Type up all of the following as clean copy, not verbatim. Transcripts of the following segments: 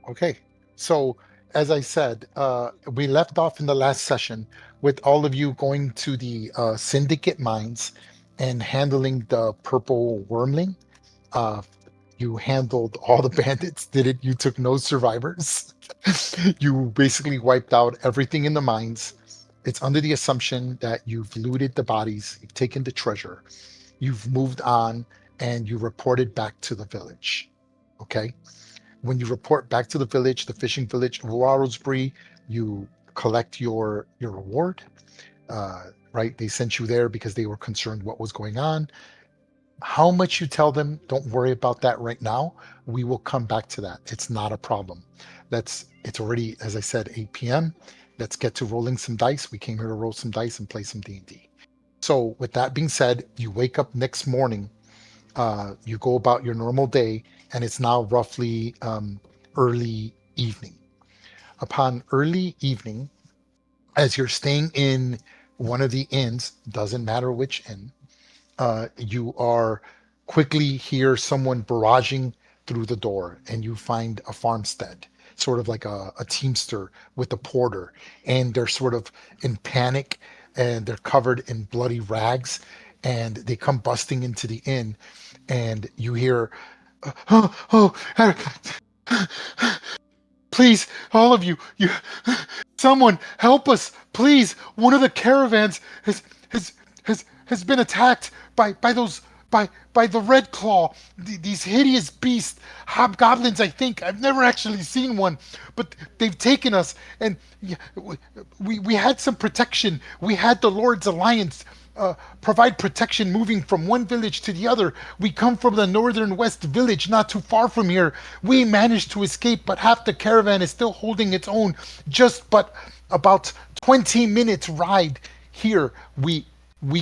Okay. So, as I said, we left off in the last session with all of you going to the syndicate mines and handling the purple wormling. Uh, you handled all the bandits, did it? You took no survivors. You basically wiped out everything in the mines. It's under the assumption that you've looted the bodies, you've taken the treasure, you've moved on, and you reported back to the village. Okay? When you report back to the village, the fishing village of Warrosbury, you collect your reward. Right? They sent you there because they were concerned what was going on. How much you tell them, don't worry about that right now. We will come back to that. It's not a problem. It's already, as I said, 8 p.m. Let's get to rolling some dice. We came here to roll some dice and play some D&D. So with that being said, you wake up next morning, you go about your normal day, and it's now roughly early evening. Upon early evening, as you're staying in one of the inns, doesn't matter which inn, you are quickly hear someone barraging through the door, and you find a farmstead, sort of like a teamster with a porter, and they're sort of in panic, and they're covered in bloody rags, and they come busting into the inn, and you hear, oh, please, all of you, someone help us, please. One of the caravans has has been attacked by those by the Red Claw, these hideous beasts, hobgoblins. I think I've never actually seen one, but they've taken us, and we had some protection. We had the Lord's Alliance. Provide protection moving from one village to the other. We come from the northern west village, not too far from here. We managed to escape, but half the caravan is still holding its own. Just but about 20 minutes ride here. We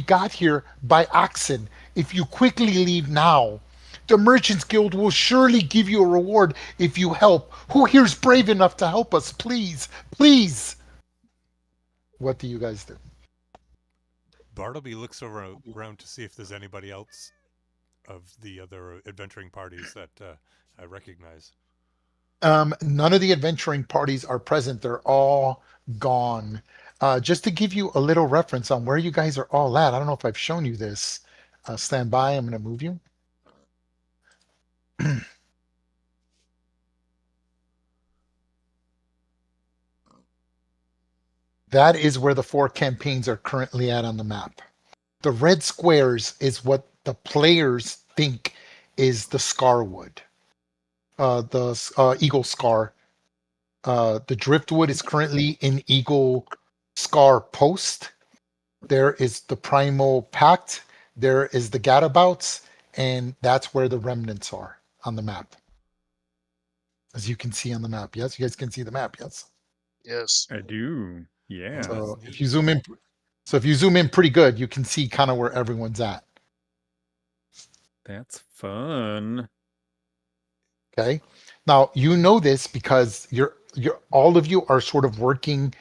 got here by oxen. If you quickly leave now, the Merchants Guild will surely give you a reward if you help. Who here's brave enough to help us? Please, please. What do you guys do? Bartleby looks around to see if there's anybody else of the other adventuring parties that I recognize. None of the adventuring parties are present. They're all gone. Just to give you a little reference on where you guys are all at, I don't know if I've shown you this. Stand by. I'm going to move you. That is where the four campaigns are currently at on the map. The red squares is what the players think is the Scarwood, the Eagle Scar. The Driftwood is currently in Eagle Scar Post. There is the Primal Pact. There is the Gadabouts, and that's where the remnants are on the map, as you can see on the map. Yes, you guys can see the map. Yes. Yes. I do. Oh, Yeah. So that's if neat. you zoom in, so if you zoom in pretty good, you can see kind of where everyone's at. That's fun. Okay. Now you know this because you're all of you are sort of working.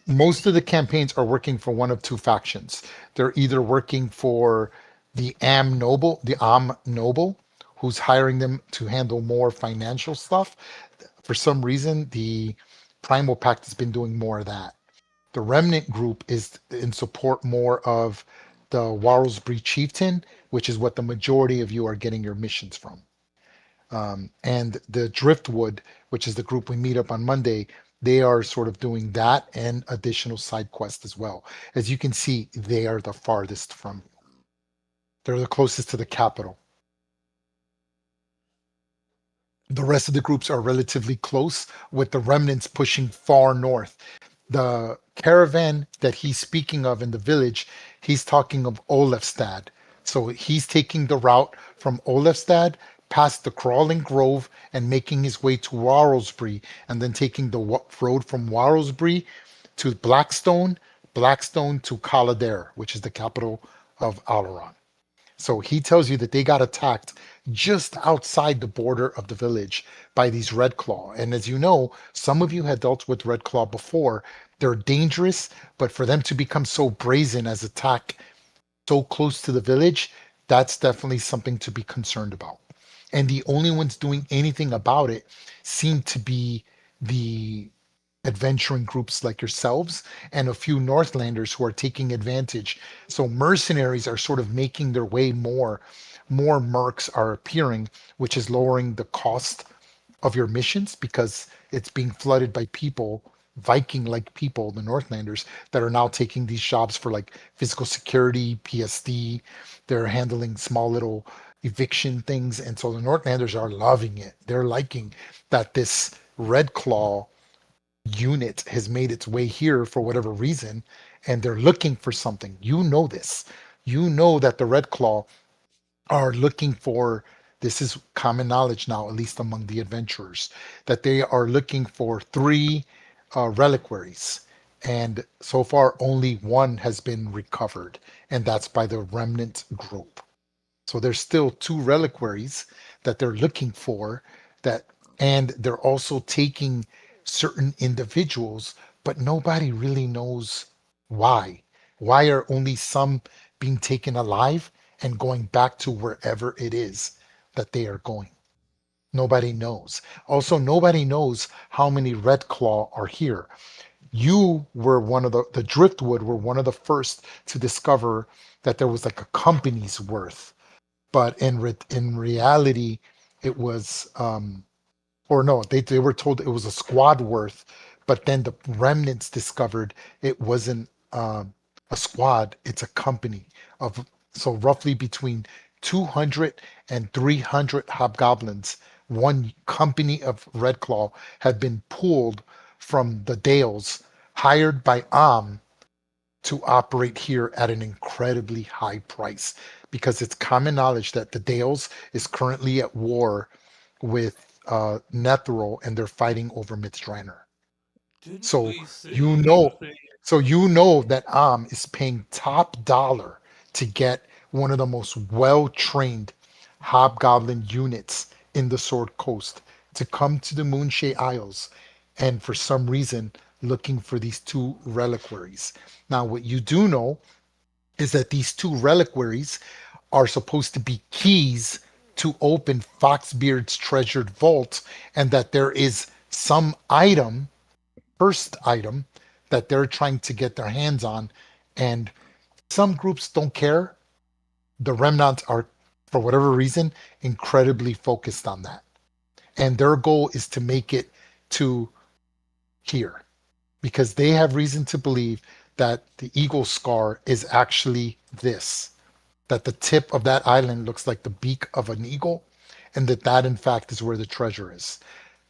Most of the campaigns are working for one of two factions. They're either working for the Am Noble, who's hiring them to handle more financial stuff. For some reason, the Primal Pact has been doing more of that. The Remnant group is in support more of the Warlsbury Chieftain, which is what the majority of you are getting your missions from. And the Driftwood, which is the group we meet up on Monday, they are sort of doing that and additional side quests as well. As you can see, they are the farthest from you. They're the closest to the capital. The rest of the groups are relatively close, with the remnants pushing far north. The caravan that he's speaking of in the village, he's talking of Olafstad. So he's taking the route from Olafstad past the Crawling Grove and making his way to Warrosbury, and then taking the road from Warrosbury to Blackstone, Blackstone to Kildare, which is the capital of Alaron. So he tells you that they got attacked just outside the border of the village by these Red Claw. And as you know, some of you had dealt with Red Claw before. They're dangerous, but for them to become so brazen as attack so close to the village, that's definitely something to be concerned about. And the only ones doing anything about it seem to be the adventuring groups like yourselves and a few Northlanders who are taking advantage. So mercenaries are sort of making their way more. More mercs are appearing, which is lowering the cost of your missions because it's being flooded by people, Viking like people, the Northlanders, that are now taking these jobs for like physical security, PSD. They're handling small little eviction things. And so the Northlanders are loving it. They're liking that this Red Claw unit has made its way here for whatever reason, and they're looking for something. You know this. You know that the Red Claw are looking for, this is common knowledge now, at least among the adventurers, that they are looking for three reliquaries. And so far, only one has been recovered, and that's by the remnant group. So there's still two reliquaries that they're looking for that, and they're also taking certain individuals, but nobody really knows why. Why are only some being taken alive and going back to wherever it is that they are going? Nobody knows. Also, nobody knows how many Red Claw are here. You were one of the Driftwood were one of the first to discover that there was like a company's worth, but in reality, it was or no, they were told it was a squad worth, but then the remnants discovered it wasn't a squad, it's a company of, so roughly between 200 and 300 hobgoblins. One company of Red Claw had been pulled from the Dales, hired by to operate here at an incredibly high price because it's common knowledge that the Dales is currently at war with Netheril and they're fighting over Midstriner. Didn't So we say you know, so you know that Am is paying top dollar to get one of the most well-trained hobgoblin units in the Sword Coast to come to the Moonshae Isles, and for some reason looking for these two reliquaries. Now, what you do know is that these two reliquaries are supposed to be keys to open Foxbeard's treasured vault, and that there is some item, first item, that they're trying to get their hands on. And some groups don't care. The remnants are, for whatever reason, incredibly focused on that. And their goal is to make it to here because they have reason to believe that the eagle scar is actually this, that the tip of that island looks like the beak of an eagle, and that that in fact is where the treasure is.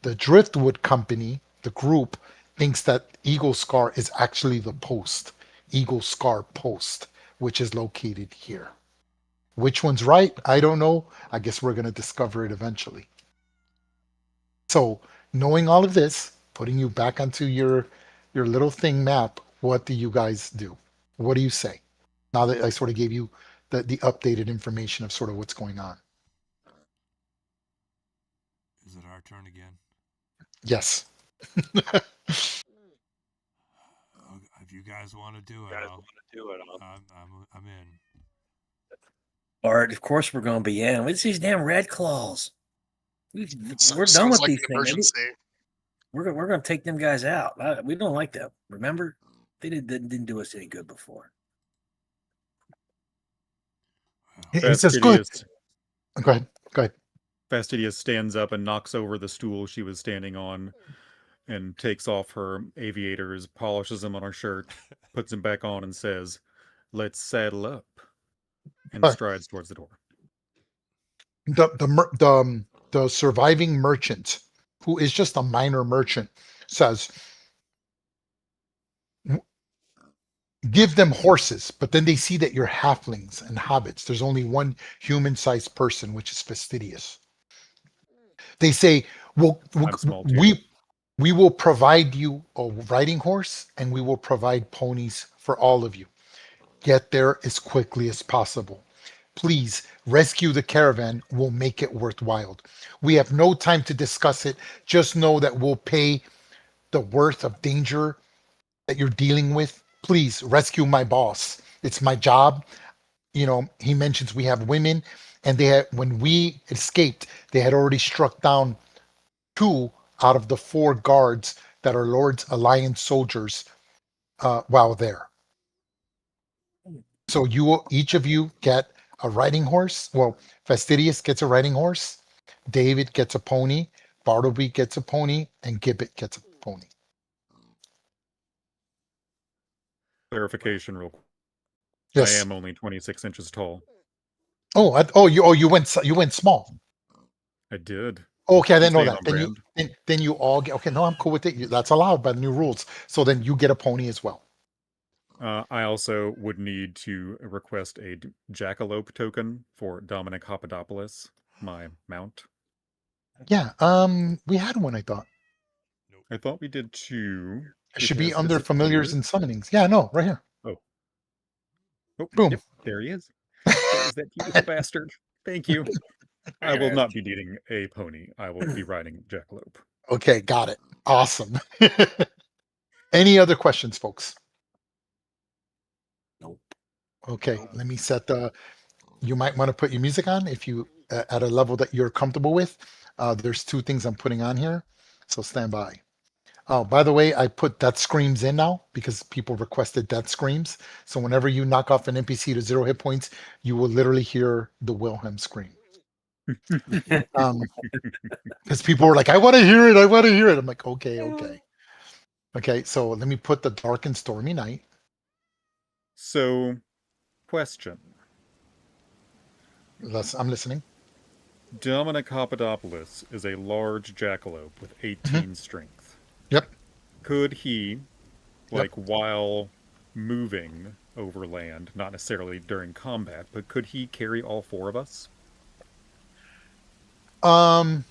The Driftwood Company, the group, thinks that Eagle Scar is actually the post, Eagle Scar Post, which is located here. Which one's right? I don't know. I guess we're going to discover it eventually. So, knowing all of this, putting you back onto your little thing map, what do you guys do? What do you say? Now that I sort of gave you the updated information of sort of what's going on. Is it our turn again? Yes. If you guys want to do it, I'm in. Or of course we're going to be in. What's these damn red claws? We're done Sounds with like these an things. emergency. We're going to take them guys out. We don't like them. Remember, they didn't do us any good before. He says, "Good." Fastidious, Go ahead. Go ahead. Fastidious stands up and knocks over the stool she was standing on and takes off her aviators, polishes them on her shirt, puts them back on, and says, "Let's saddle up," and All right. strides towards the door. The surviving merchant, who is just a minor merchant, says, "Give them horses," but then they see that you're halflings and hobbits. There's only one human-sized person, which is Fastidious. They say, "Well, I'm small too. we will provide you a riding horse, and we will provide ponies for all of you. Get there as quickly as possible. Please rescue the caravan. We'll make it worthwhile. We have no time to discuss it. Just know that we'll pay the worth of danger that you're dealing with. Please rescue my boss. It's my job." You know, he mentions we have women and when we escaped, they had already struck down 2 out of the 4 guards that are Lord's Alliance soldiers while there. So each of you get a riding horse. Well, Fastidious gets a riding horse, David gets a pony, Bartleby gets a pony, and Gibbet gets a pony. Clarification, real quick. I Yes. am only 26 inches tall. You went small. I did. Okay, I didn't know Staying that. on Then you brand. then you all get okay. No, I'm cool with it. That's allowed by the new rules. So then you get a pony as well. I also would need to request a jackalope token for Dominic Papadopoulos, my mount. Yeah. We had one. I thought Nope. I thought we did too. it should be has under familiars disappeared. and summonings. Yeah, no, right here. Oh, Boom. Yep, there he is. There's that beautiful bastard. Thank you. I will not be needing a pony. I will be riding jackalope. Okay, got it. Awesome. Any other questions, folks? Nope. Okay, let me set the. You might want to put your music on if you at a level that you're comfortable with. There's 2 things I'm putting on here, so stand by. Oh, by the way, I put death screams in now because people requested death screams. So whenever you knock off an NPC to 0 hit points, you will literally hear the Wilhelm scream. Because people were like, I want to hear it. I want to hear it. I'm like, okay. Okay, so let me put the dark and stormy night. So, question. I'm listening. Dominic Papadopoulos is a large jackalope with 18 strength. Yep. Could he, Yep. while moving over land, not necessarily during combat, but could he carry all 4 of us? There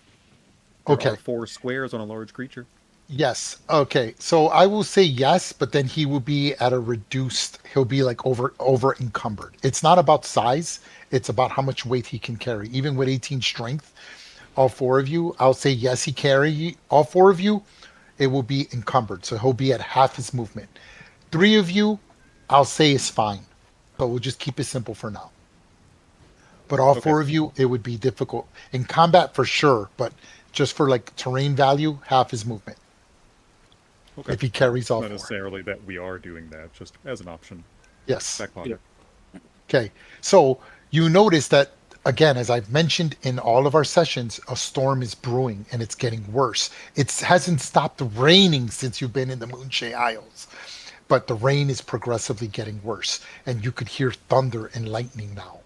Okay. are 4 squares on a large creature. Yes. Okay. So I will say yes, but then he will be at a reduced. He'll be like over encumbered. It's not about size. It's about how much weight he can carry. Even with 18 strength, all 4 of you, I'll say yes. He carry all 4 of you. It will be encumbered, so he'll be at half his movement. 3 of you, I'll say is fine. But we'll just keep it simple for now. But all Okay. 4 of you, it would be difficult in combat for sure. But just for like terrain value, half his movement. Okay. If he carries all Not 4. necessarily that we are doing that, just as an option. Yes. Back pocket. Okay. So you notice that again, as I've mentioned in all of our sessions, a storm is brewing and it's getting worse. It hasn't stopped raining since you've been in the Moonshade Isles, but the rain is progressively getting worse, and you could hear thunder and lightning now.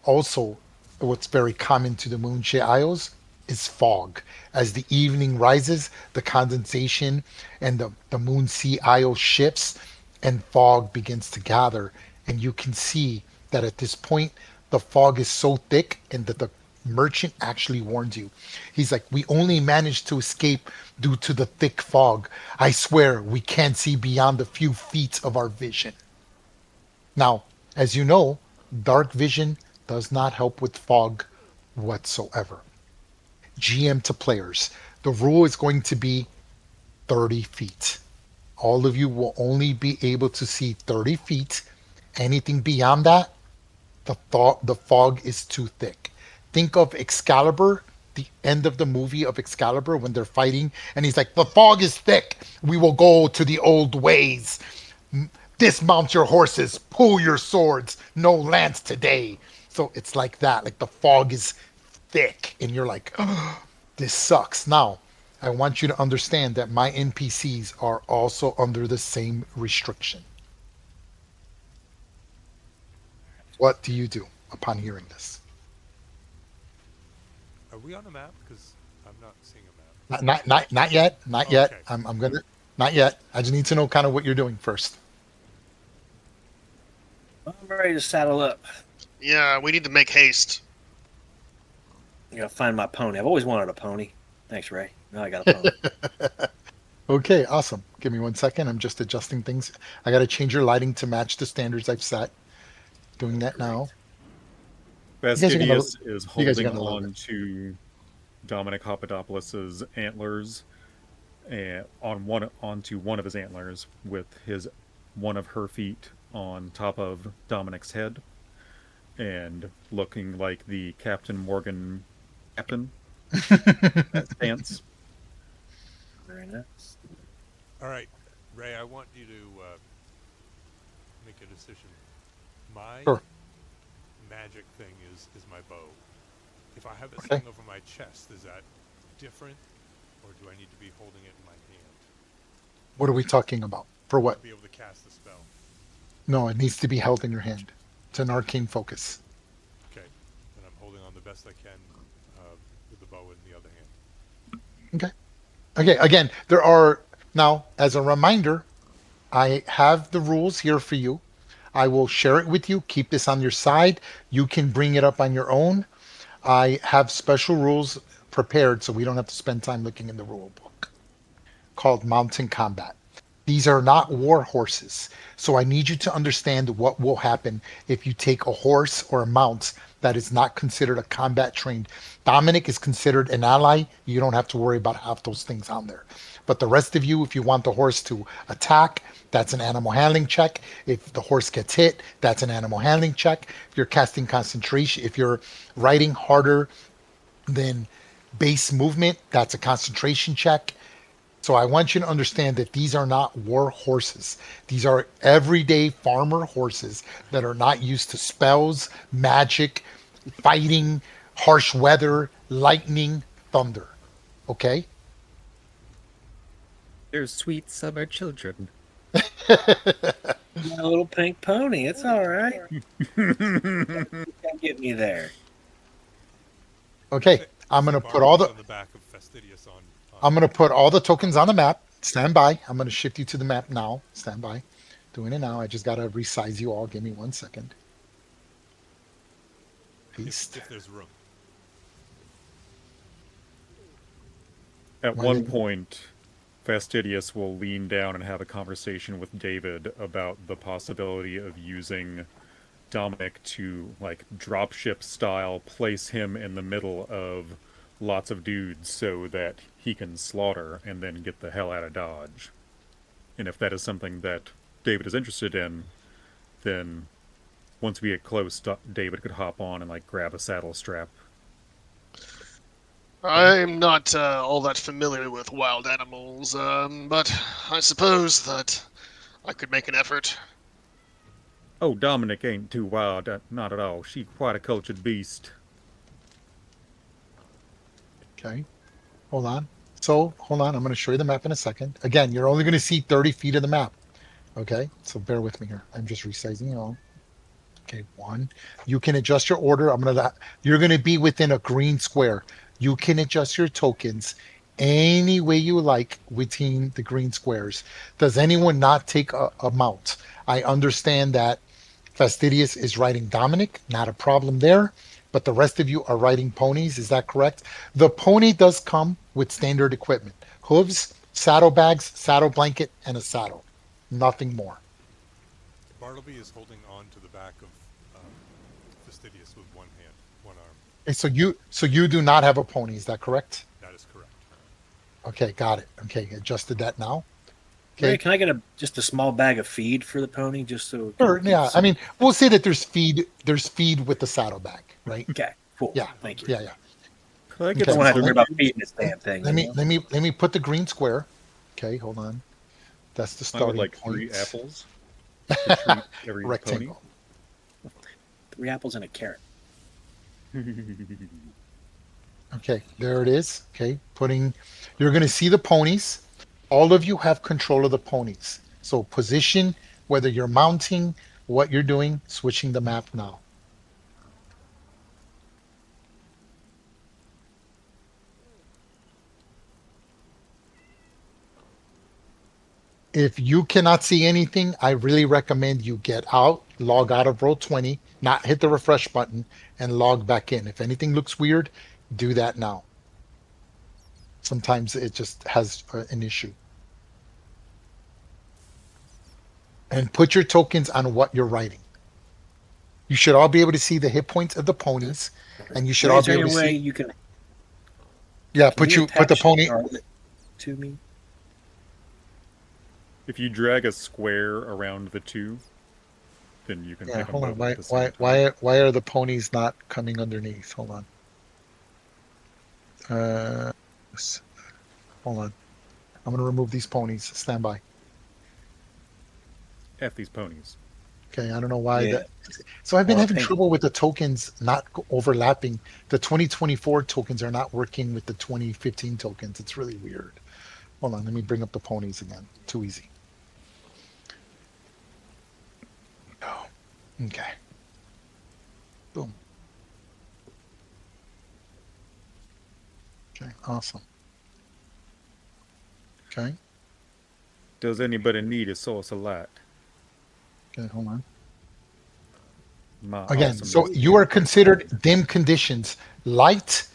Also, what's very common to the Moonshade Isles is fog. As the evening rises, the condensation and the Moon Sea Isle shifts and fog begins to gather. And you can see that at this point, the fog is so thick and that the merchant actually warns you. He's like, we only managed to escape due to the thick fog. I swear we can't see beyond a few feet of our vision. Now, as you know, dark vision does not help with fog whatsoever. GM to players, the rule is going to be 30 feet. All of you will only be able to see 30 feet. Anything beyond that, the fog is too thick. Think of Excalibur, the end of the movie of Excalibur when they're fighting, and he's like, the fog is thick. We will go to the old ways. Dismount your horses, pull your swords, no lance today. So it's like that. Like the fog is thick, and you're like, oh, this sucks. Now, I want you to understand that my NPCs are also under the same restriction. What do you do upon hearing this? Are we on a map? Because I'm not seeing a map. Not yet. Not yet. Okay. I'm gonna. Not yet. I just need to know kind of what you're doing first. I'm ready to saddle up. Yeah, we need to make haste. I gotta find my pony. I've always wanted a pony. Thanks, Ray. Now I got a pony. Okay, awesome. Give me 1 second. I'm just adjusting things. I got to change your lighting to match the standards I've set. Doing that now. guys are gonna- Fastidious is you guys are holding gonna love on to Dominic Papadopoulos's antlers, and onto one of his antlers with one of her feet on top of Dominic's head. and looking like the Captain Morgan captain stance. Very nice. All right, Ray, I want you to make a decision. My Sure. magic thing is my bow. If I have it Okay. slung over my chest, is that different, or do I need to be holding it in my hand What are we talking about? For what? to be able to cast the spell? No, it needs to be held in your hand. It's an arcane focus. Okay, and I'm holding on the best I can with the bow in the other hand. Okay. Okay. Again, there are now, as a reminder, I have the rules here for you. I will share it with you. Keep this on your side. You can bring it up on your own. I have special rules prepared so we don't have to spend time looking in the rule book called Mountain Combat. These are not war horses. So I need you to understand what will happen if you take a horse or a mount that is not considered a combat trained. Dominic is considered an ally. You don't have to worry about half those things on there. But the rest of you, if you want the horse to attack, that's an animal handling check. If the horse gets hit, that's an animal handling check. If you're casting concentration, if you're riding harder than base movement, that's a concentration check. So I want you to understand that these are not war horses. These are everyday farmer horses that are not used to spells, magic, fighting, harsh weather, lightning, thunder. Okay? They're sweet summer children. My little pink pony. It's all right. Can't get me there. Okay. I'm going to put all the on the back of Fastidious on I'm going to put all the tokens on the map. Stand by. I'm going to shift you to the map now. Stand by. Doing it now. I just got to resize you all. Give me 1 second. Paste. if there's room. At Why one they- point, Fastidious will lean down and have a conversation with David about the possibility of using Dominic to, like, dropship style, place him in the middle of lots of dudes so that he can slaughter and then get the hell out of Dodge. And if that is something that David is interested in, then once we get close, David could hop on and, like, grab a saddle strap. I'm not all that familiar with wild animals, but I suppose that I could make an effort. Oh, Dominic ain't too wild, not at all. She quite a cultured beast. Okay. Hold on. So, hold on. I'm going to show you the map in a second. Again, you're only going to see 30 feet of the map. Okay. So bear with me here. I'm just resizing it all. Okay. One. You can adjust your order. You're going to be within a green square. You can adjust your tokens any way you like within the green squares. Does anyone not take a mount? I understand that Fastidious is riding Dominic. Not a problem there. But the rest of you are riding ponies. Is that correct? The pony does come with standard equipment: hooves, saddlebags, saddle blanket, and a saddle. Nothing more. Bartleby is holding on to the back of Fastidious with one hand, one arm. Okay, so you do not have a pony. Is that correct? That is correct. Okay, got it. Okay, adjusted that now. Ray, Okay. can I get just a small bag of feed for the pony, just so? it Sure. keeps Yeah. I some- mean, we'll say that there's feed. There's feed with the saddlebag, right? Okay, cool. Yeah. Thank you. Yeah. Yeah. Could I Okay. get I don't want to have some to worry about feeding this damn thing. Let you me know? let me put the green square. Okay, hold on. That's the I would starting like point. 3 apples to treat every pony. Rectangle. 3 apples and a carrot. Okay, there it is. Okay, you're going to see the ponies. All of you have control of the ponies. So position, whether you're mounting, what you're doing, switching the map now. If you cannot see anything, I really recommend you get out, log out of Roll20, not hit the refresh button, and log back in. If anything looks weird, do that now. Sometimes it just has an issue. And put your tokens on what you're writing. You should all be able to see the hit points of the ponies, and you should Ray, all is be there able any to way see. you can? Yeah, can you put the attach pony. Charlotte to me. If you drag a square around the two, then you can Yeah, pick them hold on. both up Why at the why same why time. are- why are the ponies not coming underneath? Hold on. Uh, s- hold on. I'm gonna remove these ponies. Stand by. F these ponies. Okay, I don't know why Yeah. that. So I've been Or having paint. trouble with the tokens not overlapping. The 2024 tokens are not working with the 2015 tokens. It's really weird. Hold on, let me bring up the ponies again. Too easy. Oh, okay. Boom. Okay, awesome. Okay, Does anybody need a source of light? okay, hold on. My Again, so awesomeness you are can't considered comprehend. dim conditions. Light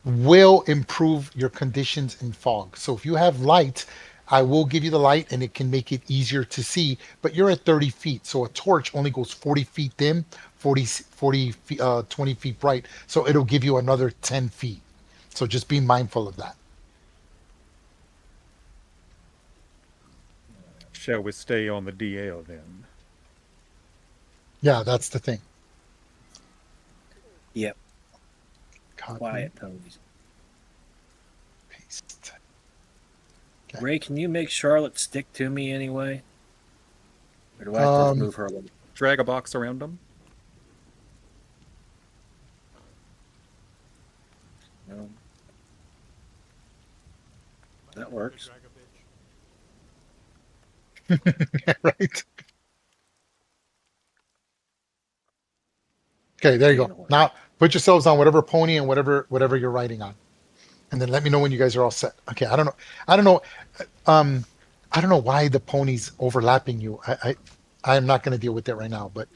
will improve your conditions in fog. So if you have light, I will give you the light and it can make it easier to see, but you're at 30 feet. So a torch only goes 40 feet dim, 40 feet, 20 feet bright. So it'll give you another 10 feet. So just be mindful of that. Shall we stay on the DL then? Yeah, that's the thing. Yep. Copy, Quiet ponies. paste. Okay. Ray, can you make Charlotte stick to me anyway? Or do I have to Um, move her along? Drag a box around them. No. That works. right. Okay, there you go. Can't hold. Now put yourselves on whatever pony and whatever you're riding on, and then let me know when you guys are all set. Okay, I don't know. I don't know. Um, I don't know why the pony's overlapping you. I am not going to deal with it right now, but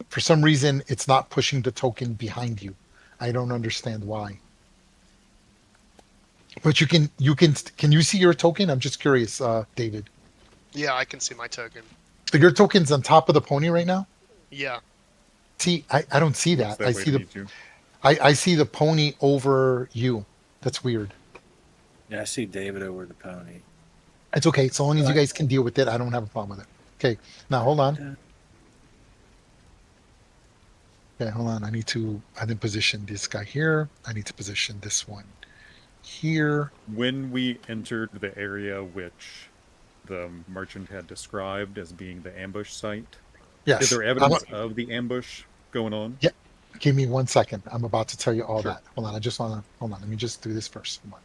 for some reason it's not pushing the token behind you. I don't understand why. But can you see your token? I'm just curious, David. Yeah, I can see my token. So your token's on top of the pony right now? Yeah. See, I don't see Looks that. I that way see to the me too. I see the pony over you. That's weird. Yeah, I see David over the pony. It's okay. So long as you Right. guys can deal with it, I don't have a problem with it. Okay. Now hold on. Okay, hold on. I didn't position this guy here. I need to position this one here. When we entered the area which the merchant had described as being the ambush site, is Yes. there evidence of the ambush going on? Yeah. Give me 1 second. I'm about to tell you all Sure. that. Hold on. I just wanna hold on. Let me just do this first. Hold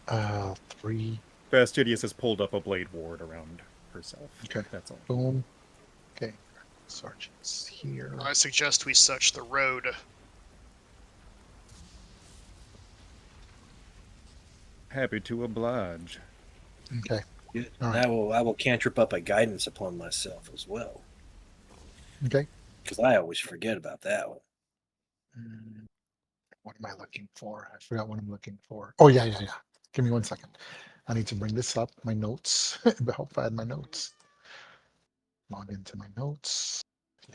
on. Three. Fastidious has pulled up a blade ward around herself. Okay. That's all. Boom. Okay. Sergeant's here. I suggest we search the road. Happy to oblige. Okay. Good. All And right. I will cantrip up a guidance upon myself as well. Okay. Because I always forget about that one. What am I looking for? I forgot what I'm looking for. Oh yeah, yeah, yeah. Give me 1 second. I need to bring this up. My notes. Help I had my notes. Log into my notes.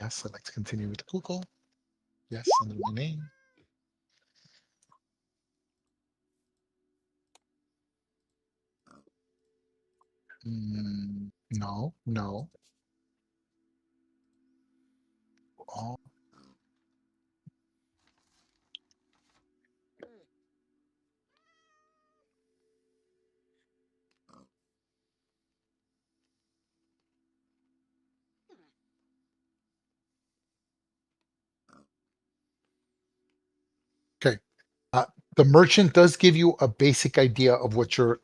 Yes, I'd like to continue with Google. Yes, under my name. No, no. All okay. The merchant does give you a basic idea of what you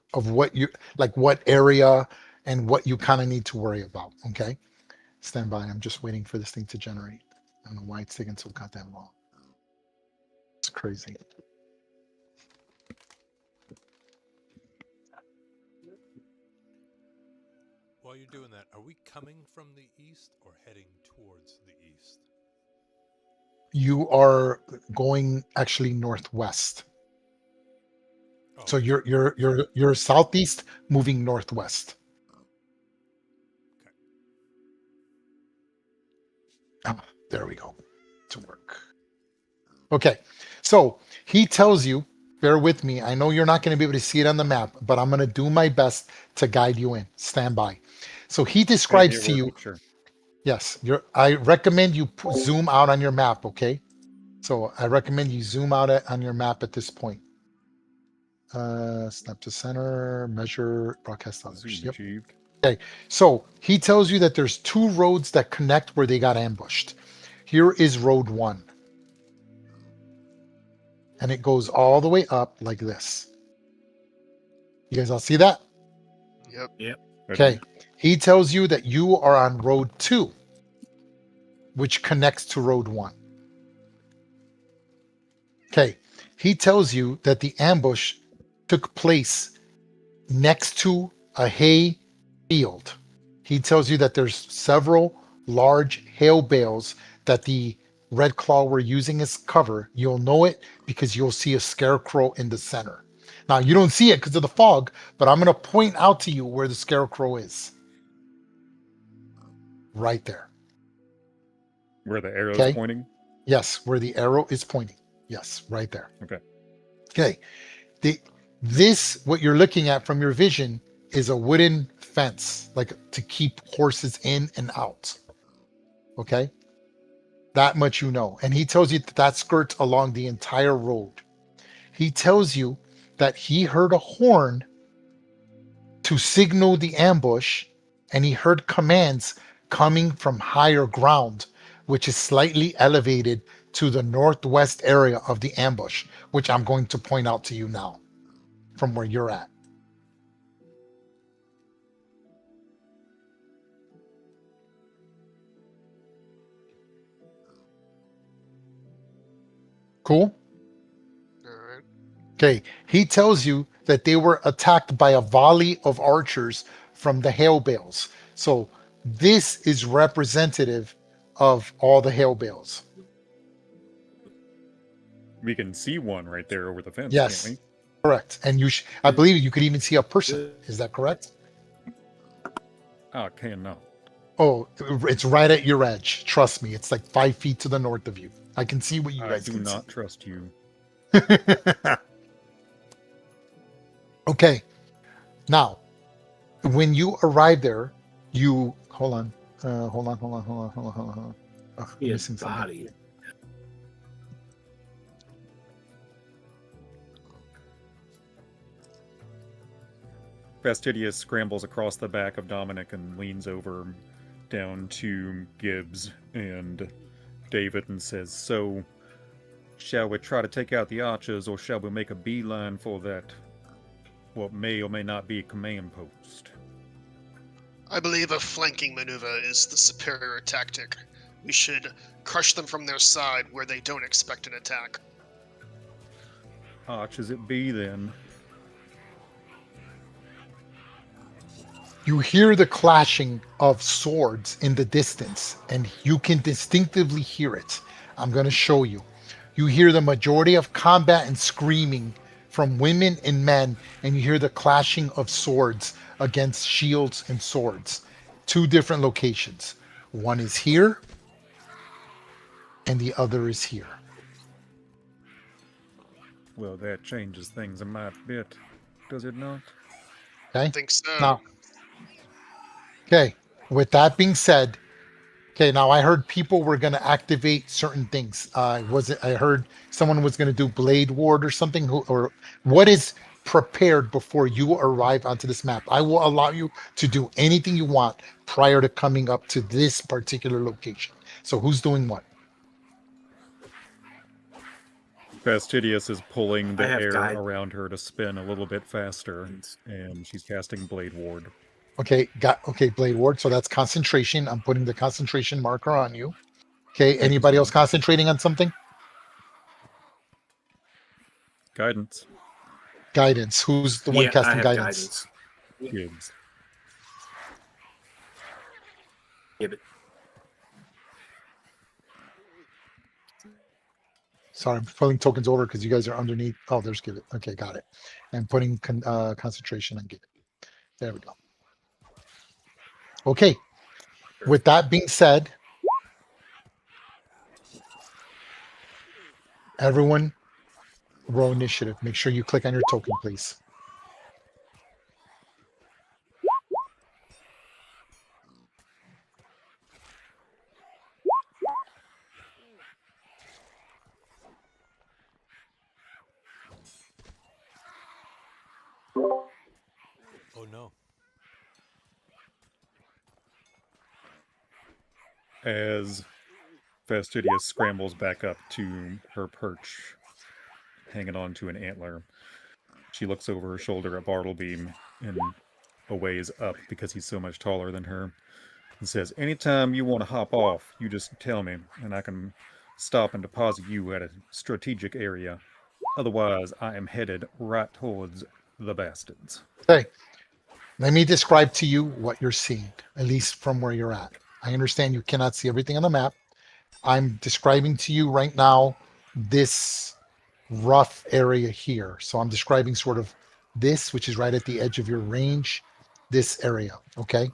like, what area and what you kind of need to worry about. Okay. Stand by. I'm just waiting for this thing to generate. I don't know why it's taking so goddamn long. It's crazy. While you're doing that, are we coming from the east or heading towards the east? You are going actually northwest. Oh, So okay. you're southeast moving northwest. Okay. Ah, there we go. To work. Okay. So he tells you, bear with me. I know you're not going to be able to see it on the map, but I'm going to do my best to guide you in. Stand by. So he Same describes here, to working. you, Sure. Yes, I recommend you zoom out on your map, okay? So I recommend you zoom out on your map at this point. Snap to center, measure, broadcast others. Zoom Yep. achieved. Okay, so he tells you that there's 2 roads that connect where they got ambushed. Here is road 1. And it goes all the way up like this. You guys all see that? Yep. Yep. Okay. He tells you that you are on road 2, which connects to road 1. Okay. He tells you that the ambush took place next to a hay field. He tells you that there's several large hail bales that the Red Claw were using as cover. You'll know it because you'll see a scarecrow in the center. Now, you don't see it because of the fog, but I'm going to point out to you where the scarecrow is. Right there. Where the arrow's Okay. pointing. Yes, where the arrow is pointing. Yes, right there. Okay. Okay. What you're looking at from your vision is a wooden fence, like to keep horses in and out. Okay. That much you know. And he tells you that skirts along the entire road. He tells you that he heard a horn to signal the ambush, and he heard commands coming from higher ground, which is slightly elevated to the northwest area of the ambush, which I'm going to point out to you now from where you're at. Cool? All right. Okay. He tells you that they were attacked by a volley of archers from the hail bales. So this is representative of all the hail bales. We can see one right there over the fence, Yes. can't Correct. And I believe you could even see a person. Is that correct? we? Ah, cannot. Oh, it's right at your edge. Trust me. It's like 5 feet to the north of you. I can see what you I guys do can not trust you. see. Okay. Now, when you arrive there, you hold on. Hold on. Oh, I'm His missing something. body. Fastidious scrambles across the back of Dominic and leans over down to Gibbs and David and says, "So, shall we try to take out the archers, or shall we make a beeline for that, what may or may not be a command post?" I believe a flanking maneuver is the superior tactic. We should crush them from their side where they don't expect an attack. Archers it be then. You hear the clashing of swords in the distance, and you can distinctively hear it. I'm going to show you. You hear the majority of combat and screaming from women and men, and you hear the clashing of swords against shields and swords. 2 different locations. One is here, and the other is here. Well, that changes things a mite bit, does it not? Okay. I think so. Now, okay. With that being said, okay. Now I heard people were going to activate certain things. I heard someone was going to do Blade Ward or something. Or what is prepared before you arrive onto this map? I will allow you to do anything you want prior to coming up to this particular location. So who's doing what? Fastidious is pulling the I have air guide. around her to spin a little bit faster, and she's casting Blade Ward. Okay, Blade Ward. So that's concentration. I'm putting the concentration marker on you. Okay, anybody else concentrating on something? Guidance. Guidance. Who's the one Yeah, I casting have guidance? Gibbs. Give it. Sorry, I'm pulling tokens over because you guys are underneath. Oh, there's Give It. Okay, got it. And putting concentration on Give It. There we go. Okay. With that being said, everyone roll initiative. Make sure you click on your token, please. Oh no. As Fastidious scrambles back up to her perch, hanging on to an antler, she looks over her shoulder at Bartleby and a ways up because he's so much taller than her, and says, "Anytime you want to hop off, you just tell me, and I can stop and deposit you at a strategic area. Otherwise, I am headed right towards the bastards." Okay. Let me describe to you what you're seeing, at least from where you're at. I understand you cannot see everything on the map. I'm describing to you right now this rough area here. So I'm describing sort of this, which is right at the edge of your range, this area. Okay.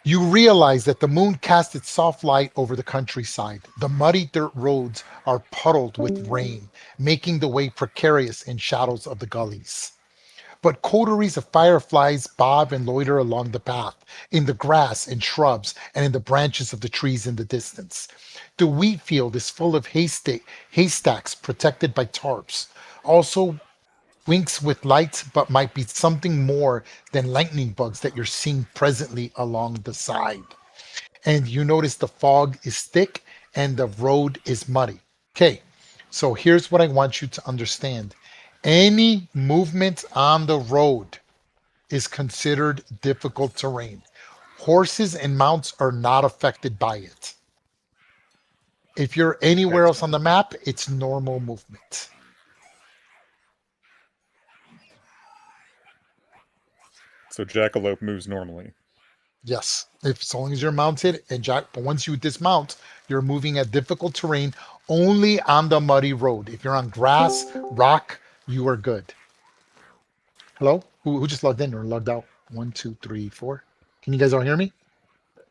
You realize that the moon casts its soft light over the countryside. The muddy dirt roads are puddled with rain, making the way precarious in shadows of the gullies. But coteries of fireflies bob and loiter along the path, in the grass and shrubs, and in the branches of the trees in the distance. The wheat field is full of haystacks protected by tarps. Also winks with lights, but might be something more than lightning bugs that you're seeing presently along the side. And you notice the fog is thick and the road is muddy. Okay, so here's what I want you to understand. Any movement on the road is considered difficult terrain. Horses and mounts are not affected by it. If you're anywhere else on the map, it's normal movement. So Jackalope moves normally. Yes, if so long as you're mounted and but once you dismount, you're moving at difficult terrain only on the muddy road. If you're on grass, rock, you are good. Hello? Who just logged in or logged out? 1, 2, 3, 4. Can you guys all hear me?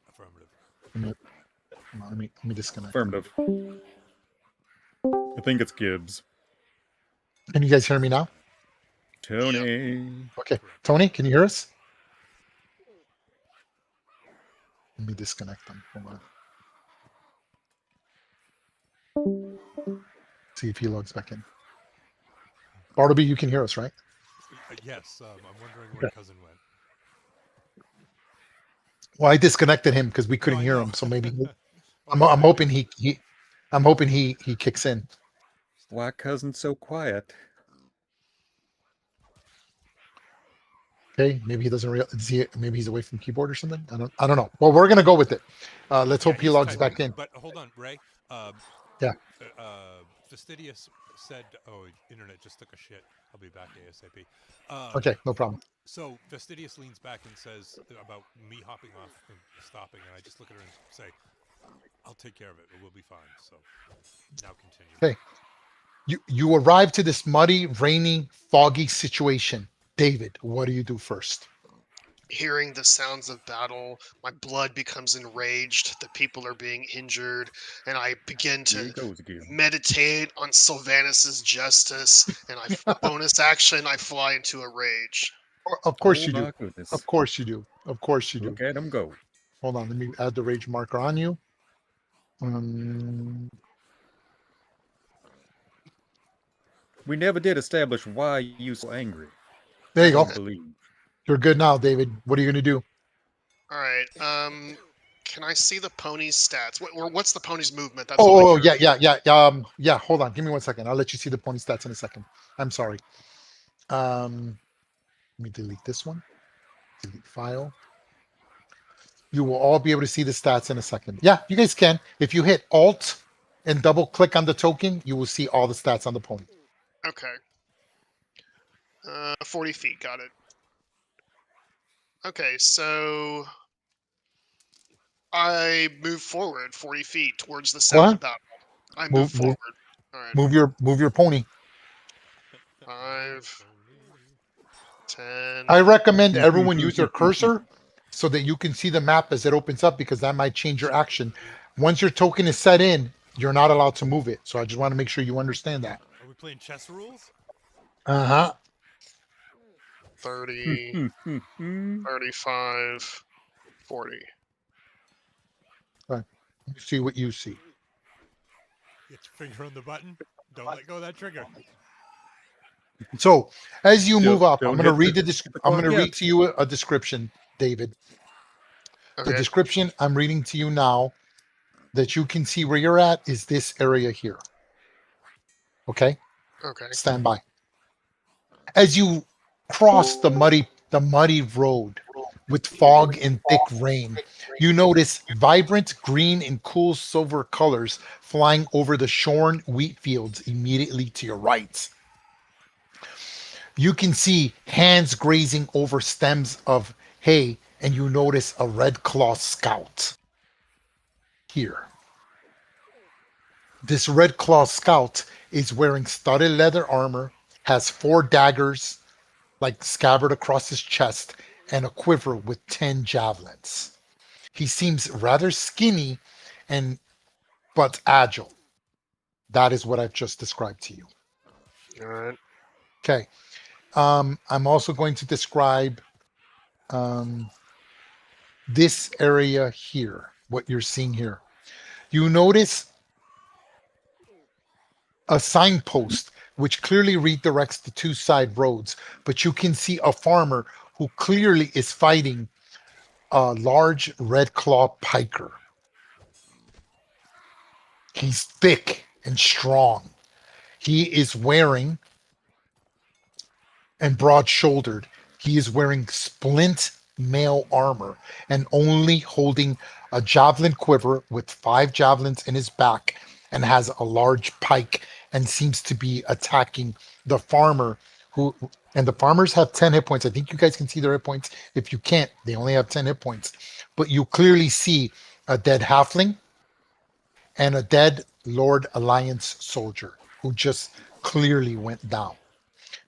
Affirmative. Let me let me disconnect. Affirmative. I think it's Gibbs. Can you guys hear me now? Tony. Okay. Tony, can you hear us? Let me disconnect them. Hold on. See if he logs back in. Bartleby, you can hear us, right? Yes, I'm wondering where Okay. cousin went. Well, I disconnected him because we No, couldn't I hear know. him. So maybe Oh, I'm good hoping idea. I'm hoping he kicks in. Why cousin so quiet? Okay, maybe he doesn't real maybe he's away from keyboard or something. I don't know. Well, we're gonna go with it. Let's Yeah, hope he he's logs typing. back in. But hold on, Ray. Uh, Yeah. Fastidious said, "Oh, internet just took a shit. I'll be back ASAP." Okay, no problem. So Fastidious leans back and says about me hopping off and stopping, and I just look at her and say, "I'll take care of it. It will be fine." So now continue. Okay. You arrive to this muddy, rainy, foggy situation. David, what do you do first? Hearing the sounds of battle, my blood becomes enraged. The people are being injured, and I begin Here he to goes again. meditate on Sylvanus's justice. And bonus action, I fly into a rage. Of course Oh you do. my goodness. Of course you do. Of course you do. Look at him go. Hold on, let me add the rage marker on you. Um, We never did establish why you so angry. there I you go. don't believe. You're good now, David. What are you gonna do? All right. Can I see the pony's stats? What's the pony's movement? That's all I Oh, care. yeah. Hold on, give me 1 second. I'll let you see the pony stats in a second. I'm sorry. Let me delete this one. Delete file. You will all be able to see the stats in a second. Yeah, you guys can. If you hit Alt and double click on the token, you will see all the stats on the pony. Okay. 40 feet. Got it. Okay, so I move forward 40 feet towards the sound What? of battle. I move Move, move, forward. All right. move your pony. 5, 10. I recommend everyone use their cursor so that you can see the map as it opens up because that might change your action. Once your token is set in, you're not allowed to move it. So I just want to make sure you understand that. Are we playing chess rules? Uh-huh. 30, 35, 40. See what you see. Get your finger on the button. Don't let go of that trigger. So as you move up, I'm don't going to hit read the I'm going clock to read yet. to you a description, David. The Okay. description I'm reading to you now that you can see where you're at is this area here. Okay, Okay. stand by. As you cross the muddy road with fog and thick rain, you notice vibrant green and cool silver colors flying over the shorn wheat fields immediately to your right. You can see hands grazing over stems of hay, and you notice a red claw scout here. This red claw scout is wearing studded leather armor, has 4 daggers like scabbard across his chest, and a quiver with 10 javelins. He seems rather skinny and but agile. That is what I've just described to you. All right. Okay. I'm also going to describe um, this area here, what you're seeing here. You notice a signpost which clearly redirects the two side roads, but you can see a farmer who clearly is fighting a large red claw piker. He's thick and strong. He is wearing and broad shouldered. He is wearing splint mail armor and only holding a javelin quiver with 5 javelins in his back, and has a large pike and seems to be attacking the farmer who, and the farmers have 10 hit points. I think you guys can see their hit points. If you can't, they only have 10 hit points. But you clearly see a dead halfling and a dead Lord Alliance soldier who just clearly went down.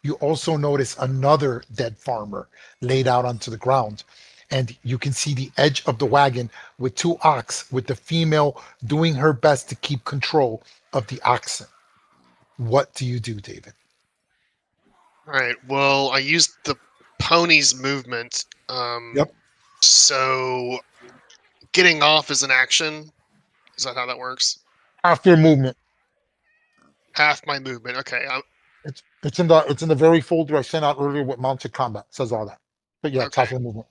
You also notice another dead farmer laid out onto the ground. And you can see the edge of the wagon with 2 ox, with the female doing her best to keep control of the oxen. What do you do, David? All right. Well, I used the pony's movement. Yep. So getting off is an action. Is that how that works? After movement. Half my movement. Okay. It's in the very folder I sent out earlier with mounted combat. It says all that. But yeah, it's Okay. after movement.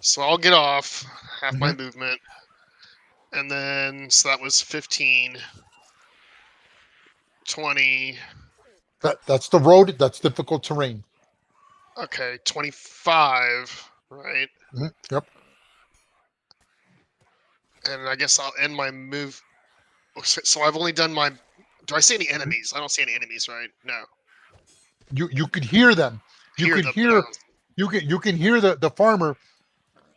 So I'll get off half my Mhm. movement, and then so that was 15, 20. That's the road. That's difficult terrain. Okay, 25. Right. Yep. And I guess I'll end my move. So I've only done my. Do I see any enemies? I don't see any enemies, right? No. You could hear them. You Hear could them. hear you can hear the farmer,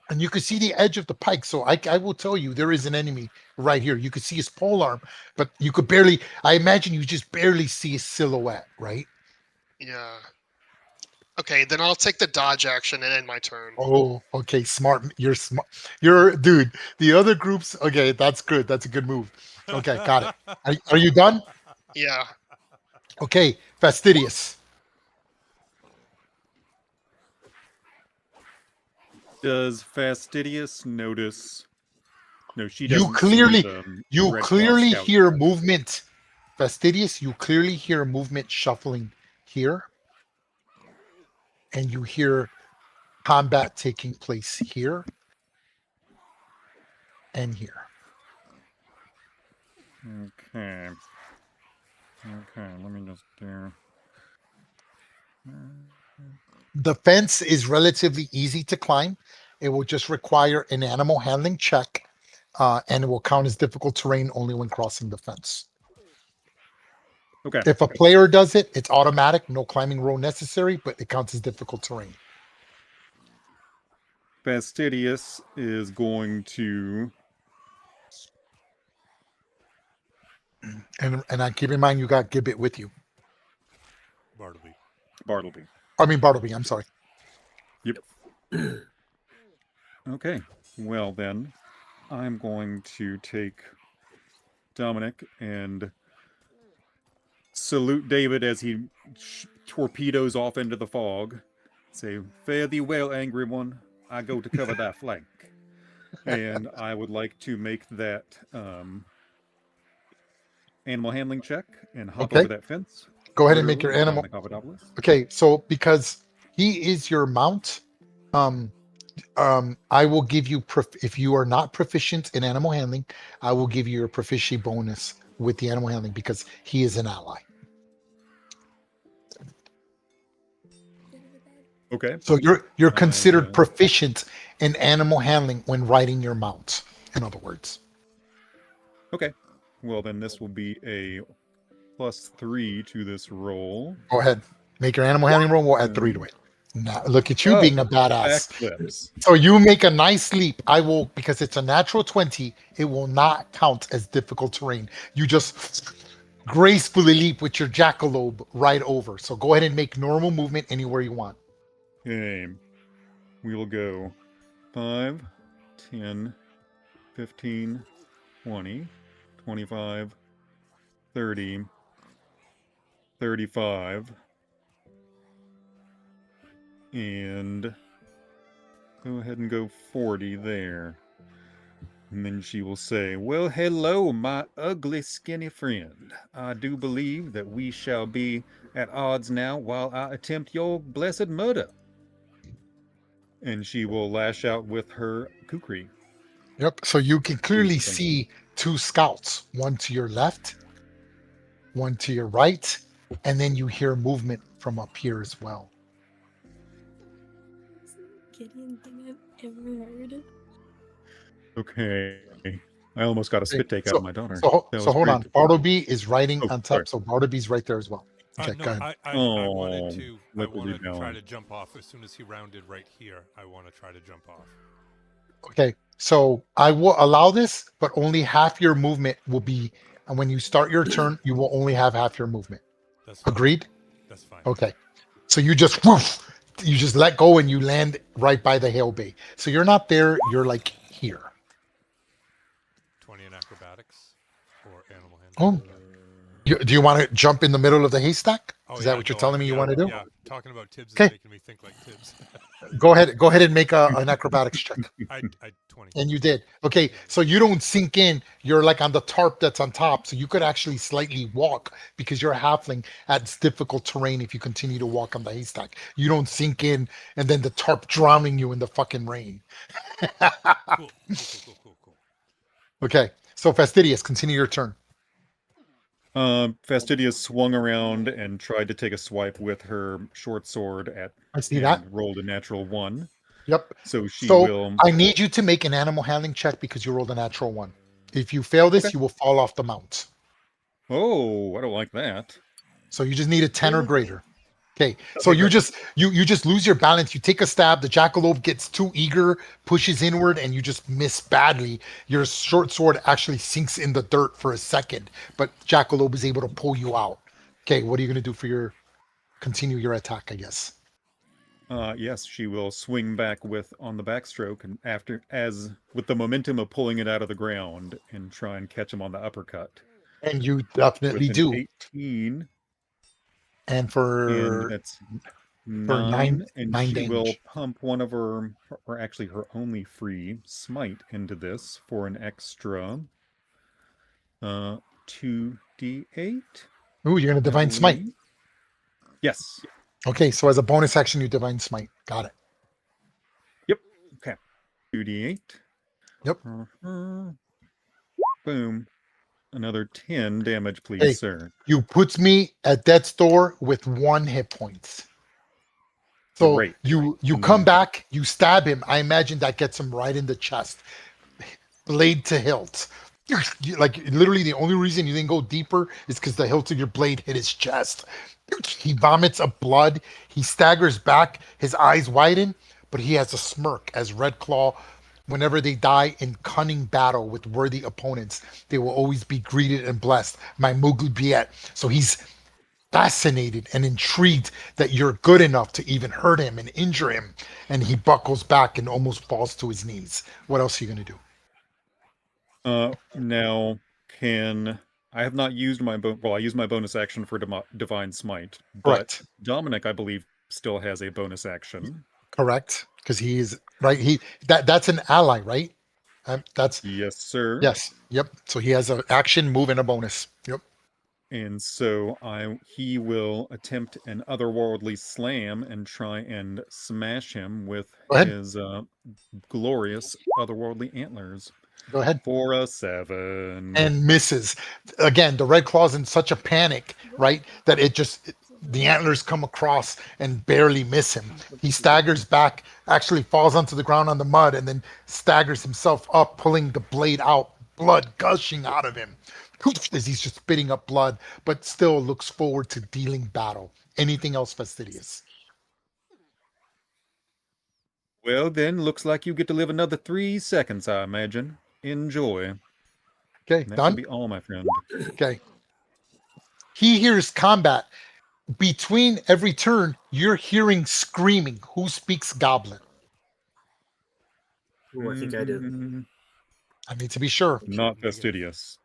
and you could see the edge of the pike. So I will tell you, there is an enemy right here. You could see his pole arm, but you could barely. I imagine you just barely see his silhouette, right? Yeah. Okay, then I'll take the dodge action and end my turn. Oh, okay, smart. You're smart. You're dude. The other groups. Okay, that's good. That's a good move. Okay, got it. Are you done? Yeah. Okay, fastidious. Does Fastidious notice? No, she You doesn't see clearly, the you Red Claw clearly scout. hear movement. Fastidious. You clearly hear movement shuffling here, and you hear combat taking place here and here. Okay. Okay, let me just do. The fence is relatively easy to climb. It will just require an animal handling check, and it will count as difficult terrain only when crossing the fence. Okay. If a player does it, it's automatic, no climbing roll necessary, but it counts as difficult terrain. Fastidious is going to. And I keep in mind you got Gibbet with you. Bartleby. Bartleby. I mean Bartleby, I'm sorry. Yep. Okay. Well, then, I'm going to take Dominic and salute David as he torpedoes off into the fog. Say, fare thee well, angry one. I go to cover thy flank. And I would like to make that animal handling check and hop Okay. over that fence. Go ahead and make your animal. Dominic Papadopoulos. Okay, so because he is your mount, I will give you if you are not proficient in animal handling, I will give you your proficiency bonus with the animal handling because he is an ally. Okay. So you're considered will. proficient in animal handling when riding your mount. In other words, Okay. Well, then this will be a +3 to this roll. go ahead, make your animal handling roll. We'll add 3 to it. Now look at you being a badass. Backflips. So you make a nice leap. I will, because it's a natural 20, it will not count as difficult terrain. You just gracefully leap with your jackalope right over. So go ahead and make normal movement anywhere you want. Okay. We will go 5, 10, 15, 20, 25, 30, 35, and go ahead and go 40 there. And then she will say, "Well, hello, my ugly, skinny friend. I do believe that we shall be at odds now while I attempt your blessed murder." And she will lash out with her kukri. Yep. So you can clearly see 2 scouts, one to your left, one to your right, and then you hear movement from up here as well. Gideon thing I've ever heard. Okay. I almost got a spit take out of my daughter. So That was hold great. on. Bartleby is riding Oh, on top, sorry. so Bartleby's right there as well. Okay, No, go ahead. I Oh, wanted to. I look what want you're to try doing. to jump off as soon as he rounded right here. I want to try to jump off. Okay, so I will allow this, but only half your movement will be. And when you start your turn, you will only have half your movement. That's fine. Agreed? That's fine. Okay. So you just woof, you just let go and you land right by the hail bay. So you're not there. You're like here. 20 in acrobatics or animal handling. Oh, do you want to jump in the middle of the haystack? Oh, Is yeah, that what you're go telling on. me you Yeah, want to do? Yeah, talking about Tibbs Okay. is making me think like Tibbs. Go ahead and make an acrobatics check. I 20. And you did. Okay, so you don't sink in. You're like on the tarp that's on top. So you could actually slightly walk because you're a halfling at difficult terrain if you continue to walk on the haystack. You don't sink in and then the tarp drowning you in the fucking rain. Cool. Okay, so Fastidious, continue your turn. Fastidious swung around and tried to take a swipe with her short sword at. I see and that. rolled a natural 1. Yep. So she So will. I need you to make an animal handling check because you rolled a natural 1. If you fail this, Okay. you will fall off the mount. Oh, I don't like that. So you just need a 10 or greater. Okay, so Okay, you great. just lose your balance. You take a stab. The jackalope gets too eager, pushes inward, and you just miss badly. Your short sword actually sinks in the dirt for a second, but jackalope is able to pull you out. Okay, what are you gonna do for continue your attack? I guess. Yes, she will swing back on the backstroke, and with the momentum of pulling it out of the ground and try and catch him on the uppercut. And you With definitely an do. 18, And and for that's nine 9, and nine she will damage. pump one of her, or actually her only free smite into this for an extra 2d8. Ooh, you're gonna divine smite. believe. Yes. Okay, so as a bonus action, you divine smite. Got it. Yep. Okay. 2d8. Yep. Boom. Another 10 damage, please, Hey. sir. You put me at death's door with 1 hit point. So Great. you come back, you stab him. I imagine that gets him right in the chest, blade to hilt. Like literally, the only reason you didn't go deeper is because the hilt of your blade hit his chest. He vomits up blood. He staggers back. His eyes widen, but he has a smirk as Red Claw. Whenever they die in cunning battle with worthy opponents, they will always be greeted and blessed. My Muglibiet. So he's fascinated and intrigued that you're good enough to even hurt him and injure him. And he buckles back and almost falls to his knees. What else are you going to do? Now, I have not used my I used my bonus action for Divine Smite, but Correct. Dominic, I believe, still has a bonus action. Correct. Because he is right. That's an ally, right? That's Yes, sir. yes. Yep. So he has an action, move, and a bonus. Yep. And so he will attempt an otherworldly slam and try and smash him with Go ahead. his glorious otherworldly antlers. Go ahead. For a 7. And misses. Again, the red claw's in such a panic, right, that the antlers come across and barely miss him. He staggers back, actually falls onto the ground on the mud, and then staggers himself up, pulling the blade out, blood gushing out of him as he's just spitting up blood, but still looks forward to dealing battle. Anything else fastidious? Well, then, looks like you get to live another 3 seconds, I imagine. Enjoy. Okay, That done. should be all, my friend. Okay. He hears combat. Between every turn, you're hearing screaming. Who speaks Goblin? Ooh, I think I do. I need to be sure. Not fastidious.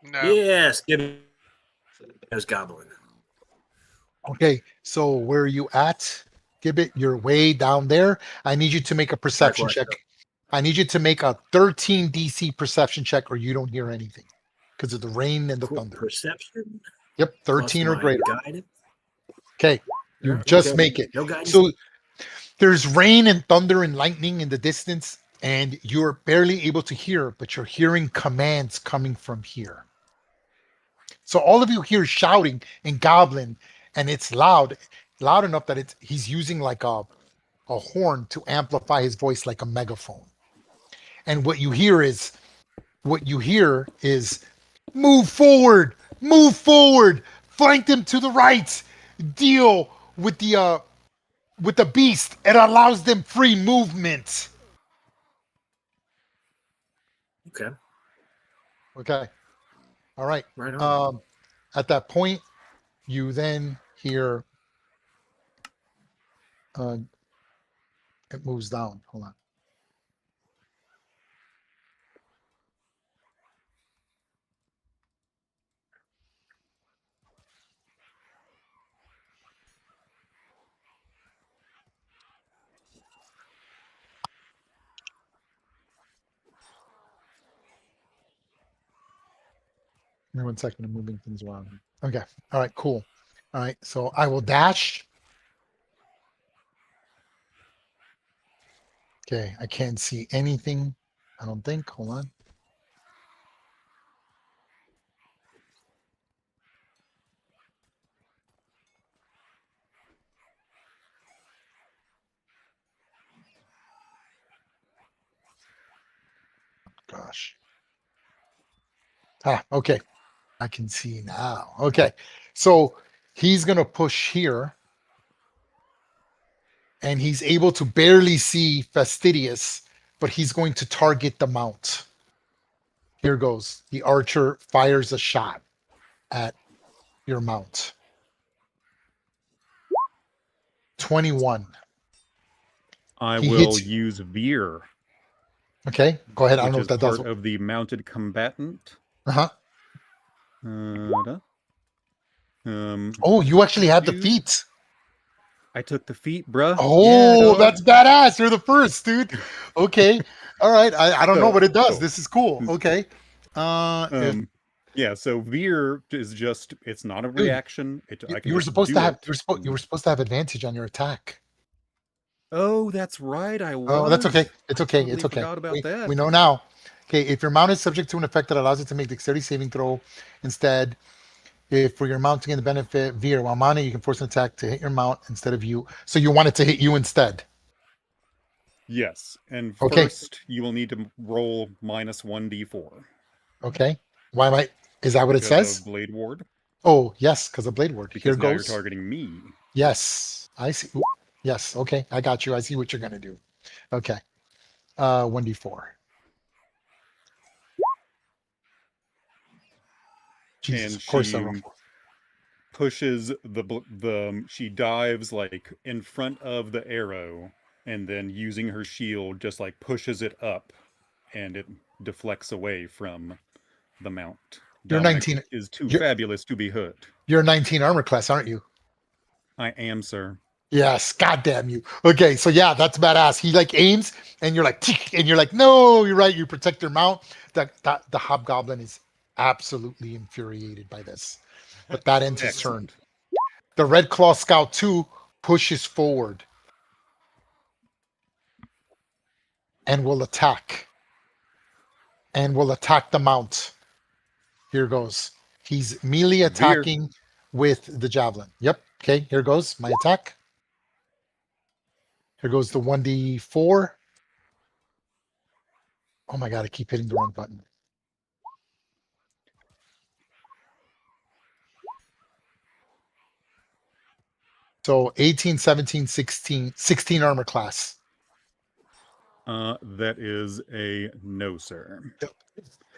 No. Yes, give me as Goblin. Okay, so where are you at, Gibbet? You're way down there. I need you to make a perception Likewise, check. I need you to make a 13 DC perception check, or you don't hear anything because of the rain and the Cool. thunder. Perception. Yep, plus 13 or my greater. Guidance. Okay, you Yeah, just okay. make it. No guidance. So there's rain and thunder and lightning in the distance, and you're barely able to hear, but you're hearing commands coming from here. So all of you hear shouting in Goblin, and it's loud enough that he's using like a horn to amplify his voice like a megaphone. And what you hear is move forward, flank them to the right, deal with the beast. It allows them free movement. Okay. Okay. All right. Right on. At that point, you then hear it moves down. Hold on. Give me 1 second. I'm moving things around. Okay. All right. Cool. All right. So I will dash. Okay. I can't see anything. I don't think. Hold on. Gosh. Okay. I can see now. Okay. So he's going to push here. And he's able to barely see Fastidious, but he's going to target the mount. Here goes. The archer fires a shot at your mount. 21. I He will hits- use Veer, Okay. Go ahead. I don't which know is if that does. part of the mounted combatant. Uh-huh. Oh, you actually had the Dude. feat. I took the feet, bruh. Oh, dog. that's badass. You're the first, dude. Okay. All right. I don't know what it does. So- This is cool. Okay. Yeah, so Veer is just, it's not a Dude, reaction. I can you were just supposed do to have it. you were supposed to have advantage on your attack. Oh, that's right. I was. Oh, that's okay. It's okay. Totally It's okay. forgot about that. We know now. Okay, if your mount is subject to an effect that allows it to make dexterity saving throw instead, if for your mount to gain the benefit, Veer, while mounting, you can force an attack to hit your mount instead of you. So you want it to hit you instead. Yes, and Okay. first you will need to roll minus 1d4. Okay. Why am I? Is that what it because says? of Blade Ward. Oh, yes, because of Blade Ward. Because Here now goes. you're targeting me. Yes, I see. Ooh, yes, okay, I got you. I see what you're gonna do. Okay. 1d4. Jesus, And of course I she rolled. pushes she dives like in front of the arrow, and then using her shield just like pushes it up, and it deflects away from the mount. You're Dominic 19 is too you're- fabulous to be hurt. You're 19 armor class, aren't you? I am, sir. Yes, goddamn you. Okay, so yeah, that's badass. He like aims, and you're like, "Tick," and you're like, no, you're right. You protect your mount. The hobgoblin is absolutely infuriated by this. but that ends his turn. Excellent. The Red Claw Scout 2 pushes forward and will attack. And will attack the mount. Here goes. He's melee attacking with the javelin. Yep. Okay, here goes my attack. Here goes the 1d4. Oh my god, I keep hitting the wrong button. So 18, 17, 16, 16 armor class. That is a no, sir.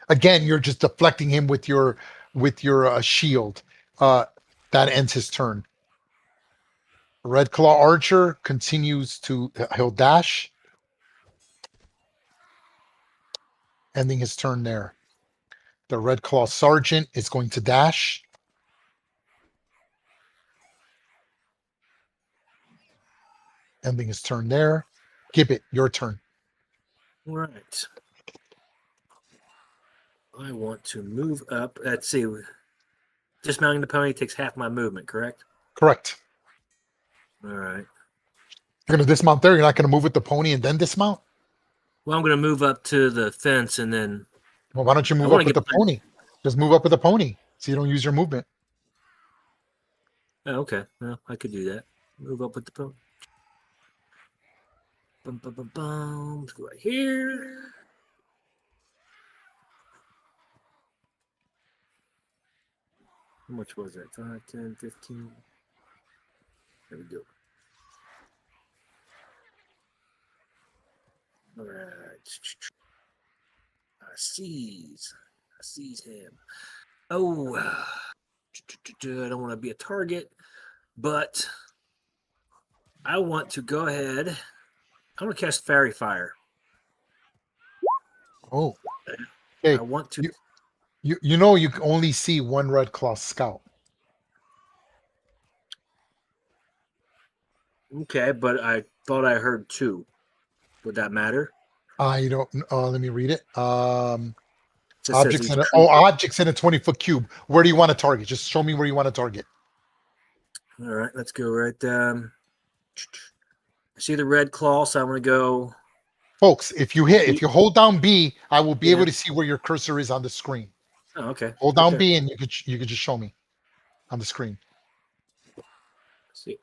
Again, you're just deflecting him with your shield. That ends his turn. Red Claw Archer continues to he'll dash, ending his turn there. The Red Claw Sergeant is going to dash. Ending his turn there. Gibbet, your turn. All right. I want to move up. Let's see. Dismounting the pony takes half my movement, correct? Correct. All right. You're going to dismount there. You're not going to move with the pony and then dismount? Well, I'm going to move up to the fence and then. Well, why don't you move wanna up with get the pony? Just move up with the pony so you don't use your movement. Oh, okay. Well, I could do that. Move up with the pony. Bum, bum, bum, bum. Let's go right here. How much was that? 5, 10, 15. There we go. All right. I seize him. Oh, I don't want to be a target, but I want to go ahead. I'm going to cast Fairy Fire. Oh. Okay. I want to. You know you can only see one Red Claw Scout. Okay, but I thought I heard 2. Would that matter? You don't. Let me read it. Just says Objects each in a, creature. objects in a 20-foot cube. Where do you want to target? Just show me where you want to target. All right, let's go right. I see the red claw, so I'm going to go. Folks, if you hold down B, I will be Yeah. able to see where your cursor is on the screen. Oh, okay. Hold Right down there. B and you could just show me on the screen. See,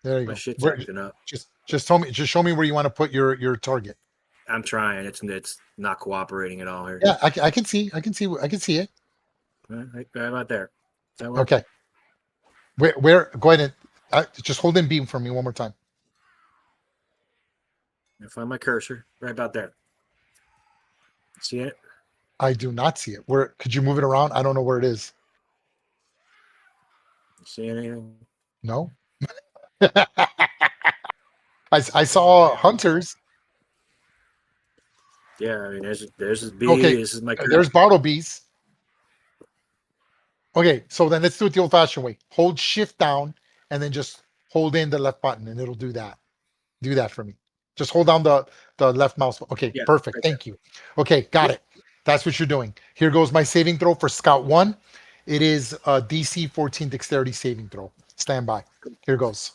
There you my go. shit's Where- acting up. just show me where you want to put your target. I'm trying. It's not cooperating at all here. Yeah, I can see it. All right about there. Does that work? Okay. Where go ahead and just hold in B for me one more time. I find my cursor right about there. See it? I do not see it. Where could you move it around? I don't know where it is. See anything? No. I saw hunters. Yeah, I mean, there's his B. Okay, This is my cursor. There's Bartleby's. Okay, so then let's do it the old-fashioned way. Hold shift down and then just hold in the left button and it'll do that. Do that for me. Just hold down the left mouse. Okay, Yeah, perfect. right Thank you. Okay, got it. That's what you're doing. Here goes my saving throw for Scout 1. It is a DC 14 dexterity saving throw. Stand by. Here goes.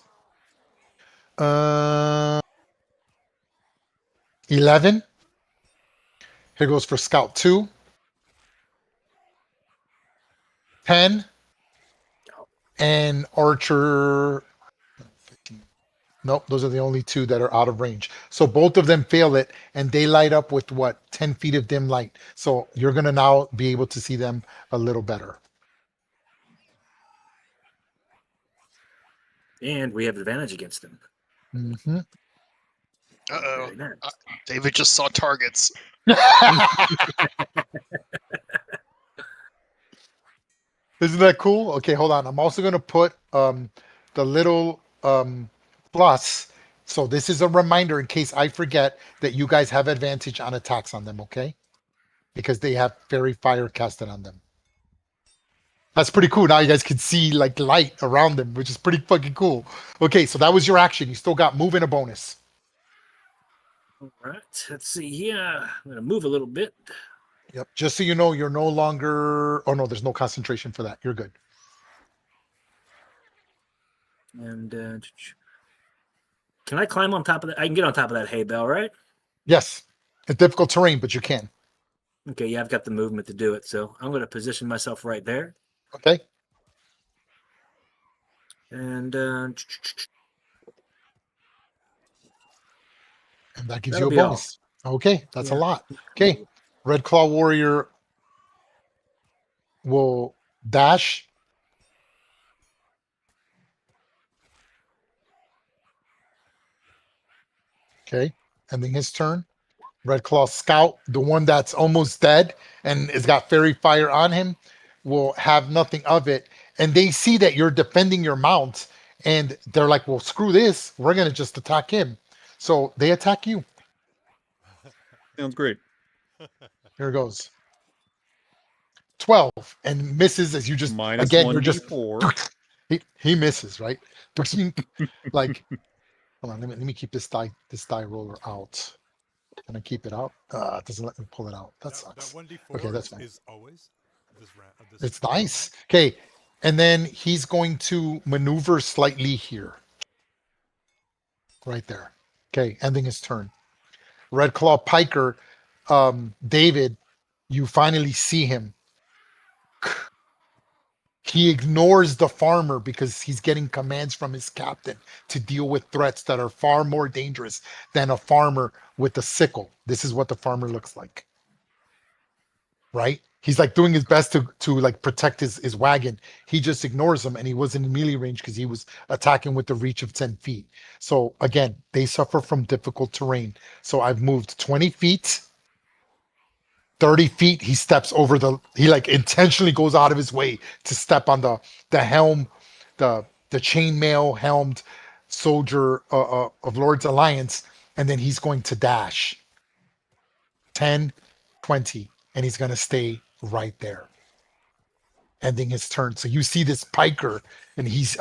11. Here goes for Scout 2. 10. And Archer. 15. Nope, those are the only 2 that are out of range. So both of them fail it, and they light up with what? 10 feet of dim light. So you're going to now be able to see them a little better. And we have advantage against them. Mm-hmm. Uh-oh. Very nice. David just saw targets. Isn't that cool? Okay, hold on. I'm also going to put the little plus. So this is a reminder in case I forget that you guys have advantage on attacks on them, okay? Because they have fairy fire casted on them. That's pretty cool. Now you guys can see like light around them, which is pretty fucking cool. Okay, so that was your action. You still got move and a bonus. All right, let's see here. I'm going to move a little bit. Yep. Just so you know, you're no longer. Oh no, there's no concentration for that. You're good. And can I climb on top of that? I can get on top of that hay bale, right? Yes. It's difficult terrain, but you can. Okay, yeah, I've got the movement to do it. So I'm going to position myself right there. Okay. And And that gives that'll you a be all. bonus. Okay, that's a Yeah. lot. Okay. Red Claw Warrior will dash. Okay. Ending his turn. Red Claw Scout, the one that's almost dead and has got fairy fire on him, will have nothing of it. And they see that you're defending your mount, and they're like, well, screw this. We're going to just attack him. So they attack you. Sounds great. Here goes. 12 and misses as you just, Minus again, you're just, 1d4. he misses, right? Like, hold on, let me keep this die roller out. Can I keep it out? It doesn't let me pull it out. That sucks. That 1d4 Okay, that's fine. is always this round. It's nice. Okay. And then he's going to maneuver slightly here. Right there. Okay. Ending his turn. Red Claw Piker, David, you finally see him. He ignores the farmer because he's getting commands from his captain to deal with threats that are far more dangerous than a farmer with a sickle. This is what the farmer looks like. Right? He's like doing his best to like protect his wagon. He just ignores him, and he wasn't in melee range because he was attacking with the reach of 10 feet. So again, they suffer from difficult terrain. So I've moved 20 feet, 30 feet. He steps over he like intentionally goes out of his way to step on the helm, the chainmail helmed soldier of Lord's Alliance, and then he's going to dash 10, 20, and he's going to stay right there, ending his turn. So you see this piker, and he's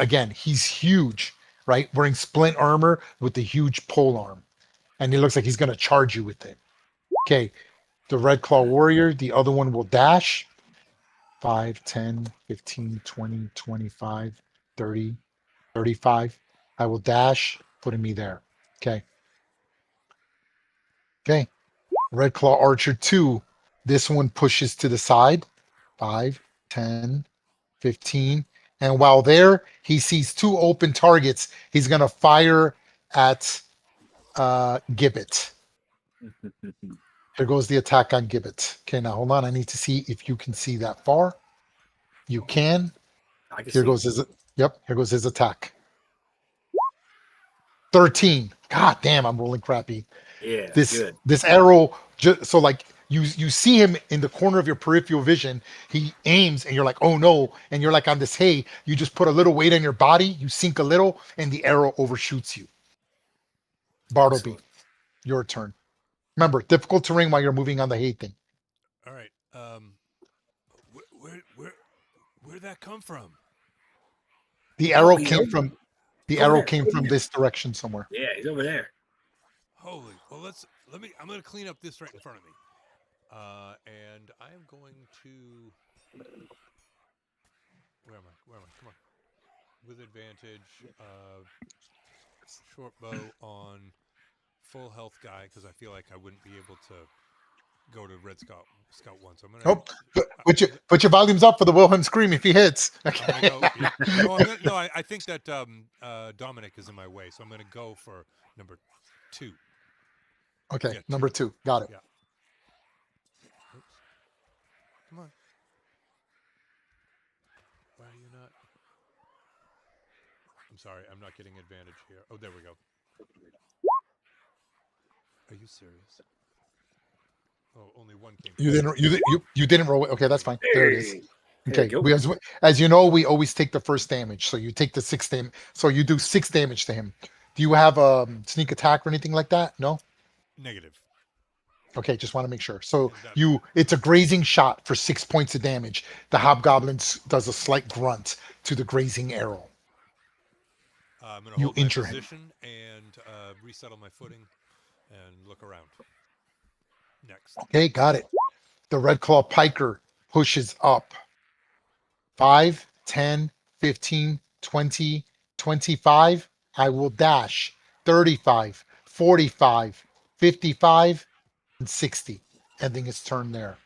huge, right? Wearing splint armor with the huge pole arm, and he looks like he's going to charge you with it. Okay, the Red Claw Warrior, the other one will dash 5, 10, 15, 20, 25, 30, 35. I will dash, putting me there. Okay. Okay. Red Claw Archer 2. This one pushes to the side. 5, 10, 15. And while there, he sees two open targets. He's going to fire at Gibbet. Here goes the attack on Gibbet. Okay, now hold on. I need to see if you can see that far. You can. I can Here see. goes his. Yep, here goes his attack. 13. God damn, I'm rolling crappy. Yeah, This good. this arrow just so like you see him in the corner of your peripheral vision. He aims and you're like, oh no, and you're like on this hay. You just put a little weight on your body. You sink a little, and the arrow overshoots you. Bartleby, Excellent. your turn. Remember, difficult terrain while you're moving on the hay thing. All right. Where'd that come from? The Oh, arrow he's came over from the over arrow there, came over from there. this direction somewhere. Yeah, he's over there. Holy. Well, I'm going to clean up this right in front of me. And I am going to. Where am I? Come on. With advantage, short bow on full health guy because I feel like I wouldn't be able to go to Red Scout 1. So I'm gonna. Oh, put your volumes up for the Wilhelm scream if he hits. Okay. I'm gonna go. Yeah. No, I think that Dominic is in my way, so I'm gonna go for number 2. Okay, Yeah, number 2. Got it. Yeah. Oops. Come on. Why are you not? I'm sorry, I'm not getting advantage here. Oh, there we go. Are you serious? Oh, only one came. You didn't roll it. Okay, that's fine. There it is. Hey, there Okay. you go. As you know, we always take the first damage. So you take the 6 damage. So you do 6 damage to him. Do you have a sneak attack or anything like that? No? Negative. Okay, just want to make sure. So And it's a grazing shot for 6 points of damage. The hobgoblin does a slight grunt to the grazing arrow. I'm going to You hold my injure him. position and resettle my footing and look around. Next. Okay, got it. The Red Claw Piker pushes up. 5, 10, 15, 20, 25. I will dash. 35, 45, 55, and 60. Ending his turn there.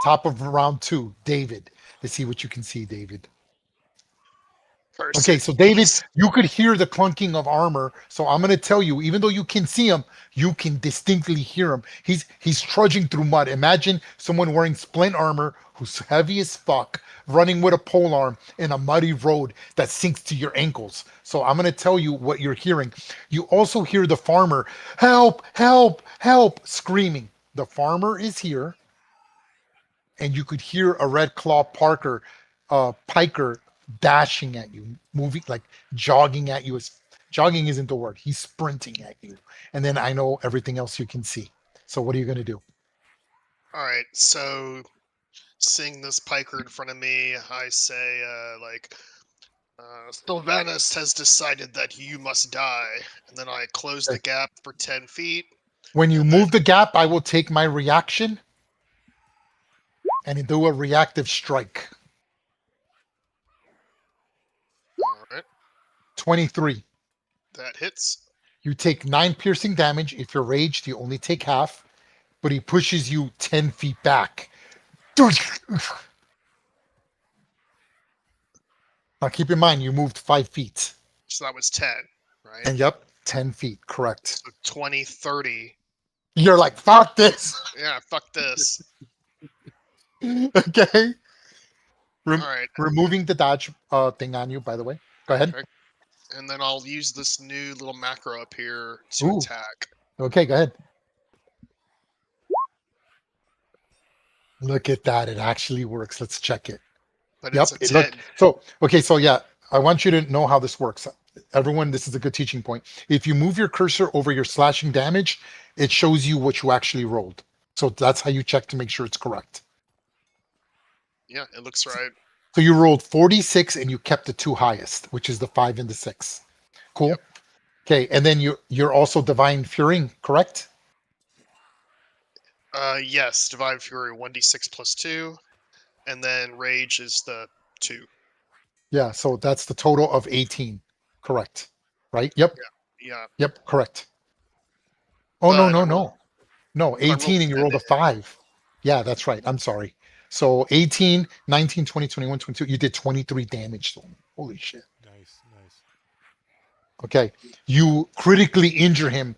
Top of round 2, David. Let's see what you can see, David. Okay, so David, you could hear the clunking of armor. So I'm going to tell you, even though you can see him, you can distinctly hear him. He's trudging through mud. Imagine someone wearing splint armor who's heavy as fuck, running with a pole arm in a muddy road that sinks to your ankles. So I'm going to tell you what you're hearing. You also hear the farmer, help, help, help, screaming. The farmer is here, and you could hear a Red Claw Piker dashing at you, moving like jogging at you. Jogging isn't the word. He's sprinting at you. And then I know everything else you can see. So what are you going to do? All right, so seeing this piker in front of me, I say, Sylvanus has decided that you must die. And then I close the gap for 10 feet. When you and move the gap, I will take my reaction and do a reactive strike. All right, 23. that hits. You take 9 piercing damage. If you're raged, you only take half, but he pushes you 10 feet back. Now keep in mind, you moved 5 feet. So that was 10, right? And yep, 10 feet, correct. So 20, 30. You're like, fuck this. Yeah, fuck this. Okay. All right. Removing the dodge thing on you, by the way. Go ahead. Okay. And then I'll use this new little macro up here to Ooh. attack. Okay, go ahead. Look at that. It actually works. Let's check it. But Yep. it's a 10. So yeah, I want you to know how this works. Everyone, this is a good teaching point. If you move your cursor over your slashing damage, it shows you what you actually rolled. So that's how you check to make sure it's correct. Yeah, it looks right. So you rolled 46 and you kept the 2 highest, which is the 5 and the 6. Cool. Yep. Okay, and then you're also Divine Fury, correct? Yes, Divine Fury 1d6 plus 2. And then Rage is the 2. Yeah, so that's the total of 18. Correct. Right? Yep. Yeah. Yep, correct. Oh, no, But no, I no. No, I rolled 18 and you rolled a 5. Yeah, that's right. I'm sorry. So 18, 19, 20, 21, 22. You did 23 damage to him. Holy shit. Nice, nice. Okay. You critically injure him.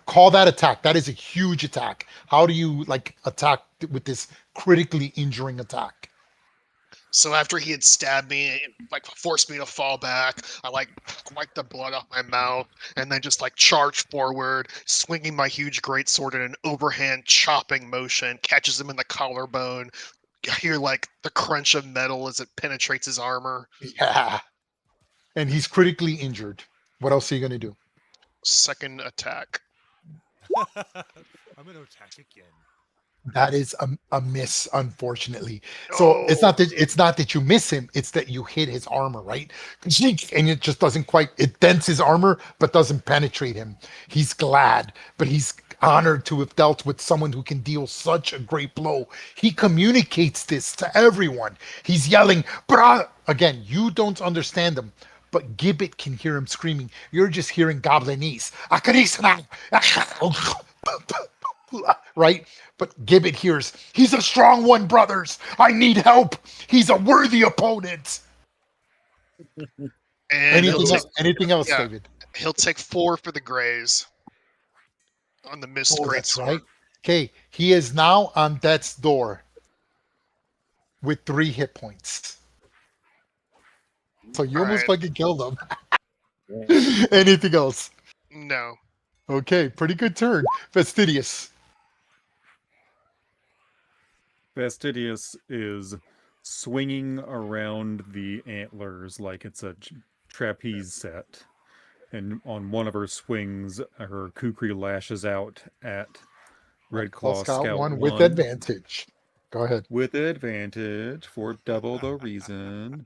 Call that attack. That is a huge attack. How do you like attack with this critically injuring attack? So after he had stabbed me, like forced me to fall back, I like wiped the blood off my mouth, and then just like charged forward, swinging my huge greatsword in an overhand chopping motion, catches him in the collarbone. I hear like the crunch of metal as it penetrates his armor. Yeah. And he's critically injured. What else are you going to do? Second attack. I'm going to attack again. That is a miss, unfortunately. So it's not that you miss him, it's that you hit his armor, right? And it just doesn't quite, it dents his armor, but doesn't penetrate him. He's glad, but he's honored to have dealt with someone who can deal such a great blow. He communicates this to everyone. He's yelling, brah! Again, you don't understand him, but Gibbet can hear him screaming. You're just hearing Goblinese. Right? But Gibbet hears, he's a strong one, brothers. I need help. He's a worthy opponent. And Anything else, yeah. David? He'll take 4 for the graze on the missed That's greatsword. right. Okay, he is now on death's door with 3 hit points. So you almost Alright. fucking killed him. Anything else? No. Okay, pretty good turn. Fastidious. Fastidious is swinging around the antlers like it's a trapeze set. And on one of her swings, her kukri lashes out at Red Claw Scout 1 with advantage. Go ahead. With advantage for double the reason.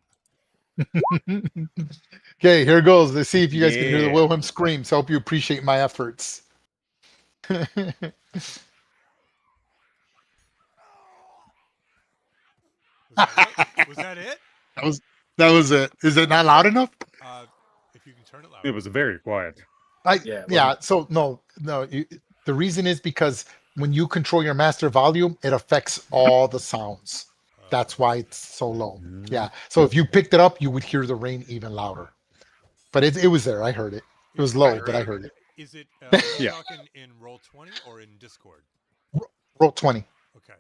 Okay, here goes. Let's see if you guys can hear the Yeah. Wilhelm screams. Hope you appreciate my efforts. Was that it? That was it. Is it not loud enough? If you can turn it louder. It was very quiet. Yeah, it Yeah. So no. The reason is because when you control your master volume, it affects all the sounds. That's why it's so low. Yeah. So if you picked it up, you would hear the rain even louder. But it was there. I heard it. It was low, but I heard it. Is it Yeah. talking in Roll20 or in Discord? Roll 20. Okay.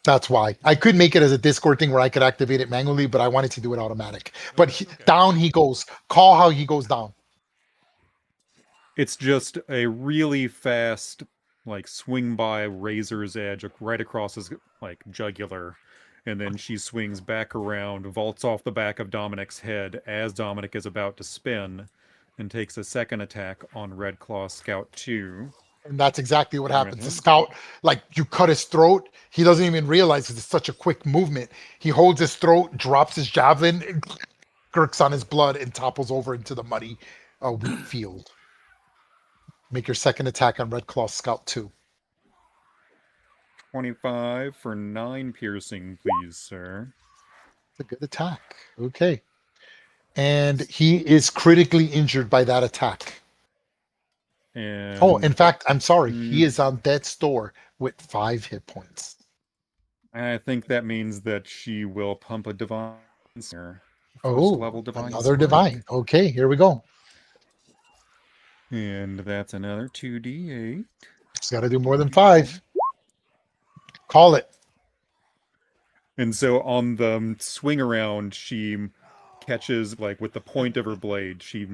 That's why I could make it as a Discord thing where I could activate it manually, but I wanted to do it automatic. But Okay. down he goes. Call how he goes down. It's just a really fast, like swing by razor's edge right across his like jugular, and then she swings back around, vaults off the back of Dominic's head as Dominic is about to spin, and takes a second attack on Red Claw Scout 2. And that's exactly what happens. The Mhm. scout, like you cut his throat. He doesn't even realize 'cause it's such a quick movement. He holds his throat, drops his javelin, and gurks on his blood, and topples over into the muddy wheat field. Make your second attack on Red Claw Scout 2. 25 for 9 piercing, please, sir. It's a good attack. Okay. And he is critically injured by that attack. And Oh, in fact, I'm sorry. He Mm. is on death's door with 5 hit points. I think that means that she will pump a divine snare. Oh, level divine another strike. divine. Okay, here we go. And that's another 2d8. It's got to do more than 5. Call it. And so on the swing around, she catches, like, with the point of her blade, she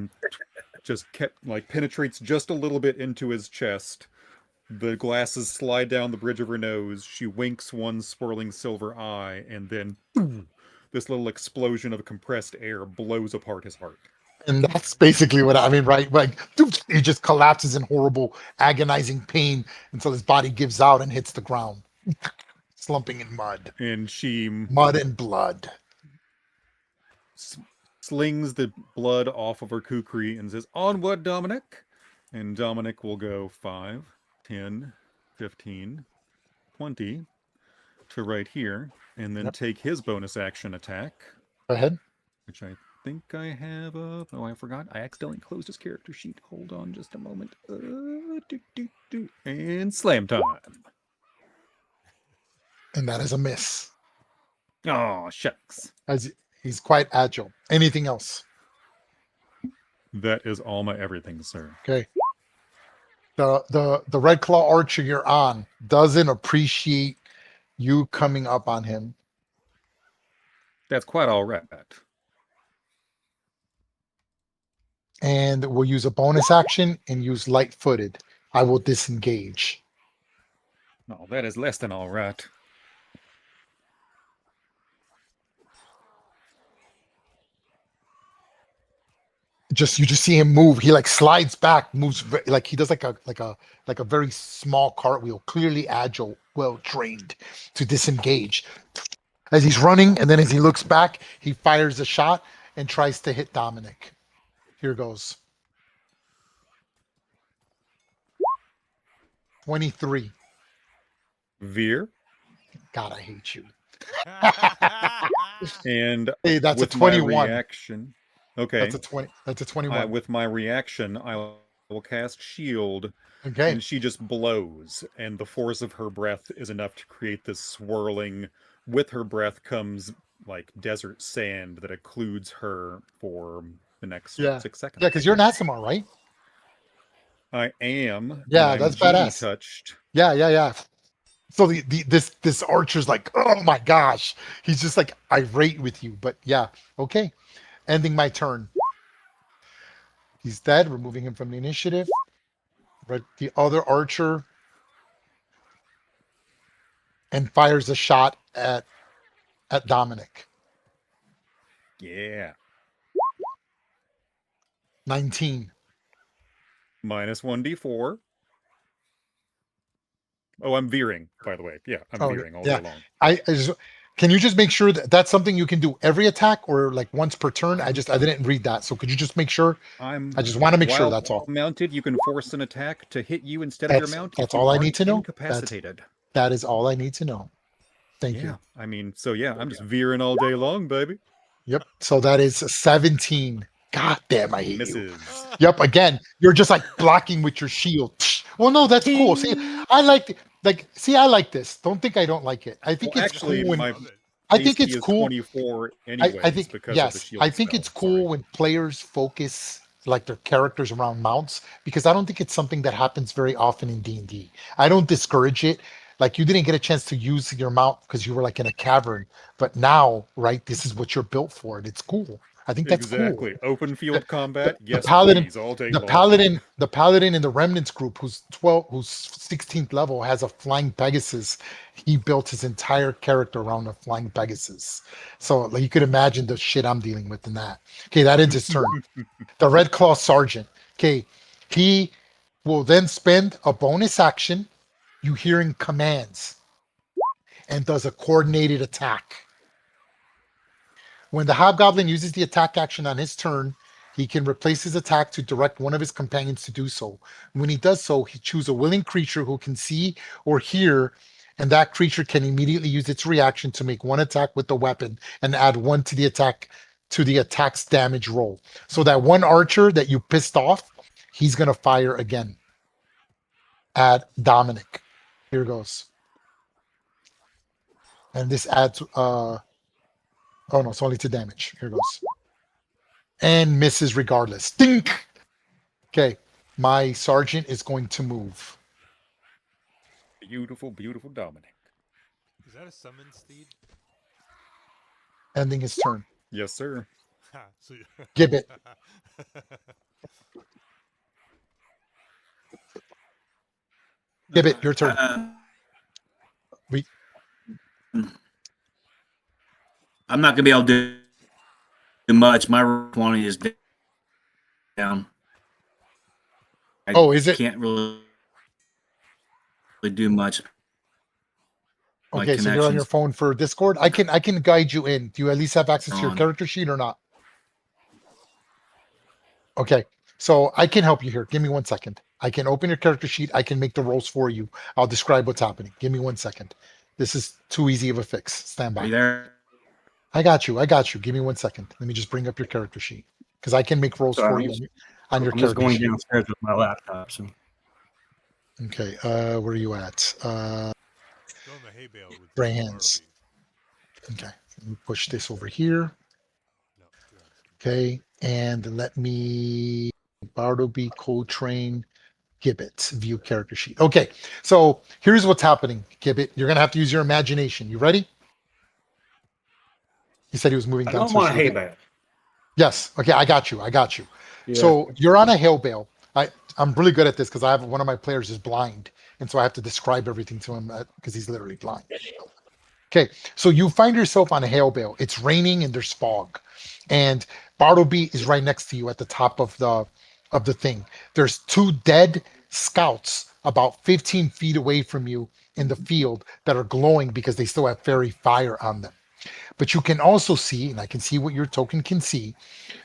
just penetrates just a little bit into his chest. The glasses slide down the bridge of her nose. She winks one swirling silver eye, and then boom, this little explosion of compressed air blows apart his heart. And that's basically what I mean, right? Like he just collapses in horrible, agonizing pain until his body gives out and hits the ground, slumping in mud. And she Mud and blood. slings the blood off of her kukri and says, "Onward, Dominic!" And Dominic will go 5, 10, 15, 20 to right here, and then Yep. take his bonus action attack, Go ahead. which I think I have up. Oh, I forgot. I accidentally closed his character sheet. Hold on just a moment. And slam time. And that is a miss. Oh, shucks. As he's quite agile. Anything else? That is all my everything, sir. Okay. The Red Claw Archer you're on doesn't appreciate you coming up on him. That's quite all right. And we'll use a bonus action and use light-footed. I will disengage. Oh, that is less than all right. You just see him move. He like slides back, moves like he does like a very small cartwheel, clearly agile, well trained to disengage. As he's running, and then as he looks back, he fires a shot and tries to hit Dominic. Here goes. 23. Veer. God, I hate you. And Hey, that's a with my 21. reaction. Okay. That's a 20. That's a 21. With my reaction, I will cast Shield, Okay. and she just blows, and the force of her breath is enough to create this swirling. With her breath comes like desert sand that occludes her for the next 6 seconds. Yeah, because you're an Asimar, right? I am. Yeah, I'm that's genie badass. touched. Yeah. So this archer's like, oh my gosh, he's just like irate with you. But yeah, okay. Ending my turn. He's dead. Removing him from the initiative. The other archer and fires a shot at Dominic. Yeah. 19. Minus 1d4. Oh, I'm veering, by the way. Yeah, I'm Oh, veering all yeah. day long. I just, can you just make sure that that's something you can do every attack or like once per turn? I didn't read that. So could you just make sure? I just want to make sure that's all. While mounted, you can force an attack to hit you instead of your mount. That's if you all I aren't need to know. Incapacitated. That is all I need to know. Thank Yeah. you. I mean, so yeah, I'm just veering all day long, baby. Yep. So that is 17. God damn, I hate you. Misses. Yep. Again, you're just like blocking with your shield. Well, no, that's cool. See, I I like this. Don't think I don't like it. I think Well, it's actually, cool when I my love it. I think AC it's is cool. 24 I anyways think because of the yes, shield I think spell. it's cool when players focus like their characters around mounts because I don't think it's something that happens very often in D&D. I don't discourage it. Like you didn't get a chance to use your mount because you were like in a cavern, but now, right, this is what you're built for, and it's cool. I think that's cool. Exactly. Open field The, combat, the yes, paladin, please, all day the long. paladin, the paladin in the remnants group, who's 16th level, has a flying Pegasus. He built his entire character around a flying Pegasus. So like, you could imagine the shit I'm dealing with in that. Okay, that ends his turn. The Red Claw Sergeant. Okay, he will then spend a bonus action. You hearing commands and does a coordinated attack. When the Hobgoblin uses the attack action on his turn, he can replace his attack to direct one of his companions to do so. When he does so, he chooses a willing creature who can see or hear, and that creature can immediately use its reaction to make one attack with the weapon and add one to the attack's damage roll. So that one archer that you pissed off, he's gonna fire again at Dominic. Here goes. And this adds oh no, it's only 2 damage. Here goes. And misses regardless. Dink. Okay, my sergeant is going to move. Beautiful, beautiful Dominic. Is that a summon steed? Ending his turn. Yes, sir. Ha, so Gibbet. Gibbet, your turn. We I'm not gonna be able to do much. My 20 is down. I Oh, is it? can't really do much. My Okay, so you're on your connections phone for Discord. I can guide you in. Do you at least have access to your on. character sheet or not? Okay, so I can help you here. Give me 1 second. I can open your character sheet. I can make the rolls for you. I'll describe what's happening. Give me 1 second. This is too easy of a fix. Stand Are you by. there? I got you. I got you. Give me 1 second. Let me just bring up your character sheet because I can make rolls for Sorry, you on your I'm just character going sheet. downstairs with my laptop. So Okay, where are you at? Go in the hay bale with Brands. Bartleby. Okay, let me push this over here. No, you're on. Okay, and let me Bartleby, Coltrane, Gibbet, view character sheet. Okay, so here's what's happening, Gibbet. You're gonna have to use your imagination. You ready? He said he was moving I down. don't want a hay bale. Yes. Okay, I got you. I got you. Yeah. So you're on a hail bale. I'm really good at this because I have one of my players is blind, and so I have to describe everything to him because he's literally blind. Okay, so you find yourself on a hail bale. It's raining and there's fog, and Bartleby is right next to you at the top of the thing. There's 2 dead scouts about 15 feet away from you in the field that are glowing because they still have fairy fire on them. But you can also see, and I can see what your token can see,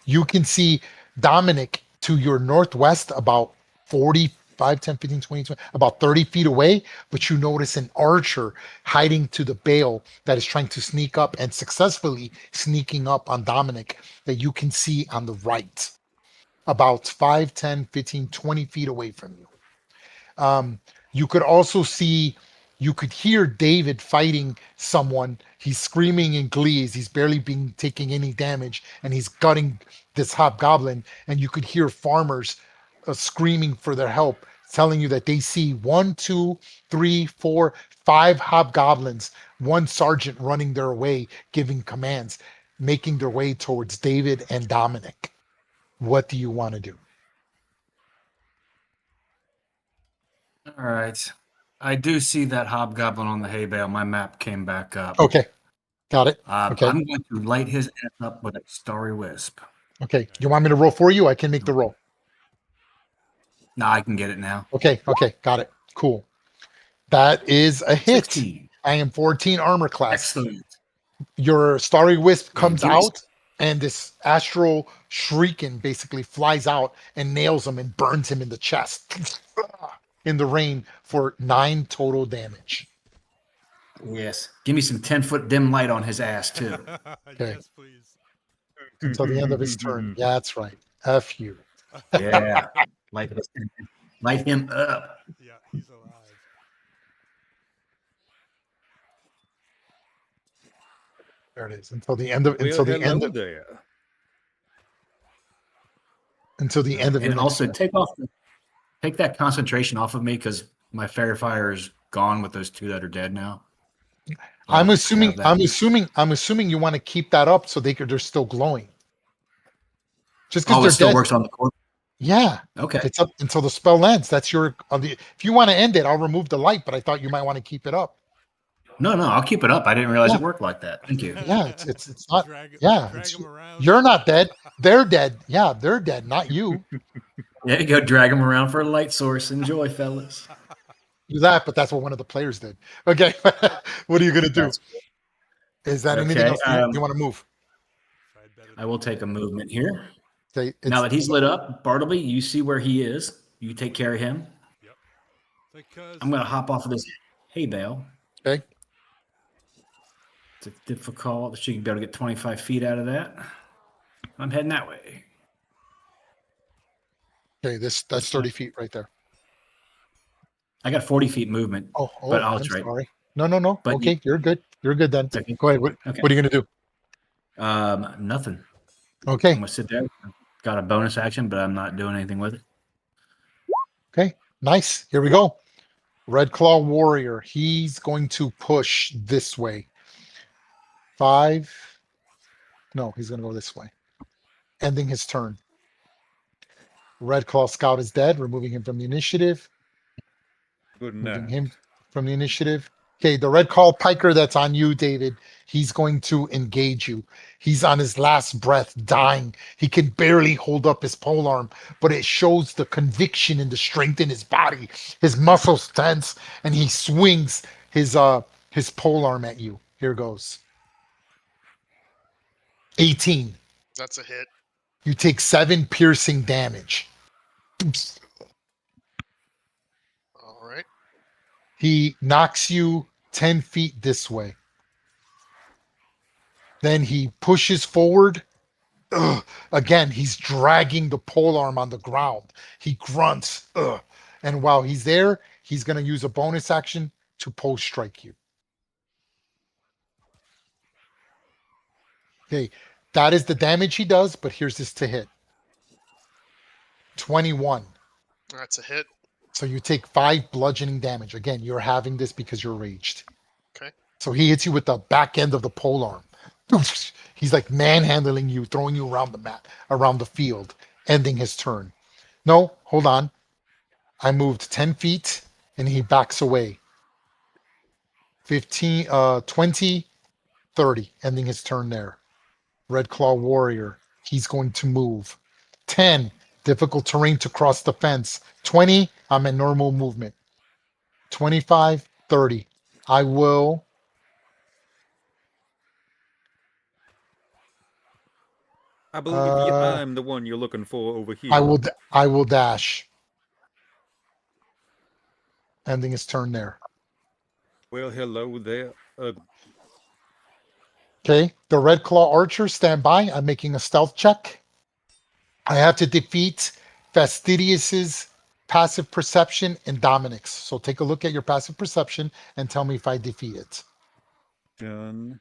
you can see Dominic to your northwest about 45, 10, 15, 20, 20, about 30 feet away. But you notice an archer hiding to the bale that is trying to sneak up and successfully sneaking up on Dominic that you can see on the right, about 5, 10, 15, 20 feet away from you. You could also see, you could hear David fighting someone. He's screaming in glee as he's barely being taking any damage, and he's gutting this hobgoblin. And you could hear farmers screaming for their help, telling you that they see 1, 2, 3, 4, 5 hobgoblins, 1 sergeant running their way, giving commands, making their way towards David and Dominic. What do you want to do? All right. I do see that hobgoblin on the hay bale. My map came back up. Okay, got it. Okay. I'm going to light his ass up with a starry wisp. Okay, you want me to roll for you? I can make the roll. No, I can get it now. Okay, got it. Cool. That is a hit. 16. I am 14 armor class. Excellent. Your starry wisp comes give me- out, and this astral shrieking basically flies out and nails him and burns him in the chest in the rain for 9 total damage. Yes. Give me some 10-foot dim light on his ass, too. Okay. Yes, please. Until the end of his turn. Yeah, that's right. F you. Yeah. Light him up. Yeah, he's alive. There it is. Until the end of Well, hello there. until the end of your And next also turn. take that concentration off of me because my fairy fire is gone with those 2 that are dead now. I'm I'll assuming have that. I'm assuming you want to keep that up so they're still glowing. Just because Oh, it they're still dead. works on the corpse. Yeah. Okay. It's up until the spell ends. That's your if you want to end it, I'll remove the light, but I thought you might want to keep it up. No, I'll keep it up. I didn't realize Yeah. it worked like that. Thank you. Yeah, it's not drag it's, him around. you're not dead. They're dead. Yeah, they're dead, not you. There you go. Drag him around for a light source. Enjoy, fellas. Do that, but that's what one of the players did. Okay. What are you gonna do? That's Is that anything okay. else you want to move? Tried better I will take a movement here. Say Now it's that he's lit up, Bartleby, you see where he is. You take care of him. Yep. Because I'm going to hop off of this hay bale. okay. It's difficult. She can be able to get 25 feet out of that. I'm heading that way. Okay, that's 30 feet right there. I got 40 feet movement. Oh, But I'll I'm try. sorry. No. But Okay, you're good. You're good then. Okay. Go ahead. What are you gonna do? Nothing. Okay. I'm going to sit there. Got a bonus action, but I'm not doing anything with it. Okay. Nice. Here we go. Red Claw Warrior. He's going to push this way. 5. No, he's gonna go this way. Ending his turn. Red Claw Scout is dead, removing him from the initiative. Good Moving night. him from the initiative. Okay, the Red Claw Piker that's on you, David. He's going to engage you. He's on his last breath, dying. He can barely hold up his polearm, but it shows the conviction and the strength in his body. His muscles tense, and he swings his polearm at you. Here goes. 18. That's a hit. You take 7 piercing damage. All right. He knocks you 10 feet this way. Then he pushes forward. Ugh. Again, he's dragging the polearm on the ground. He grunts. Ugh. And while he's there, he's going to use a bonus action to post strike you. Okay, that is the damage he does, but here's this to hit. 21. That's a hit. So you take 5 bludgeoning damage. Again, you're having this because you're raged. Okay. So he hits you with the back end of the polearm. He's like manhandling you, throwing you around the map, around the field, ending his turn. No, hold on. I moved 10 feet and he backs away. 15, 20, 30, ending his turn there. Red Claw Warrior, he's going to move. 10, difficult terrain to cross the fence. 20, I'm in normal movement. 25, 30. I will. I believe I'm the one you're looking for over here. I will dash. Ending his turn there. Well, hello there. Okay. The Red Claw Archer, stand by. I'm making a stealth check. I have to defeat Fastidious's passive perception and Dominic's. So take a look at your passive perception and tell me if I defeat it. Done.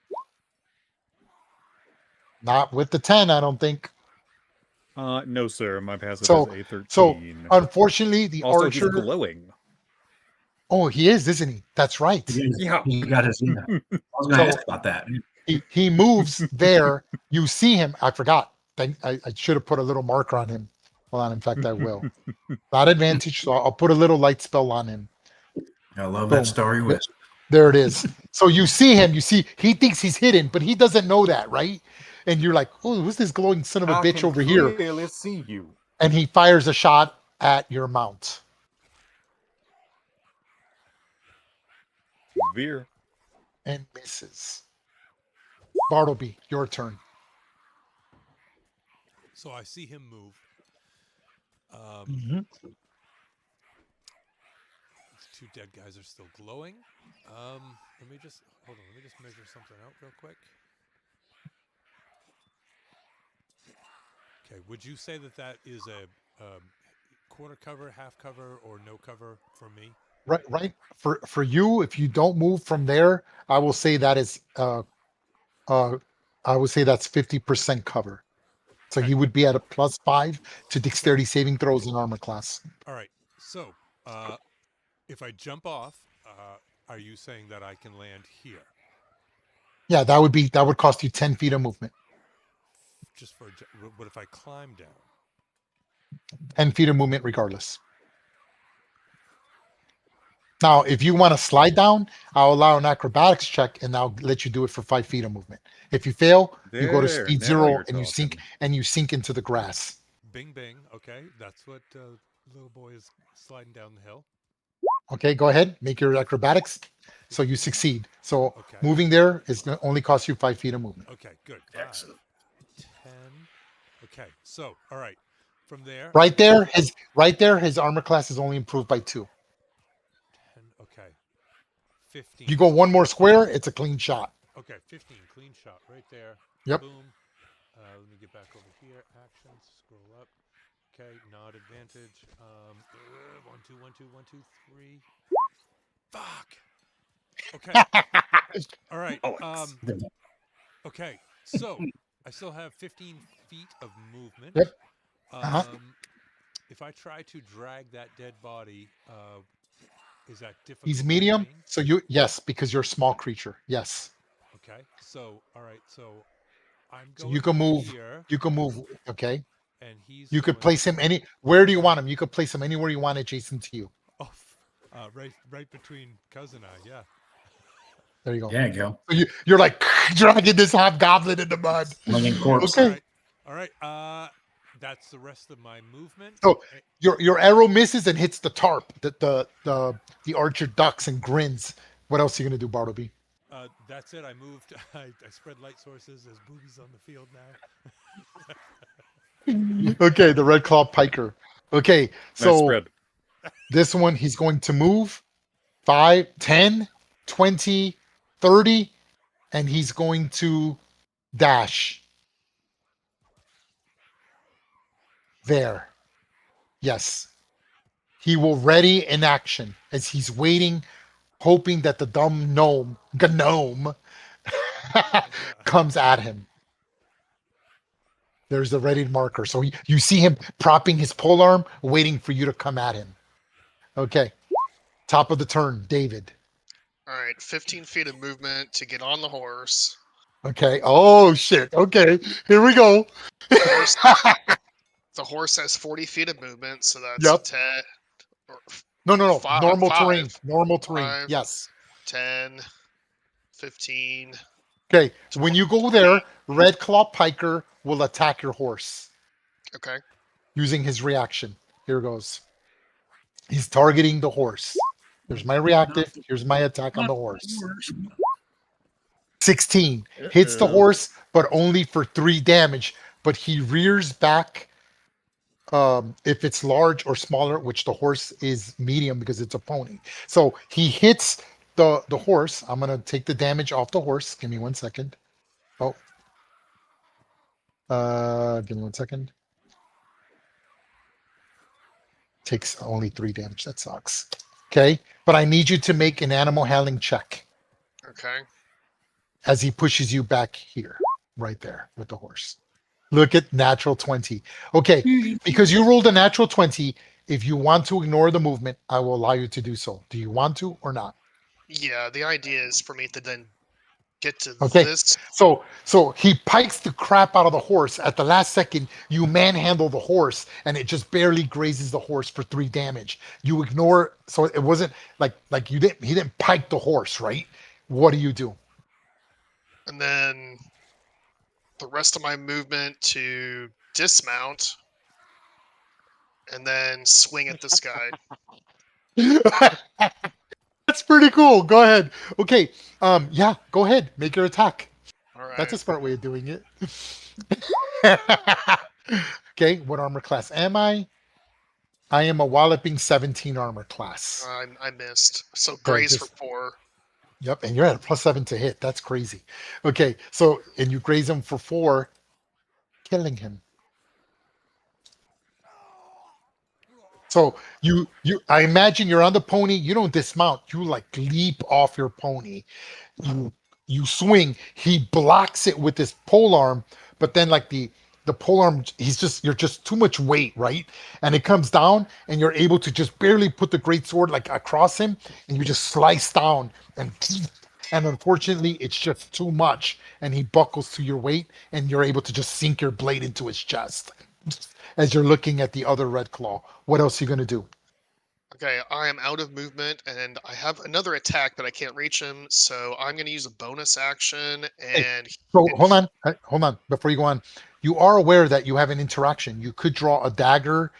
Not with the 10, I don't think. No, sir. My passive So, is a 13. so unfortunately, the also, archer. he's glowing. Oh, he is, isn't he? That's right. Yeah. He got his. I was going to ask about that. He moves there. You see him. I forgot. I should have put a little marker on him. Hold on. In fact, I will. Not advantage. So I'll put a little light spell on him. I love Boom. that story. With There it is. So you see him. You see he thinks he's hidden, but he doesn't know that, right? And you're like, oh, who's this glowing son of a bitch over here? Clearly see you. And he fires a shot at your mount. Veer. And misses. Bartleby, your turn. So I see him move. 2 dead guys are still glowing. Let me just hold on. Let me just measure something out real quick. Okay, would you say that that is a quarter cover, half cover, or no cover for me? Right. For you, if you don't move from there, I will say that is I would say that's 50% cover. So Okay. he would be at a +5 to dexterity saving throws in armor class. All right. So, if I jump off, are you saying that I can land here Yeah, that would cost you 10 feet of movement. just for? What if I climb down? 10 feet of movement regardless. Now, if you want to slide down, I'll allow an acrobatics check and I'll let you do it for 5 feet of movement. If you fail, you go to There, speed now 0 you're and talking. you sink into the grass. Bing, bing. Okay, that's what little boy is sliding down the hill. Okay, go ahead, make your acrobatics. So you 15. succeed. So Okay. moving there is going to only cost you 5 feet of movement. Okay, good. 5, Excellent. 10. Okay, so all right. From there, Right there, his armor class is only improved by 2. 10. Okay, 15. You go one more square, it's a clean shot. Okay, 15. Clean shot right there. Yep. Boom. Let me get back over here. Actions. Scroll up. Okay, nod advantage. 1, 2, 1, 2, 1, 2, 3. Fuck. Okay. All right. Okay. So I still have 15 feet of movement. Yep. Uh-huh. If I try to drag that dead body, is that difficult? He's medium, terrain? so yes, because you're a small creature. Yes. Okay. So all right. So I'm So going you can move. here, You can move. Okay. and he's You could going place him where do you want him? You could place him anywhere you want adjacent to you. off, right between cousin I. Yeah. There you go. There you go. So you're like dragging this hobgoblin in the mud. Swinging corpse. Okay. All right. That's the rest of my movement. So your arrow misses and hits the tarp, the archer ducks and grins. What else are you gonna do, Bartleby? That's it. I moved. I spread light sources. There's boobies on the field now. Okay, the red claw piker. Okay, Nice so spread. this one he's going to move 5, 10, 20, 30, and he's going to dash. There. Yes. He will ready in action as he's waiting, hoping that the dumb gnome comes at him. There's the ready marker. So you see him propping his polearm, waiting for you to come at him. Okay. Top of the turn, David. All right, 15 feet of movement to get on the horse. Okay. Oh shit. Okay. Here we go. The horse has 40 feet of movement, so that's Yep. 10. Or No. Five- Normal five. terrain. Normal terrain. 5. Yes. 10, 15. Okay. When you go there, Red Claw Piker will attack your horse Okay. using his reaction. Here goes. He's targeting the horse. There's my reactive. Here's my attack on the horse. 16 hits the horse, but only for 3 damage. But he rears back if it's large or smaller, which the horse is medium because it's a pony. So he hits the horse. I'm gonna take the damage off the horse. Give me 1 second. Oh. Give me 1 second. Takes only 3 damage. That sucks. Okay, but I need you to make an animal handling check Okay. as he pushes you back here, right there with the horse. Look at natural 20. Okay, because you rolled a natural 20, if you want to ignore the movement, I will allow you to do so. Do you want to or not? Yeah, the idea is for me to then get to Okay. this. So he pikes the crap out of the horse. At the last second, you manhandle the horse, and it just barely grazes the horse for 3 damage. You ignore, so it wasn't like he didn't pike the horse, right? What do you do? And then the rest of my movement to dismount and then swing at this guy. That's pretty cool. Go ahead. Okay. Yeah, go ahead. Make your attack. All right. That's a smart way of doing it. Okay, what armor class am I? I am a walloping 17 armor class. I missed. So Okay, graze for just 4. yep, and you're at a +7 to hit. That's crazy. Okay, so and you graze him for 4, killing him. So you I imagine you're on the pony, you don't dismount, you like leap off your pony. You you swing, he blocks it with his pole arm, but then like the pole arm, you're just too much weight, right? And it comes down and you're able to just barely put the great sword like across him and you just slice down and unfortunately it's just too much and he buckles to your weight and you're able to just sink your blade into his chest as you're looking at the other red claw. What else are you gonna do? Okay, I am out of movement, and I have another attack, but I can't reach him, so I'm going to use a bonus action, Hey, and so hold on. Before you go on, you are aware that you have an interaction. You could draw a dagger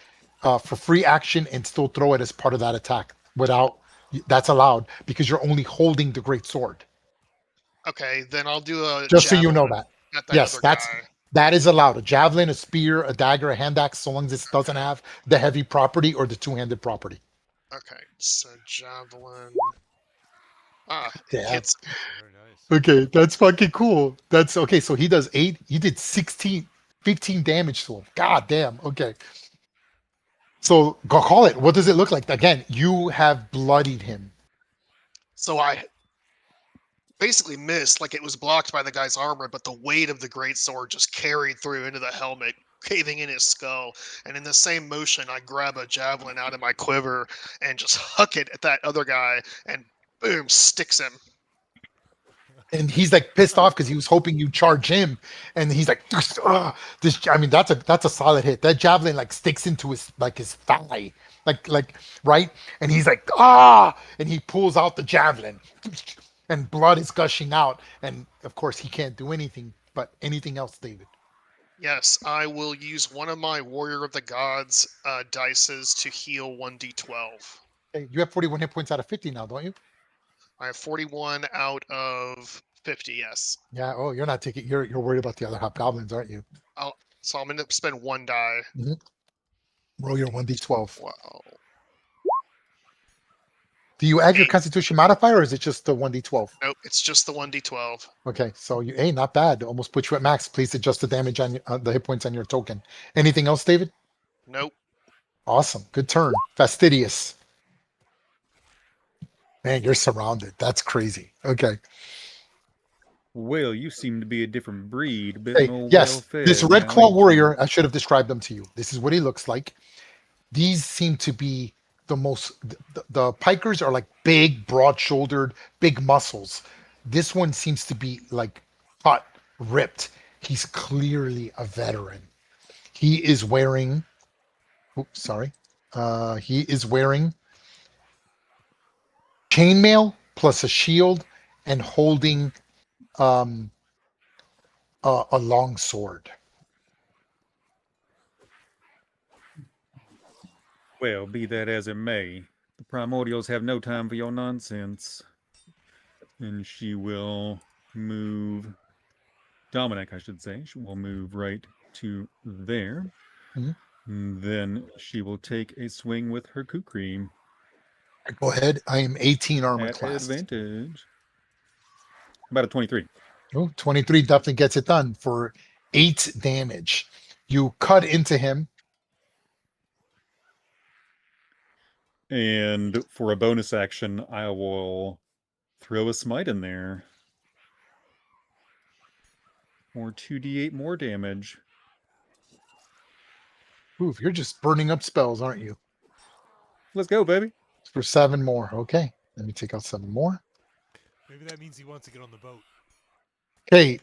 for free action and still throw it as part of that attack without. That's allowed because you're only holding the great sword. okay, then I'll do a Just so you know javelin that. at that Yes, other guy. that is allowed. A javelin, a spear, a dagger, a hand axe, so long as it doesn't Okay, have the heavy property or the two-handed property. okay, so javelin. Ah, it Yeah. hits. Very nice. Okay, that's fucking cool. That's okay. So he does 8. He did 16, 15 damage to him. God damn. Okay. So go call it. What does it look like? Again, you have bloodied him. So I basically missed, like it was blocked by the guy's armor, but the weight of the great sword just carried through into the helmet, caving in his skull. And in the same motion, I grab a javelin out of my quiver and just huck it at that other guy, and boom, sticks him. And he's like pissed off because he was hoping you charge him. And he's like, "Ugh, this I mean, that's a solid hit. That javelin like sticks into his thigh. Like right? And he's like, and he pulls out the javelin. And blood is gushing out. And of course he can't do anything, but anything else, David. Yes, I will use one of my Warrior of the Gods dices to heal 1d12. Okay, you have 41 hit points out of 50 now, don't you? I have 41 out of 50, yes. Yeah. Oh, you're not taking. You're worried about the other hobgoblins, aren't you? So I'm going to spend 1 die. Roll your 1d12. Wow. Do you add your 8. Constitution modifier, or is it just the 1d12? Nope, it's just the 1d12. Okay, so hey, not bad. Almost put you at max. Please adjust the damage on the hit points on your token. Anything else, David? Nope. Awesome. Good turn. Fastidious. Man, you're surrounded. That's crazy. Okay. Well, you seem to be a different breed, a bit Hey, more yes, this well-fed Red now, Claw ain't you? Warrior, I should have described them to you. This is what he looks like. These seem to be the pikers are like big, broad-shouldered, big muscles. This one seems to be like cut, ripped. He's clearly a veteran. He is wearing, oops, sorry. He is wearing chainmail plus a shield and holding um a long sword. Well, be that as it may, the primordials have no time for your nonsense. And she will move. Dominic, I should say. She will move right to there. Mhm. And then she will take a swing with her kukri Go ahead. I am 18 armor at class. advantage. About a 23. Oh, 23 definitely gets it done for 8 damage. You cut into him. And for a bonus action, I will throw a smite in there. Or 2d8 more damage. Oof, you're just burning up spells, aren't you? Let's go, baby. For 7 more. Okay. Let me take out 7 more. Maybe that means he wants to get on the boat. Okay,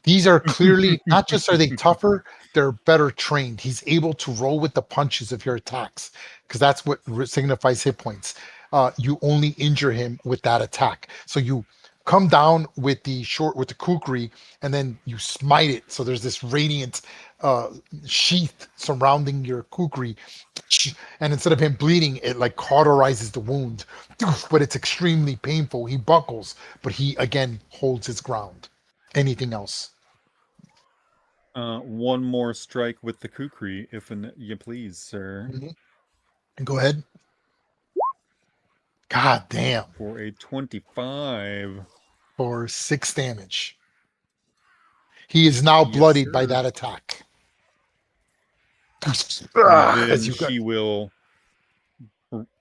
these are clearly not just are they tougher, they're better trained. He's able to roll with the punches of your attacks because that's what signifies hit points. You only injure him with that attack. So you come down with the kukri and then you smite it. So there's this radiant sheath surrounding your kukri, and instead of him bleeding, it like cauterizes the wound, but it's extremely painful. He buckles, but he again holds his ground. Anything else? One more strike with the kukri, if you please, sir. Mhm. Go ahead. God damn. For a 25. For 6 damage. He is now Yes, bloodied by sir. that attack. And As then you go. she will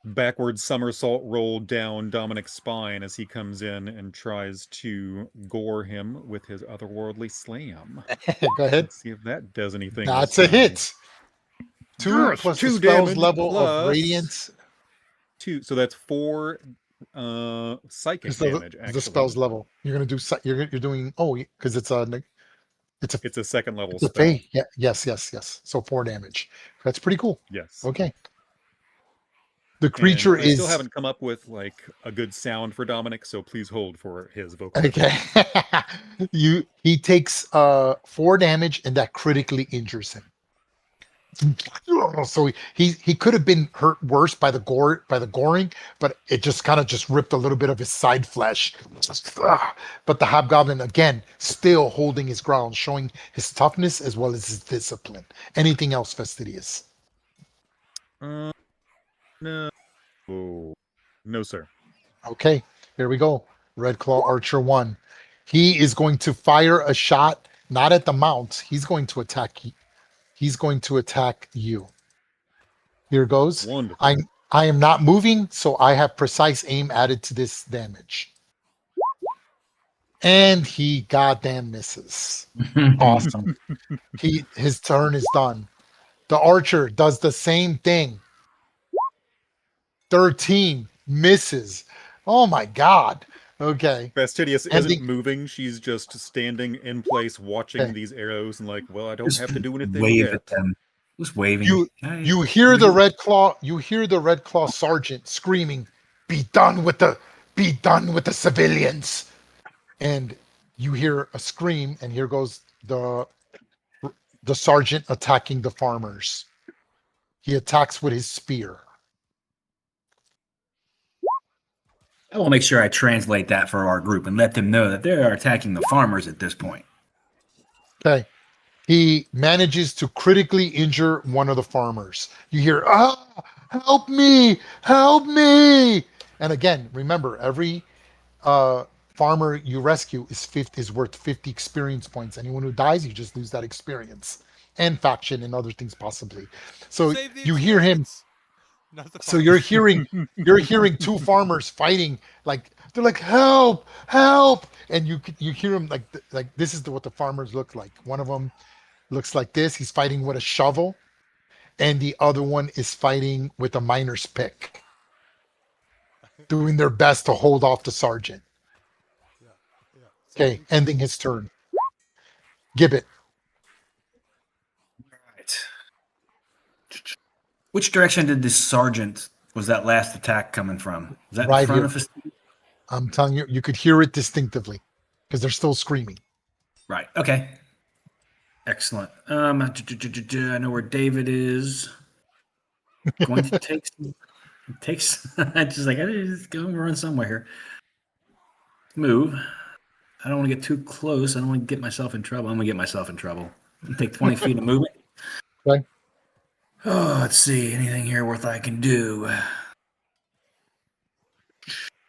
backward somersault roll down Dominic's spine as he comes in and tries to gore him with his otherworldly slam. Go ahead. Let's see if that does anything. That's this a time. hit. 2 Yes, plus the 2 spell's damage level of plus radiance. 2. So that's 4 psychic Is the, damage. is the Actually, spell's level. You're gonna do. You're doing. Oh, because it's a. It's a. it's a second level It's a spell. fey. Yeah. Yes. So 4 damage. That's pretty cool. Yes. Okay. The And creature I still is. haven't come up with like a good sound for Dominic, so please hold for his vocal. Okay. He takes 4 damage and that critically injures him. So he could have been hurt worse by the goring, but it just kind of just ripped a little bit of his side flesh. But the hobgoblin again still holding his ground, showing his toughness as well as his discipline. Anything else, Fastidious? No. Oh. No, sir. Okay, here we go. Red Claw Archer 1. He is going to fire a shot, not at the mount. He's going to attack you. He's going to attack you. Here goes. Wonderful. I am not moving, so I have precise aim added to this damage. And he goddamn misses. Awesome. His turn is done. The archer does the same thing. 13 misses. Oh my god. Okay. Fastidious Ending- isn't moving. She's just standing in place watching Okay. these arrows and like, well, I don't Just have to do anything wave yet. at them. Just waving. You Hey, you hear the red claw. You hear the red claw sergeant screaming, "Be done with the civilians!" And you hear a scream, and here goes the sergeant attacking the farmers. He attacks with his spear. I will make sure I translate that for our group and let them know that they are attacking the farmers at this point. Okay. He manages to critically injure one of the farmers. You hear, help me, help me. And again, remember, every farmer you rescue is worth 50 experience points. Anyone who dies, you just lose that experience and faction and other things possibly. So Save the you hear him. experience. Not the So farmers. you're hearing 2 farmers fighting, like they're like help, help, and you hear them like this is what the farmers look like. One of them looks like this. He's fighting with a shovel, and the other one is fighting with a miner's pick, doing their best to hold off the sergeant. Yeah. Okay, ending his turn. Gibbet. Right. Which direction did this sergeant was that last attack coming from? Was that Right in front here. of us? I'm telling you, you could hear it distinctively because they're still screaming. Right. Okay. Excellent. I know where David is. Going to take some. Takes. Just like I just go and run somewhere here. Move. I don't want to get too close. I don't want to get myself in trouble. I'm gonna get myself in trouble. Take 20 feet of movement. Okay. Oh, let's see. Anything here worth I can do?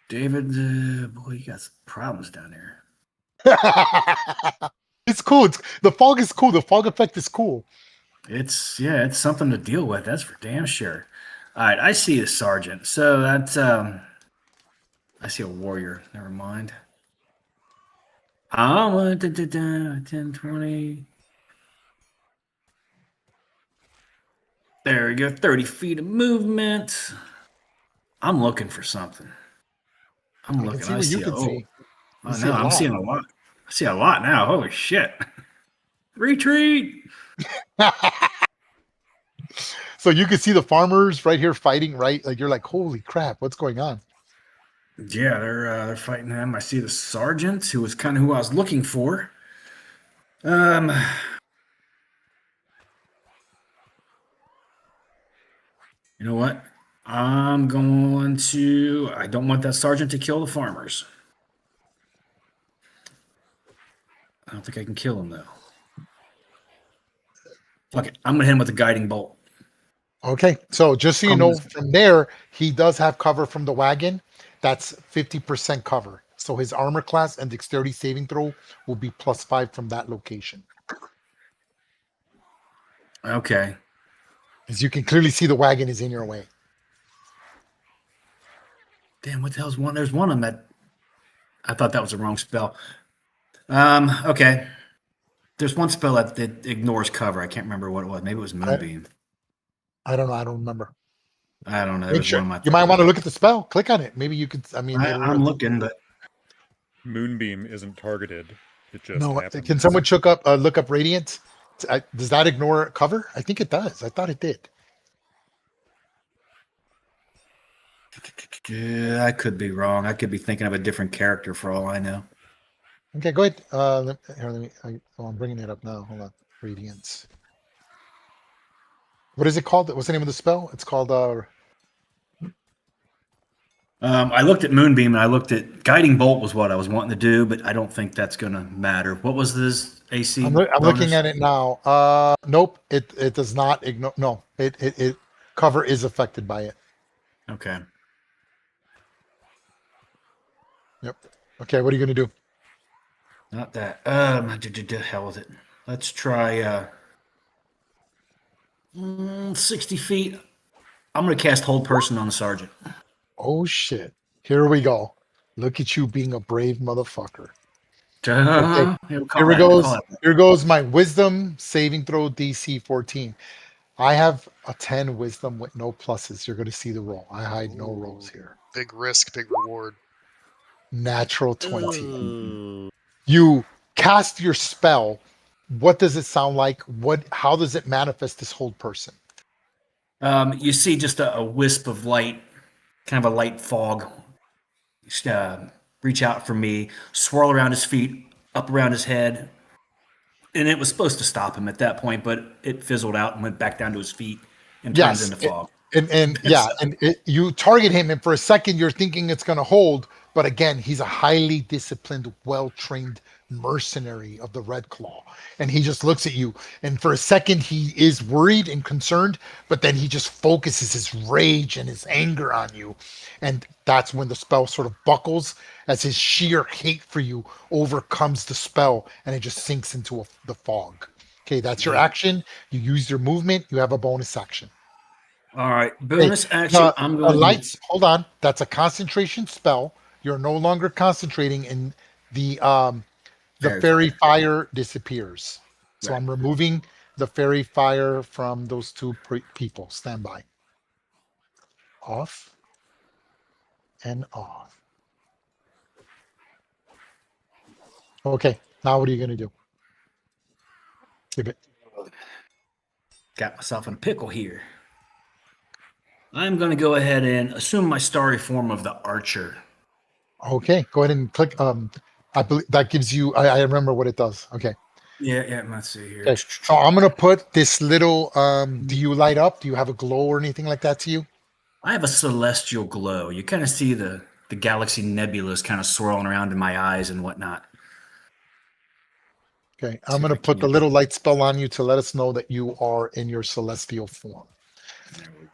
David, boy, you got some problems down there. It's cool. The fog is cool. The fog effect is cool. It's something to deal with. That's for damn sure. All right, I see a sergeant. So that's I see a warrior. Never mind. I want 10, 20. There we go. 30 feet of movement. I'm looking for something. I'm I looking. can see I what you see can a, see. oh, see no, a I'm lot. seeing a lot. I see a lot now. Holy shit. Retreat. So you can see the farmers right here fighting, right? Like you're like, holy crap, what's going on? Yeah, they're fighting him. I see the sergeant, who was kind of who I was looking for. You know what? I'm going to. I don't want that sergeant to kill the farmers. I don't think I can kill him though. Fuck it. I'm gonna hit him with a guiding bolt. Okay, so just so you From know, this- from there, he does have cover from the wagon. That's 50% cover. So his armor class and dexterity saving throw will be +5 from that location. Okay. As you can clearly see, the wagon is in your way. Damn, what the hell's one? There's one of them that I thought that was the wrong spell. Okay. There's one spell that ignores cover. I can't remember what it was. Maybe it was Moonbeam. I don't know. I don't remember. I don't know. There Make was sure one of my. you might want to look at the spell. Click on it. Maybe you could. I mean, I'm looking, but Moonbeam isn't targeted. It just no. happens. Can someone look up radiant? Does that ignore cover? I think it does. I thought it did. I could be wrong. I could be thinking of a different character for all I know. Okay, go ahead. I'm bringing it up now. Hold on. Radiance. What is it called? What's the name of the spell? It's called I looked at Moonbeam and I looked at Guiding Bolt was what I was wanting to do, but I don't think that's going to matter. What was this AC? I'm bonus? looking at it now. Nope. It does not ignore. No. It cover is affected by it. Okay. Yep. Okay. What are you gonna do? Not that. The hell with it. Let's try 60 feet. I'm going to cast Hold Person on the sergeant. Oh shit. Here we go. Look at you being a brave motherfucker. Here goes my wisdom saving throw DC 14. I have a 10 wisdom with no pluses. You're going to see the roll. I hide no rolls here. Big risk, big reward. Natural 20. You cast your spell. What does it sound like? How does it manifest this Hold Person? You see just a wisp of light, kind of a light fog, reach out for me, swirl around his feet, up around his head. And it was supposed to stop him at that point, but it fizzled out and went back down to his feet and turns into fog. You target him, and for a second you're thinking it's going to hold, but again, he's a highly disciplined, well-trained mercenary of the Red Claw, and he just looks at you, and for a second he is worried and concerned, but then he just focuses his rage and his anger on you, and that's when the spell sort of buckles as his sheer hate for you overcomes the spell, and it just sinks into the fog. Okay, that's your action. You use your movement. You have a bonus action. All right, bonus action. I'm going lights. Hold on. That's a concentration spell. You're no longer concentrating, and the fairy fire disappears. So Right. I'm removing the fairy fire from those two people. Stand by. Off and off. Okay. Now what are you going to do? Give it. Got myself in a pickle here. I'm going to go ahead and assume my starry form of the archer. Okay. Go ahead and click. I believe that gives you. I remember what it does. Okay. Yeah. Let's see here. Okay. So I'm gonna put this little. Do you light up? Do you have a glow or anything like that to you? I have a celestial glow. You kind of see the galaxy nebulas kind of swirling around in my eyes and whatnot. Okay. I'm gonna put the little light spell on you to let us know that you are in your celestial form.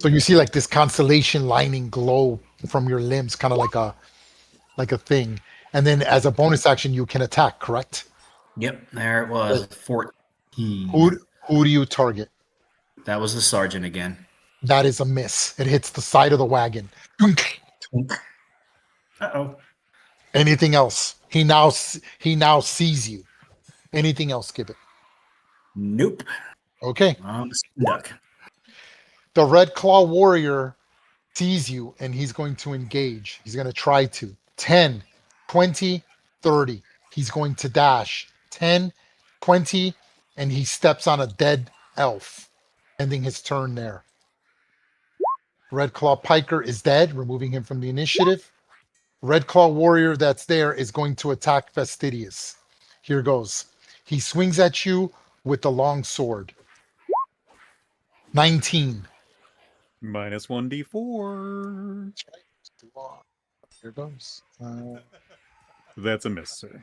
So you see like this constellation lining glow from your limbs, kind of like a thing. And then as a bonus action, you can attack, correct? Yep, there it was. 14. Who do you target? That was the sergeant again. That is a miss. It hits the side of the wagon. Uh-oh. Anything else? He now sees you. Anything else, Gibbet? Nope. Okay. I'm stuck. The Red Claw Warrior sees you and he's going to engage. He's going to try to. 10, 20, 30. He's going to dash. 10, 20, and he steps on a dead elf, ending his turn there. Red Claw Piker is dead, removing him from the initiative. Red Claw Warrior that's there is going to attack Fastidious. Here goes. He swings at you with the long sword. 19. Minus 1d4. Here goes. That's a miss, sir.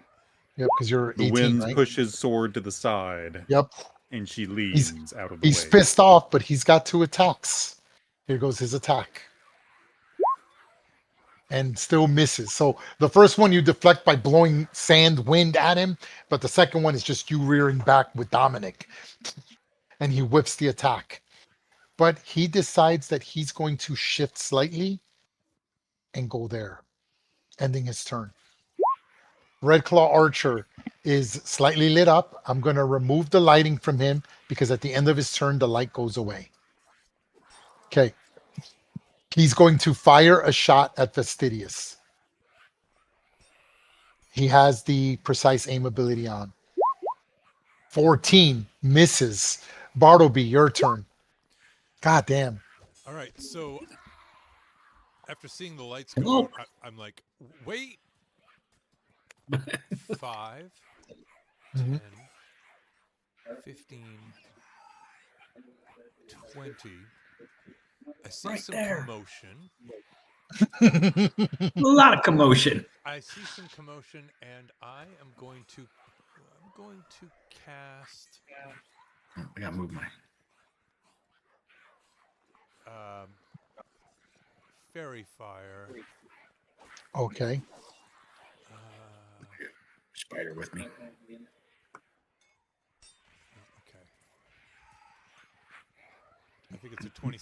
Yep, because you're 18, The winds right? push his sword to the side, Yep. and she leans out of the He's way. pissed off, but he's got 2 attacks. Here goes his attack. And still misses. So the first one you deflect by blowing sand wind at him, but the second one is just you rearing back with Dominic. And he whips the attack. But he decides that he's going to shift slightly and go there, ending his turn. Red Claw Archer is slightly lit up. I'm going to remove the lighting from him because at the end of his turn, the light goes away. Okay. He's going to fire a shot at Fastidious. He has the precise aim ability on. 14 misses. Bartleby, your turn. God damn. All right, so after seeing the lights go, I'm like, wait. 5, 10, 15, 20. I see Right some there. commotion. A lot of commotion. I see some commotion, and I am going to cast Oh, I gotta move my. Fairy Fire. Okay. Spider with me. Okay. I think it's a 20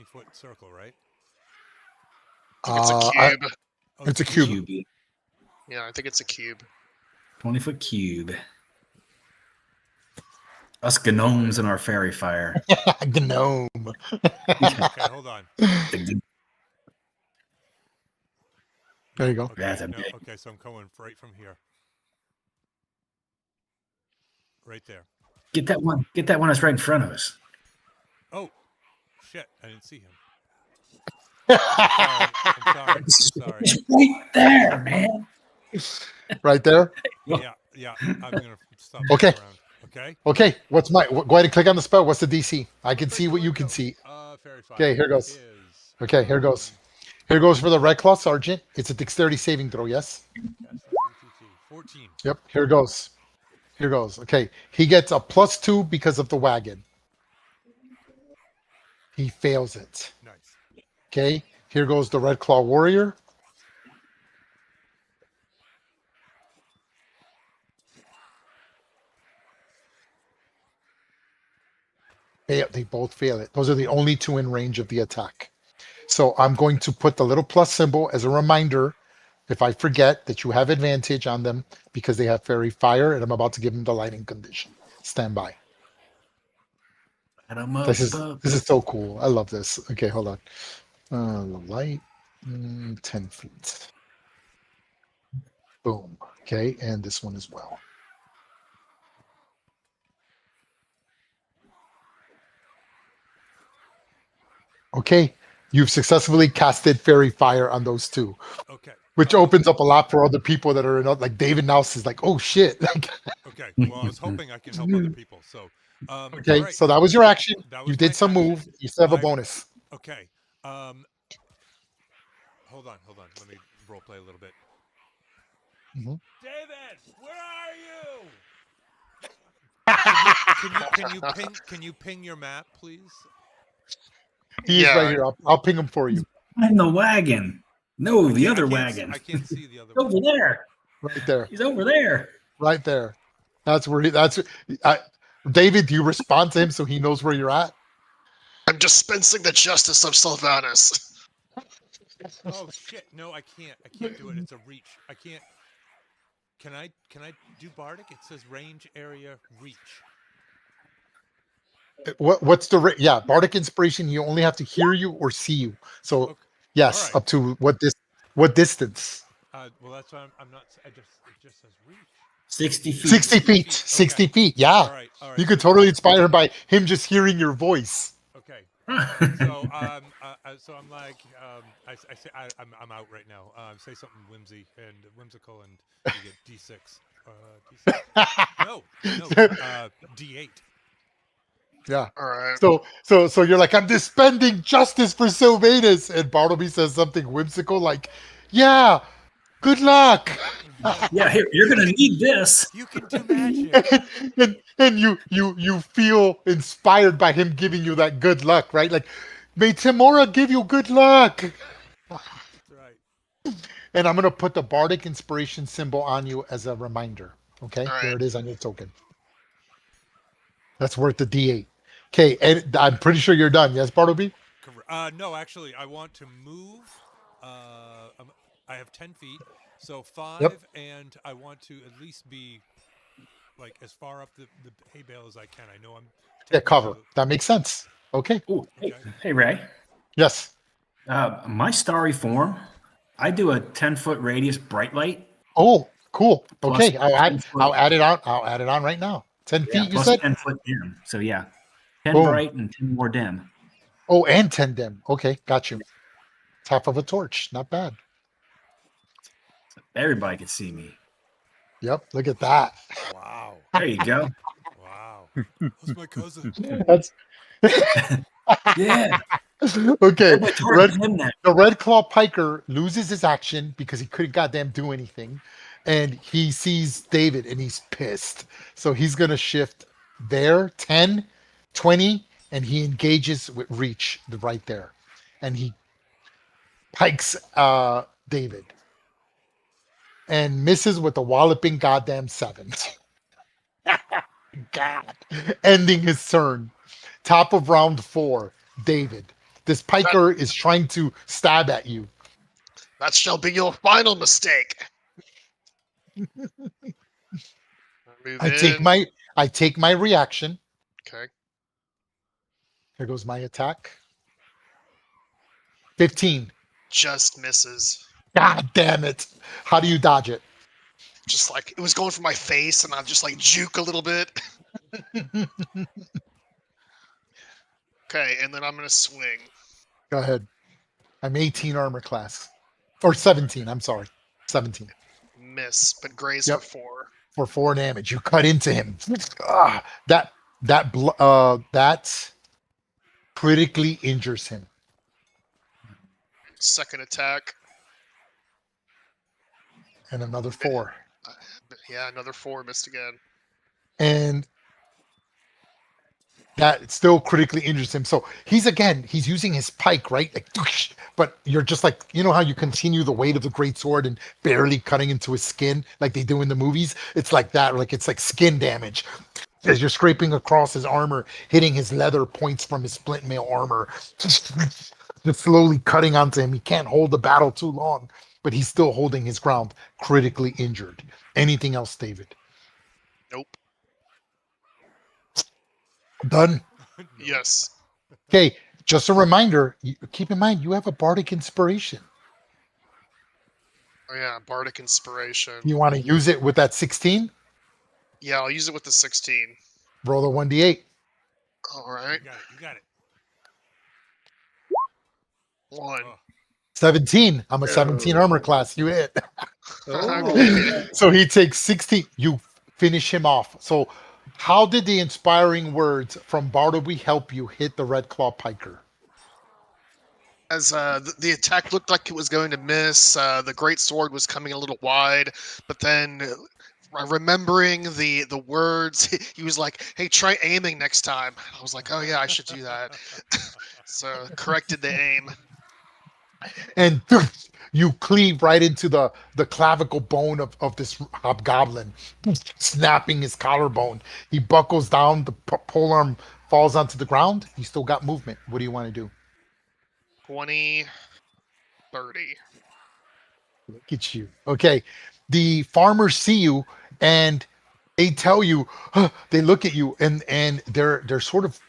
foot circle, right? I think it's a cube. Oh, It's a cube. Cube. Yeah, I think it's a cube. 20-foot cube. Us gnomes in our fairy fire. Gnome. Okay, hold on. There you go. Okay, That's a no, big- okay, so I'm going right from here. Right there. Get that one. Get that one that's right in front of us. Oh, shit! I didn't see him. I'm sorry. It's right there, man. Right there. Yeah. I'm gonna stop. Okay. Around. Okay. Okay. What's my? Go ahead and click on the spell. What's the DC? I can see what you can see. Fairy Fire. Okay, here goes. Is, Okay, here goes. Here goes for the Red Claw Sergeant. It's a dexterity saving throw. Yes. 14. Yep. Here goes. Here goes. Okay. He gets a +2 because of the wagon. He fails it. Nice. Okay. Here goes the Red Claw Warrior. They both fail it. Those are the only two in range of the attack. So I'm going to put the little plus symbol as a reminder if I forget that you have advantage on them because they have fairy fire and I'm about to give them the lighting condition. Stand by. This is so cool. I love this. Okay, hold on. Light, 10 feet. Boom. Okay, and this one as well. Okay, you've successfully casted fairy fire on those two, Okay. which opens up a lot for other people that are in, like David Nouse is like, oh shit. Okay. Well, I was hoping I can help other people. So. Okay, all right. so that was your action. That was You my did some action. move. You still have a I- bonus. Okay. Hold on. Let me role play a little bit. Mhm. David, where are you? Can you ping your map, please? He is Yeah. right here. I'll ping him for you. I'm the wagon. No, the other I wagon. can't see the other He's over there. Right there. He's over there. Right there. That's where David, do you respond to him so he knows where you're at? I'm dispensing the justice of Sylvanus. Oh shit! No, I can't. I can't do it. It's a reach. I can't. Can I do Bardic? It says range area reach. What's the yeah, Bardic Inspiration, you only have to hear you or see you. So Okay. yes, All right. up to what distance? Well, that's why I'm not. It just says reach. 60 feet. 60 feet. Okay. 60 feet. Yeah. All right. You could totally inspire him by him just hearing your voice. Okay. So, So I'm like, I say I'm out right now. Say something whimsical, and you get D6. D6. No, D8. Yeah. All right. So you're like, I'm dispensing justice for Sylvanus, and Bartleby says something whimsical like, "Yeah, good luck." Yeah, here, you're gonna need this. You can do magic. and you feel inspired by him giving you that good luck, right? Like, may Timora give you good luck. That's right. And I'm gonna put the bardic inspiration symbol on you as a reminder. Okay, All right. there it is on your token. That's worth the D8. Okay, and I'm pretty sure you're done. Yes, Bartleby? No, actually, I want to move. I have 10 feet, so 5, Yep. and I want to at least be like as far up the hay bale as I can. I know I'm Yeah, technically cover. That makes sense. Okay. Ooh, hey, Okay. hey, Ray. Yes. My starry form, I do a 10-foot radius bright light. Oh, cool. Plus Okay, I'll 10 add foot, it on. I'll add it on right now. 10 yeah, feet, you plus said? 10-foot dim. So yeah, 10 Boom. bright and 10 more dim. Oh, and 10 dim. Okay, got you. Top of a torch. Not bad. So everybody can see me. Yep, look at that. Wow. There you go. Wow. That's my cousin. That's Yeah. okay. Everybody target him now. The Red Claw Piker loses his action because he couldn't goddamn do anything. And he sees David and he's pissed. So he's going to shift there, 10, 20, and he engages with Reach right there. And he pikes David and misses with a walloping goddamn 7. God. Ending his turn. Top of round 4, David. This piker is trying to stab at you. That shall be your final mistake. Move I take my reaction. Okay. Here goes my attack. 15. Just misses. God damn it. How do you dodge it? Just like it was going for my face, and I just like juke a little bit. Okay, and then I'm gonna swing. Go ahead. I'm 18 armor class. Or 17, I'm sorry. 17. Miss, but graze Yep. for 4. For 4 damage. You cut into him. That critically injures him. Second attack. And another 4. Yeah, another 4. Missed again. And that still critically injures him. So he's using his pike, right? Like, but you're just like, you know how you continue the weight of the great sword and barely cutting into his skin like they do in the movies? It's like that, like it's like skin damage. As you're scraping across his armor, hitting his leather points from his splint mail armor, just slowly cutting onto him. He can't hold the battle too long, but he's still holding his ground, critically injured. Anything else, David? Nope. Done. Yes. Okay, just a reminder, keep in mind you have a bardic inspiration. Oh yeah, bardic inspiration. You want to use it with that 16? Yeah, I'll use it with the 16. Roll a 1d8. All right. You got it. 1. Oh. 17. I'm a 17 armor class. You hit. Okay. So he takes 16. You finish him off. So how did the inspiring words from Bartleby help you hit the Red Claw Piker? As the attack looked like it was going to miss, the great sword was coming a little wide, but then remembering the words, he was like, "Hey, try aiming next time." I was like, "Oh yeah, I should do that." So corrected the aim. And you cleave right into the clavicle bone of this hobgoblin, snapping his collarbone. He buckles down, the polearm falls onto the ground. You still got movement. What do you want to do? 20, 30. Look at you. Okay. The farmers see you and they tell you, they look at you and they're sort of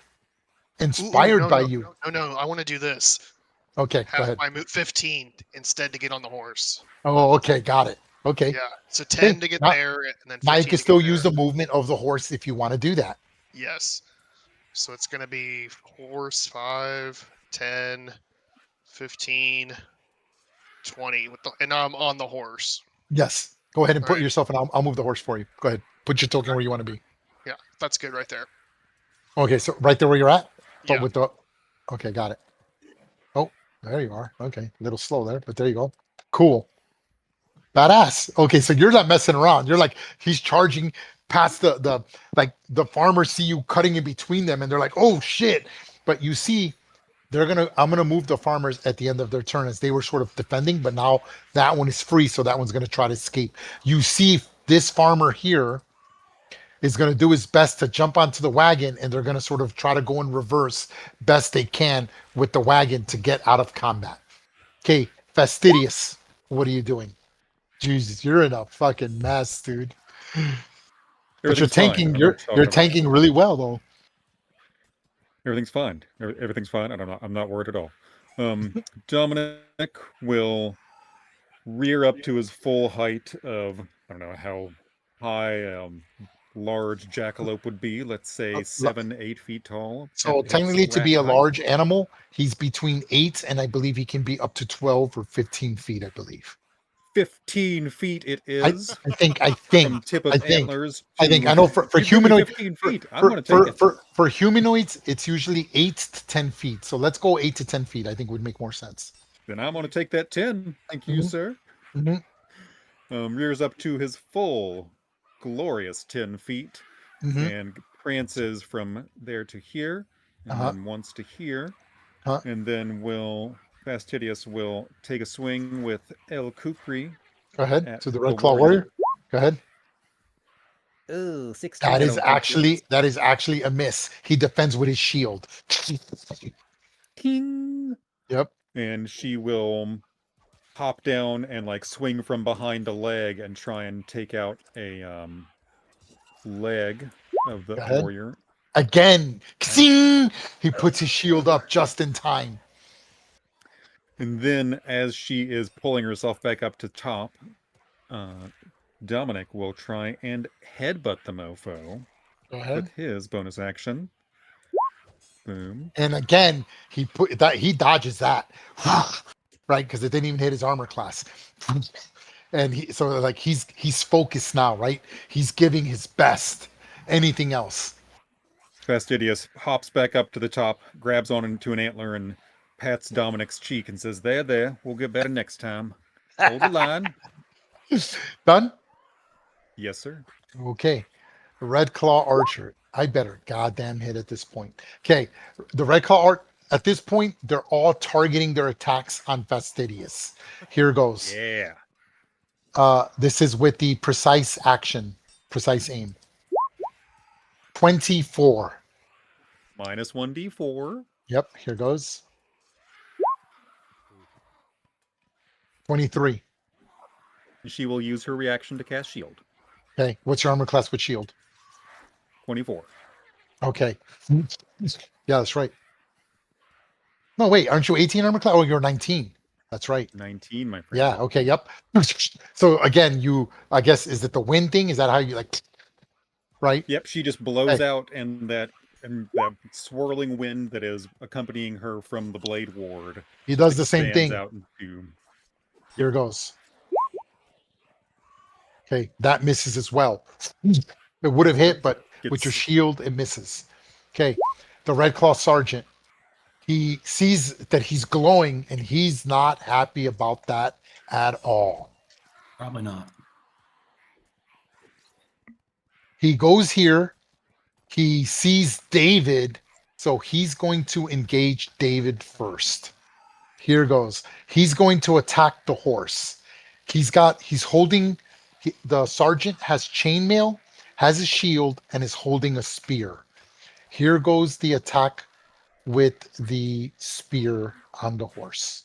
inspired no, by no, you. No, I want to do this. Okay, go Have ahead. my move 15 instead to get on the horse. Oh, okay, got it. Okay. Yeah, so 10 Okay, to get now- there, and then 15 Now you to can get still there. use the movement of the horse if you want to do that. Yes. So it's going to be horse 5, 10, 15, 20, and I'm on the horse. Yes. Go ahead and put Alright. yourself and I'll move the horse for you. Go ahead. Put your token where you want to be. Yeah, that's good right there. Okay, so right there where you're at? But Yeah. with the okay, got it. Oh, there you are. Okay. A little slow there, but there you go. Cool. Badass. Okay, so you're not messing around. You're like he's charging past the like the farmers see you cutting in between them, and they're like, oh shit. But you see, I'm gonna move the farmers at the end of their turn as they were sort of defending, but now that one is free, so that one's gonna try to escape. You see this farmer here is gonna do his best to jump onto the wagon, and they're gonna sort of try to go in reverse best they can with the wagon to get out of combat. Okay, Fastidious, what are you doing? Jesus, you're in a fucking mess, dude. But you're Everything's fine. tanking. I don't know what You're talking about. tanking really well, though. Everything's fine. Everything's fine, and I'm not worried at all. Dominic will rear up to his full height of, I don't know how high large jackalope would be. Let's say 7-8 feet tall. So at technically, to be a rack height. large animal, he's between 8 and I believe he can be up to 12 or 15 feet. I believe. 15 feet it I, is. I think. From tip of I think. antlers I think. to- I know for You give me humanoid. 15 For, feet. I'm for, going to take for, it. for humanoids, it's usually 8 to 10 feet. So let's go 8 to 10 feet. I think would make more sense. Then I'm going to take that 10. Thank you, Mhm. sir. Mhm. Rears up to his full glorious 10 feet Mhm. and prances from there to here, and Uh-huh. then once to here, Huh. and then Fastidious will take a swing with El Kukri Go ahead at to the the Red Claw Warrior. Go ahead. Ooh, 16. That I is don't think actually a miss. He defends with his shield. Ting! Yep. And she will hop down and like swing from behind a leg and try and take out a leg of the Go ahead. warrior. Again, Xing! He puts his shield up just in time. And then, as she is pulling herself back up to top, Dominic will try and headbutt the mofo Go ahead. with his bonus action. Boom. And again, he dodges that, right? Because it didn't even hit his armor class. And he's focused now, right? He's giving his best. Anything else? Fastidious hops back up to the top, grabs on into an antler, and pats Dominic's cheek and says, There, we'll get better next time. Hold the line. Done? Yes, sir. Okay. Red Claw Archer. I better goddamn hit at this point. Okay. The Red Claw Art at this point, they're all targeting their attacks on Fastidious. Here goes. Yeah. This is with the precise action, precise aim. 24. Minus 1d4. Yep, here goes. 23. She will use her reaction to cast shield. Okay, what's your armor class with shield? 24. Okay. Yeah, that's right. No, wait, aren't you 18 armor class? Oh, you're 19. That's right. 19, my friend. Yeah, okay, yep. So again, I guess, is it the wind thing? Is that how you like, right? Yep, she just blows Hey. out, and that swirling wind that is accompanying her from the Blade Ward. He does the same expands thing. Out into... Here goes. Okay, that misses as well. It would have hit, but with your shield, it misses. Okay, the Red Claw Sergeant. He sees that he's glowing, and he's not happy about that at all. Probably not. He goes here. He sees David, so he's going to engage David first. Here goes. He's going to attack the horse. He's holding, the sergeant has chainmail, has a shield, and is holding a spear. Here goes the attack with the spear on the horse.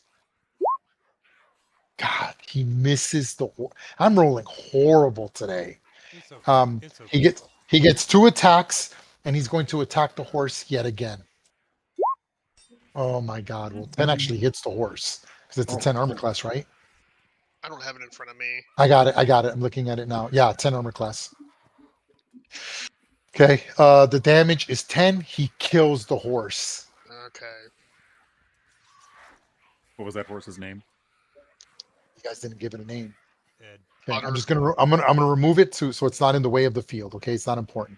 God, he misses the horse. I'm rolling horrible today. It's okay. It's okay. He gets 2 attacks, and he's going to attack the horse yet again. Oh my God! Well, 10 actually hits the horse because it's a 10 armor class, right? I don't have it in front of me. I got it. I'm looking at it now. Yeah, 10 armor class. Okay. The damage is 10. He kills the horse. Okay. What was that horse's name? You guys didn't give it a name. Ed. Okay, Butter. I'm just gonna remove it so it's not in the way of the field. Okay, it's not important.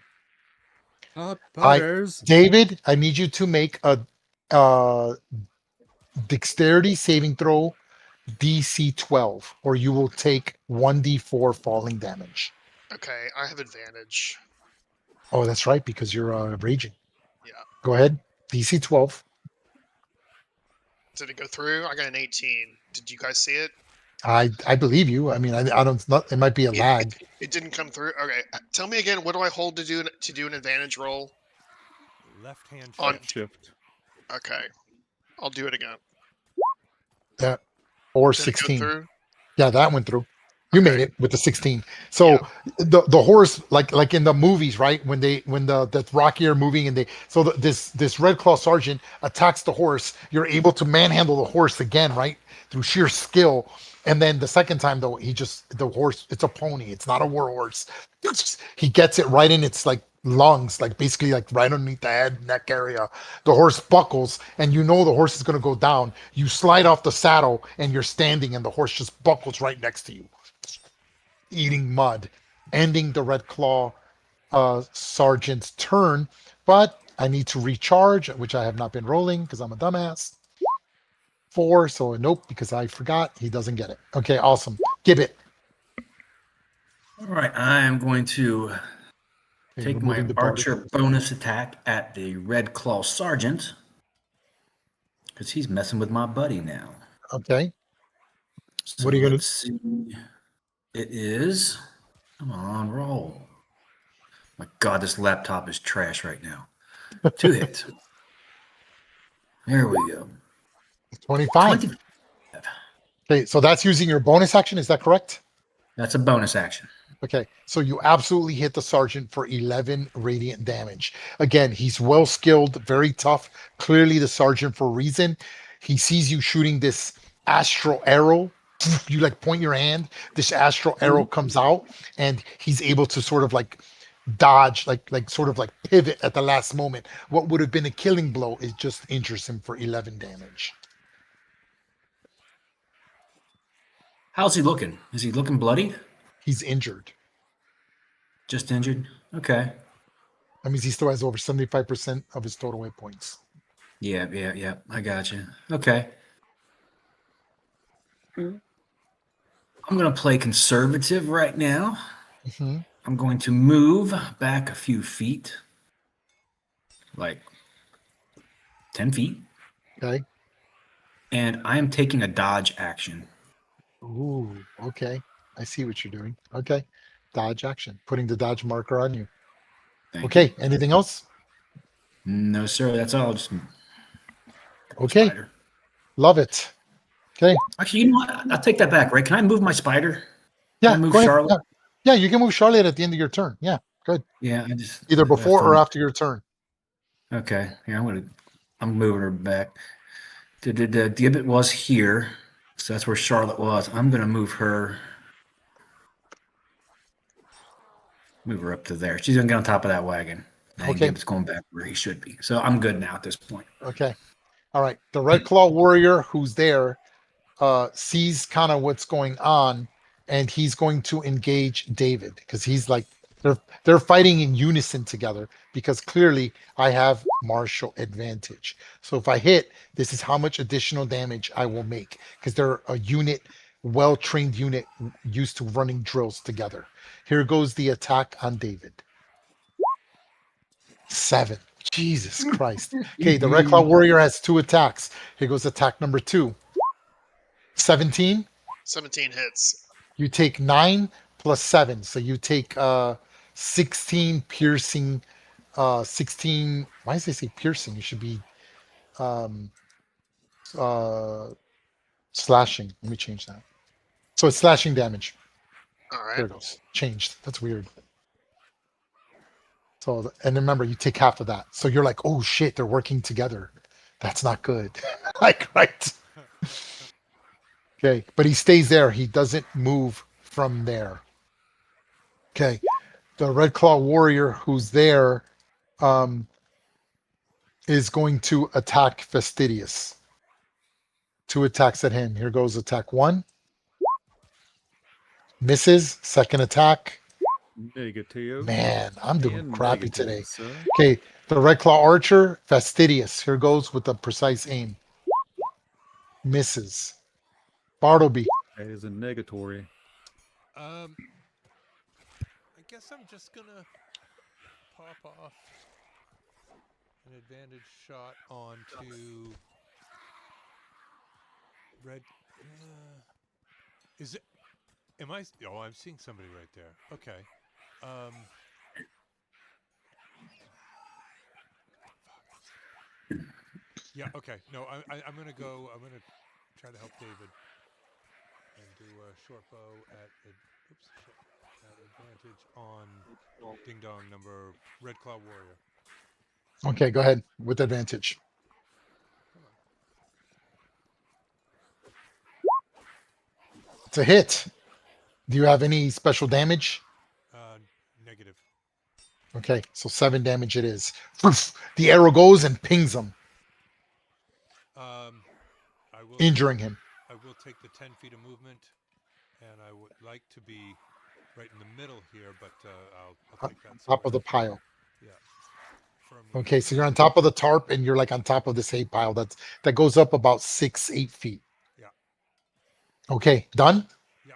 Butters. David, I need you to make a dexterity saving throw DC 12, or you will take 1d4 falling damage. Okay, I have advantage. Oh, that's right, because you're raging. Yeah. Go ahead. DC 12. Did it go through? I got an 18. Did you guys see it? I believe you. I mean, I don't. Not, it might be a lag. It didn't come through. Okay, tell me again. What do I hold to do an advantage roll? Left hand On- shift. Shift. Okay, I'll do it again. Or Did it go 16. through? Yeah, that went through. You made Okay. it with the 16. So Yeah. the horse, like in the movies, right? When the Rocky are moving and this Red Claw sergeant attacks the horse, you're able to manhandle the horse again, right? Through sheer skill. And then the second time though, the horse, it's a pony, it's not a war horse. He gets it right in its like lungs, like basically like right underneath the head, neck area. The horse buckles, and you know the horse is gonna go down. You slide off the saddle and you're standing, and the horse just buckles right next to you, eating mud, ending the Red Claw sergeant's turn. But I need to recharge, which I have not been rolling because I'm a dumbass. 4, so nope, because I forgot. He doesn't get it. Okay, awesome. Gibbet. All right, I am going to Okay, take my removing the bonus. archer bonus attack at the Red Claw Sergeant because he's messing with my buddy now. Okay. So What are you gonna let's see. It is. Come on, roll. My God, this laptop is trash right now. 2 hits. There we go. 25. 20. Okay, so that's using your bonus action. Is that correct? That's a bonus action. Okay, so you absolutely hit the sergeant for 11 radiant damage. Again, he's well skilled, very tough. Clearly, the sergeant for a reason. He sees you shooting this astral arrow. You like point your hand, this astral arrow comes out, and he's able to sort of like dodge, like sort of like pivot at the last moment. What would have been a killing blow is just injures him for 11 damage. How's he looking? Is he looking bloody? He's injured. Just injured? Okay. That means he still has over 75% of his total hit points. Yeah. I got you. Okay. I'm going to play conservative right now. Mm-hmm. I'm going to move back a few feet, like 10 feet, Okay. and I am taking a dodge action. Ooh, okay. I see what you're doing. Okay. Dodge action. Putting the dodge marker on you. Thank Okay. Anything else? you. No, sir. That's all. Just Okay. spider. Love it. Okay. Actually, you know what? I'll take that back, right? Can I move my spider? Yeah. Can I move Go ahead. Charlotte? Yeah. You can move Charlotte at the end of your turn. Yeah. Good. Yeah, I just Either before or after your turn. Okay, here I'm moving her back. The Gibbet was here, so that's where Charlotte was. I'm gonna move her up to there. She's gonna get on top of that wagon. And Okay. Gibbet's going back where he should be. So I'm good now at this point. Okay. All right. The Red Claw warrior who's there sees kind of what's going on, and he's going to engage David because he's like they're fighting in unison together because clearly I have martial advantage. So if I hit, this is how much additional damage I will make because they're a unit, well-trained unit used to running drills together. Here goes the attack on David. 7. Jesus Christ. Okay, the Red Claw warrior has 2 attacks. Here goes attack number 2. 17. 17 hits. You take 9 plus 7, so you take 16 piercing. 16. Why does it say piercing? It should be slashing. Let me change that. So it's slashing damage. All There right. it goes. Changed. That's weird. So and remember, you take half of that. So you're like, oh shit, they're working together. That's not good. Like right. Okay, but he stays there. He doesn't move from there. Okay, the Red Claw warrior who's there is going to attack Fastidious. 2 attacks at him. Here goes attack 1. Misses. Second attack. Negative. Man, I'm doing And crappy negative, today. sir. Okay, the Red Claw archer, Fastidious. Here goes with a precise aim. Misses. Bartleby. That is a negatory. I guess I'm just gonna pop off an advantage shot onto red. Is it? Am I? Oh, I'm seeing somebody right there. Okay. Yeah. Okay. No, I'm gonna go. I'm gonna try to help David and do a short bow at advantage on Ding Dong number Red Claw Warrior. Okay, go ahead with advantage. Come on. It's a hit. Do you have any special damage? Negative. Okay, so 7 damage it is. The arrow goes and pings him, I will injuring him. I will take the 10 feet of movement, and I would like to be right in the middle here, but I'll take that. Top of the pile. Yeah. Firmly. Okay, so you're on top of the tarp and you're like on top of this hay pile that goes up about 6-8 feet. Yeah. Okay, done? Yeah.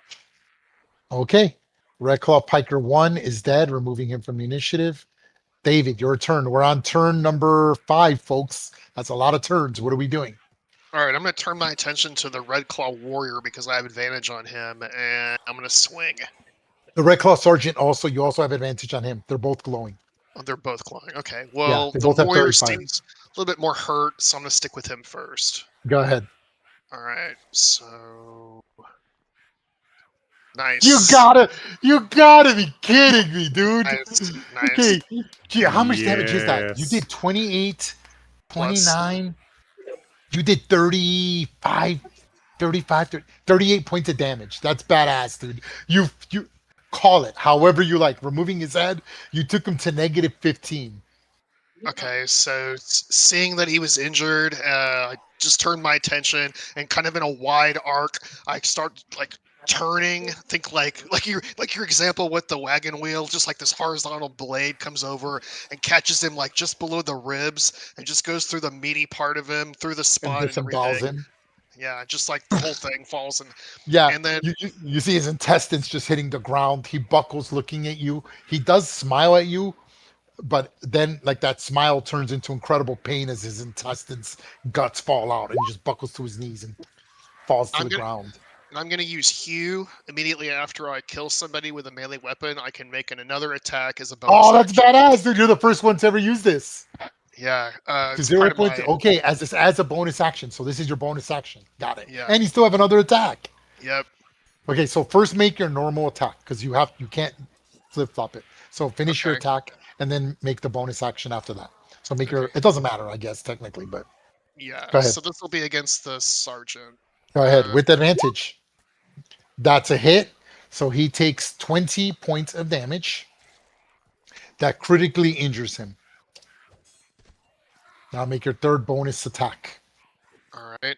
Okay. Red Claw Piker 1 is dead, removing him from the initiative. David, your turn. We're on turn number 5, folks. That's a lot of turns. What are we doing? All right, I'm going to turn my attention to the Red Claw Warrior because I have advantage on him, and I'm going to swing. The Red Claw Sergeant you also have advantage on him. They're both glowing. Oh, they're both glowing. Okay, well, they the both have Warrior 35. seems a little bit more hurt, so I'm going to stick with him first. Go ahead. All right, so... Nice. You gotta be kidding me, dude. Nice. Okay. Gee, how much damage is that? You Yes. did 28, Plus- 29. You did 35, 38 points of damage. That's badass, dude. You call it however you like. Removing his head, you took him to negative 15. Okay, so seeing that he was injured, I just turned my attention and kind of in a wide arc, I start like turning. Think like your example with the wagon wheel, just like this horizontal blade comes over and catches him like just below the ribs and just goes through the meaty part of him, through the And spine hits and him, dolls everything. him. Yeah, just like the whole thing falls and Yeah. and then You see his intestines just hitting the ground. He buckles looking at you. He does smile at you, but then like that smile turns into incredible pain as his intestines, guts fall out, and he just buckles to his knees and falls to I'm the gonna- ground. and I'm going to use Hue immediately after I kill somebody with a melee weapon. I can make another attack as a bonus. Oh, that's action. badass, dude. You're the first one to ever use this. Yeah, To it's 0 part of points. my- Okay, as a bonus action. So this is your bonus action. Got it. Yeah. And you still have another attack. Yep. Okay, so first make your normal attack because you can't flip flop it. So finish your Okay. attack and then make the bonus action after that. So make your. It doesn't matter, I guess, technically, but Yeah. Go ahead. So this will be against the sergeant. go ahead with advantage. That's a hit. So he takes 20 points of damage. That critically injures him. Now make your third bonus attack All right.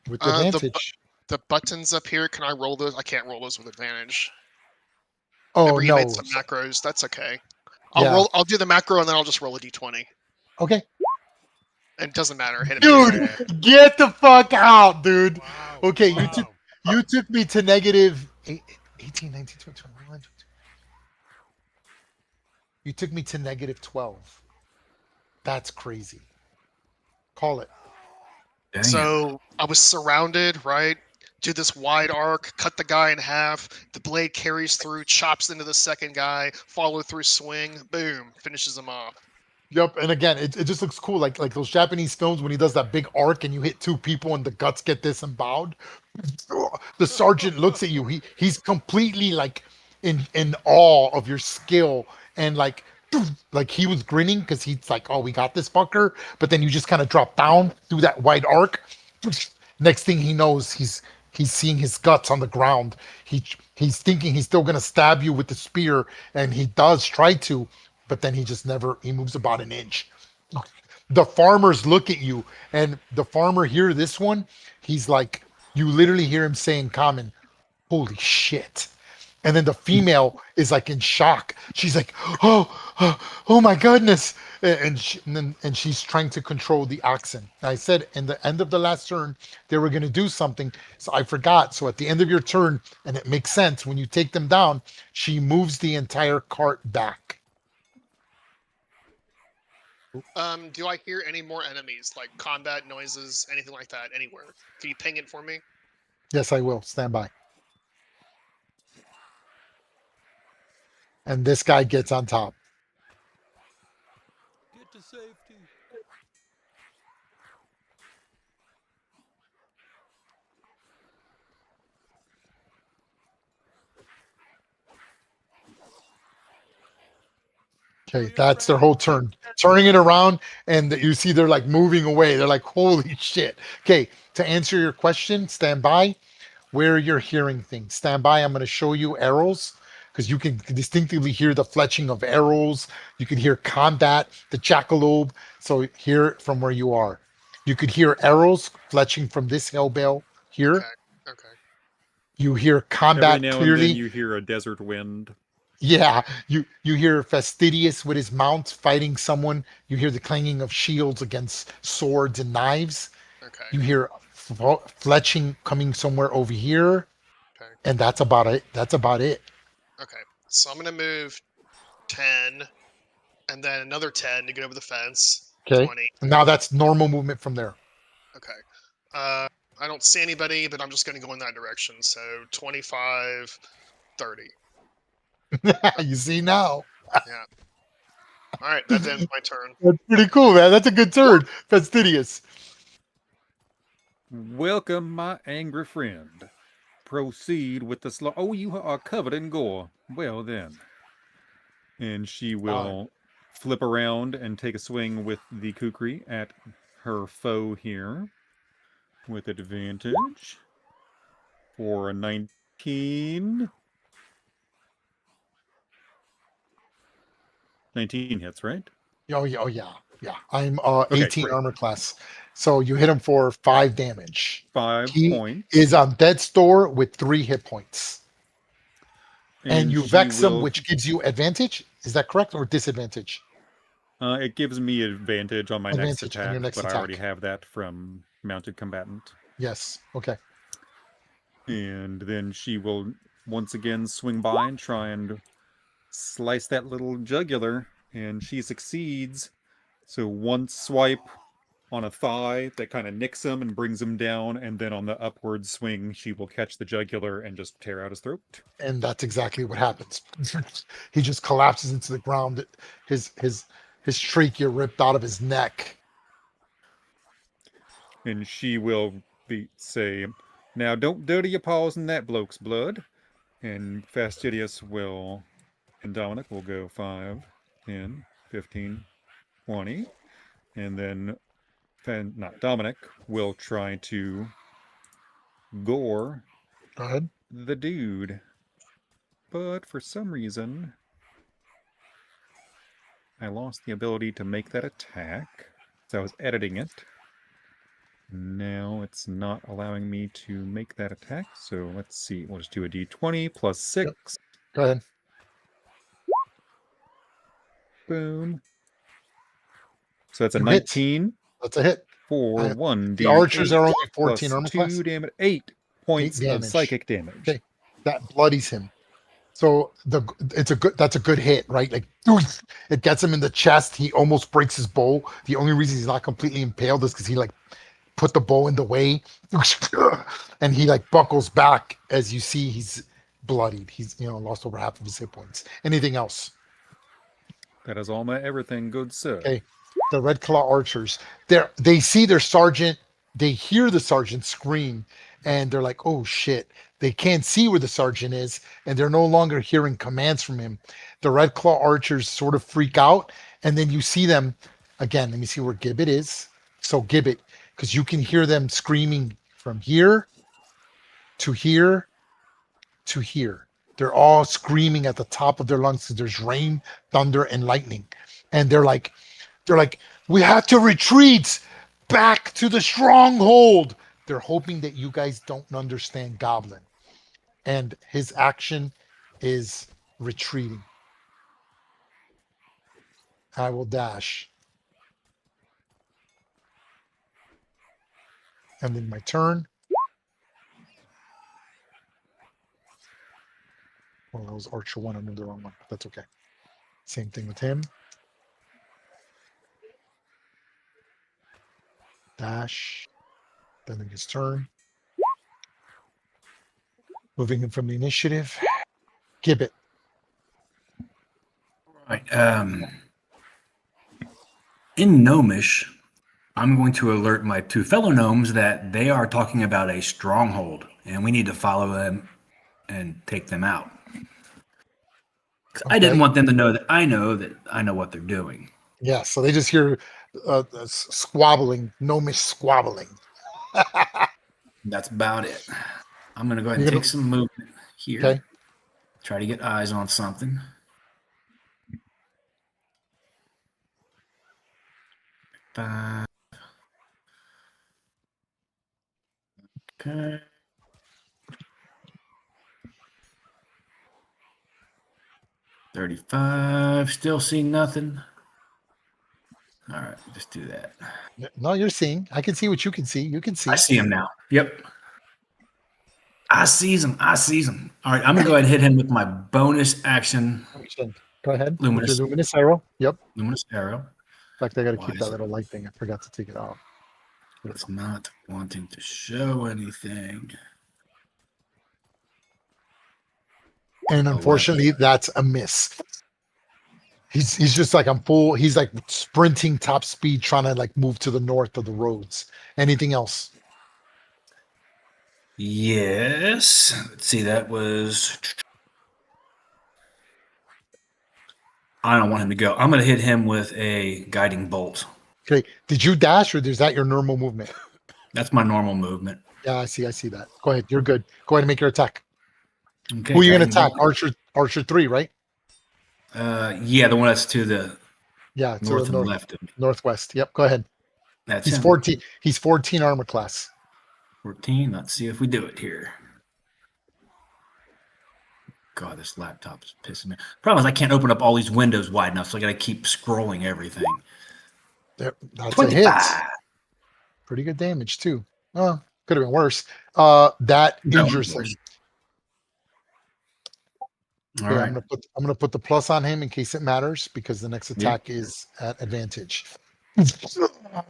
with The bu- advantage. The buttons up here, can I roll those? I can't roll those with advantage. Oh Remember you no. made some macros. That's okay. I'll Yeah. roll. I'll do the macro and then I'll just roll a d20. Okay. And it doesn't matter. Hit it. Dude, get the fuck out, dude. Wow. Okay, wow. you took me to negative 18, 19, 20, 21, 22. You took me to negative 12. That's crazy. Call it. Dang. So I was surrounded, right? Do this wide arc, cut the guy in half. The blade carries through, chops into the second guy, follow through swing, boom, finishes him off. Yep, and again, it just looks cool, like those Japanese films when he does that big arc and you hit 2 people and the guts get disemboweled. The sergeant looks at you. He's completely like in awe of your skill and like he was grinning because he's like, oh, we got this fucker. But then you just kind of drop down through that wide arc. Next thing he knows, he's seeing his guts on the ground. He's thinking he's still gonna stab you with the spear, and he does try to, but then he just never. He moves about an inch. The farmers look at you, and the farmer hear this one. He's like, you literally hear him saying, "Common, holy shit!" And then the female is like in shock. She's like, "Oh, oh my goodness. And she's trying to control the oxen. I said in the end of the last turn they were going to do something, so I forgot. So at the end of your turn, and it makes sense when you take them down, she moves the entire cart back. Do I hear any more enemies, like combat noises, anything like that, anywhere? Can you ping it for me? Yes, I will. Stand by. And this guy gets on top. Get to safety. Okay, that's their whole turn. Turning it around, and you see they're like moving away. They're like, holy shit. Okay, to answer your question, stand by. Where you're hearing things, stand by. I'm going to show you arrows because you can distinctively hear the fletching of arrows. You can hear combat, the jackalope. So hear it from where you are. You could hear arrows fletching from this hellbell here. Okay. Okay. You hear Every combat now and then clearly. you hear a desert wind. Yeah, you hear Fastidious with his mount fighting someone. You hear the clanging of shields against swords and knives. Okay. You hear fletching coming somewhere over here, Okay. and that's about it. That's about it. Okay. So I'm gonna move 10, and then another 10 to get over the fence. Okay. 20. And now that's normal movement from there. Okay. I don't see anybody, but I'm just gonna go in that direction. So 25, 30. You see now. Yeah. All right. That ends my turn. That's pretty cool, man. That's a good turn. Fastidious. Welcome, my angry friend. Proceed with the slaughter. Oh, you are covered in gore. Well then. And she will flip around and take a swing with the kukri at her foe here. With advantage. For a 19. 19 hits, right? Oh yeah, yeah. I'm Okay, 18 great. armor class. So you hit him for 5 damage. 5 He points. is on death's door with 3 hit points. And you she vex him, will- which gives you advantage. Is that correct or disadvantage? It gives me advantage on my next Advantage on attack, your next but I already attack. have that from mounted combatant. Yes. Okay. And then she will once again swing by and try and slice that little jugular, and she succeeds. So one swipe on a thigh that kind of nicks him and brings him down, and then on the upward swing, she will catch the jugular and just tear out his throat. And that's exactly what happens. He just collapses into the ground. His trachea ripped out of his neck. And she will say, "Now don't dirty your paws in that bloke's blood." And Fastidious will, and Dominic will go 5, 10, 15, 20. And then, not Dominic, will try to gore Go ahead. the dude. But for some reason, I lost the ability to make that attack. So I was editing it. Now it's not allowing me to make that attack. So let's see. We'll just do a d20 plus 6. Yep. Go ahead. Boom. So that's a You hit. 19 That's a hit. for I- 1d8 The archers are only 14 plus armor 2 class. damage. 8 points of damage. psychic damage. Okay. That bloodies him. So that's a good hit, right? Like it gets him in the chest. He almost breaks his bow. The only reason he's not completely impaled is because he like put the bow in the way, and he like buckles back. As you see, he's bloodied. He's lost over half of his hit points. Anything else? That is all my everything, good sir. Okay. The Red Claw archers. They see their sergeant. They hear the sergeant scream, and they're like, "Oh shit!" They can't see where the sergeant is, and they're no longer hearing commands from him. The Red Claw archers sort of freak out, and then you see them again. Let me see where Gibbet is. So Gibbet, because you can hear them screaming from here to here to here. They're all screaming at the top of their lungs because there's rain, thunder, and lightning, and they're like, "We have to retreat back to the stronghold." They're hoping that you guys don't understand Goblin, and his action is retreating. I will dash. Ending my turn. Well, that was Archer 1. I knew the wrong one, but that's okay. Same thing with him. Dash. Ending his turn. Moving him from the initiative. Gibbet. Right. In Gnomish, I'm going to alert my two fellow gnomes that they are talking about a stronghold, and we need to follow them and take them out. 'Cause I didn't Okay. want them to know that I know what they're doing. Yeah, so they just hear squabbling, gnomish squabbling. That's about it. I'm going to go ahead You're and gonna- take some movement here. Okay. Try to get eyes on something. Five. Okay. 35. Still see nothing. All right, just do that. No, you're seeing. I can see what you can see. You can see. I see him now. Yep. I sees him. All right, I'm gonna go ahead and hit him with my bonus action Go ahead. Luminous. With your luminous arrow. Yep. luminous arrow. In fact, I got to Why keep is that it- little light thing. I forgot to take it off. It's not wanting to show anything. And Oh, wow. unfortunately, that's a miss. He's just like I'm full. He's like sprinting top speed, trying to like move to the north of the roads. Anything else? Yes. Let's see. That was. I don't want him to go. I'm gonna hit him with a guiding bolt. Okay. Did you dash or is that your normal movement? That's my normal movement. Yeah, I see. I see that. Go ahead. You're good. Go ahead and make your attack. Okay. Who are you going to guiding attack? Archer 3, right? bolt. Yeah, the one that's to the Yeah, to north the and left of me. northwest. Yep. Go ahead. That's He's him. 14. He's 14 armor class. 14. Let's see if we do it here. God, this laptop is pissing me. Problem is, I can't open up all these windows wide enough, so I got to keep scrolling everything. There, that's a 25. hit. Pretty good damage too. Oh, could have been worse. That No, injures him. worse. All Okay, right. I'm gonna put the plus on him in case it matters because the next attack is at advantage.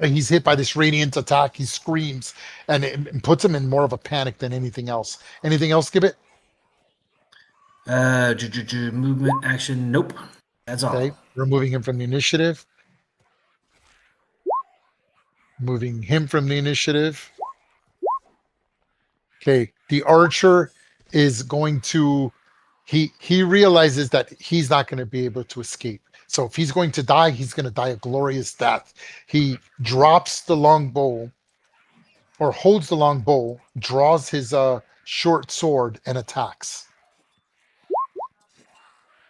He's hit by this radiant attack. He screams and it puts him in more of a panic than anything else. Anything else, Gibbet? Movement action. Nope. That's all. Okay, removing him from the initiative. Moving him from the initiative. Okay, the archer is going to. He realizes that he's not going to be able to escape. So if he's going to die, he's going to die a glorious death. He drops the long bow or holds the long bow, draws his short sword and attacks.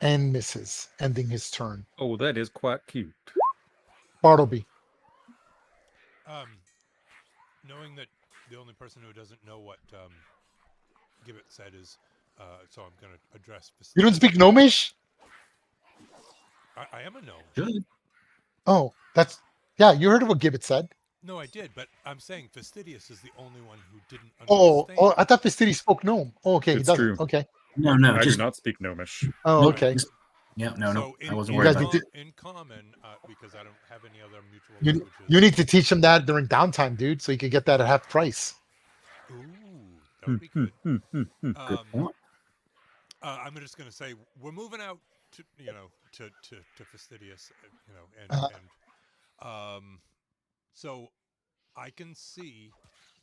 And misses, ending his turn. Oh, that is quite cute. Bartleby. Knowing that the only person who doesn't know what Gibbet said is, so I'm going to address. You don't speak Gnomish? I am a gnome. Good. Oh, that's yeah. You heard of what Gibbet said? No, I did, but I'm saying Fastidious is the only one who didn't Oh, understand. I thought Fastidious spoke Gnome. Oh, okay, he It's doesn't. true. Okay. No, no. I Just do not speak Gnomish. Oh, Nope. okay. yeah. No, no. So I wasn't You worried guys about need it. to- in common, because I don't have any other mutual You, languages. you need to teach him that during downtime, dude, so you can get that at half price. Ooh, that would be good. Good point. I'm just going to say we're moving out to to Fastidious, and so I can see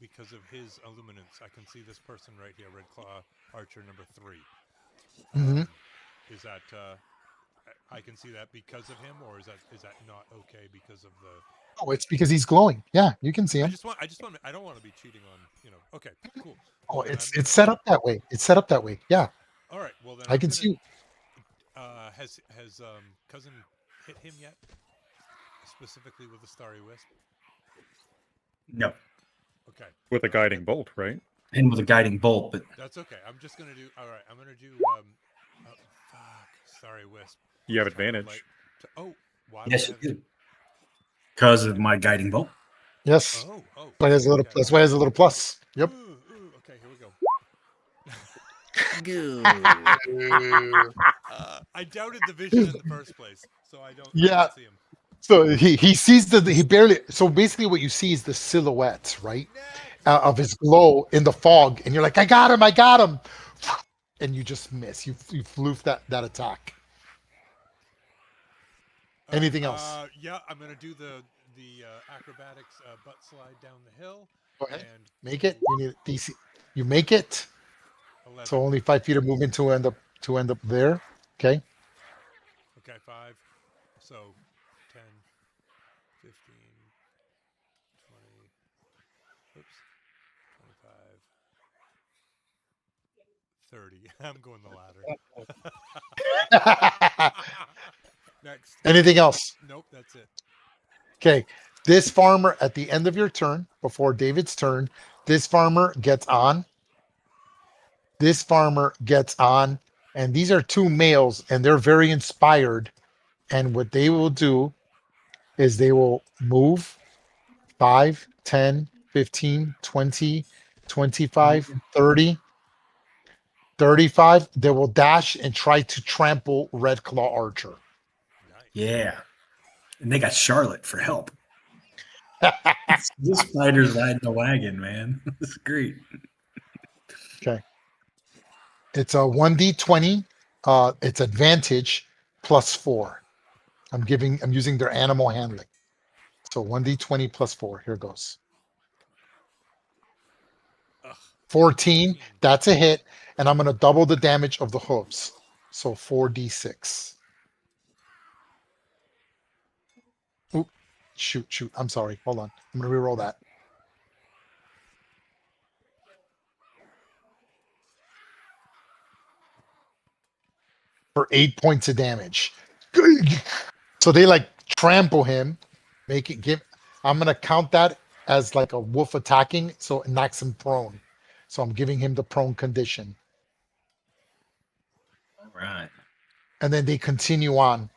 because of his illuminance, I can see this person right here, Red Claw Archer number 3. Mhm. Is that I can see that because of him, or is that not okay because of the? Oh, it's because he's glowing. Yeah, you can see I him. just want. I don't want to be cheating on. Okay, cool. Oh, Well, then it's set up that way. It's set up that way. Yeah, All right. Well, then I can see. Has cousin hit him yet? Specifically with the Starry Wisp. No. Okay. With a guiding bolt, right? Him with a guiding bolt, but That's okay. I'm just gonna do. All right. I'm gonna do. Fuck. Starry Wisp. You have Let's try to advantage. oh, Why Yes, would you I have do. Because of my guiding bolt. Yes. Oh. Why has a little okay. plus? Why has a little plus? Yep. Ooh, okay, here we go. Good. Ooh. I doubted the vision in the first place, so I don't Yeah. see him. So he sees he barely. So basically, what you see is the silhouettes, right, Next. of his glow in the fog, and you're like, I got him, and you just miss. You floof that attack. All right, Anything else? Yeah, I'm gonna do the acrobatics butt slide down the hill. Go ahead. And Make it. You need DC. You make it. 11. So only 5 feet of movement to end up there. Okay. Okay, 5. So 10, 15, 20. Oops. 25, 30. I'm going the ladder. Next. Anything else? Nope, that's it. Okay. This farmer at the end of your turn, before David's turn, this farmer gets on. This farmer gets on, and these are two males, and they're very inspired. And what they will do is they will move 5, 10, 15, 20, 25, 30, 35. They will dash and try to trample Red Claw Archer. Nice. Yeah. And they got Charlotte for help. This spider's riding the wagon, man. This is great. Okay. It's a 1d20. It's advantage +4. I'm using their animal handling. So 1d20 +4. Here goes. Ugh, 14. That's a hit. And I'm going to double the damage of the hooves. So 4d6. Oop. Shoot. I'm sorry. Hold on. I'm going to reroll that. For 8 points of damage. So they like trample him, make it give. I'm going to count that as like a wolf attacking. So it knocks him prone. So I'm giving him the prone condition. All right. And then they continue on.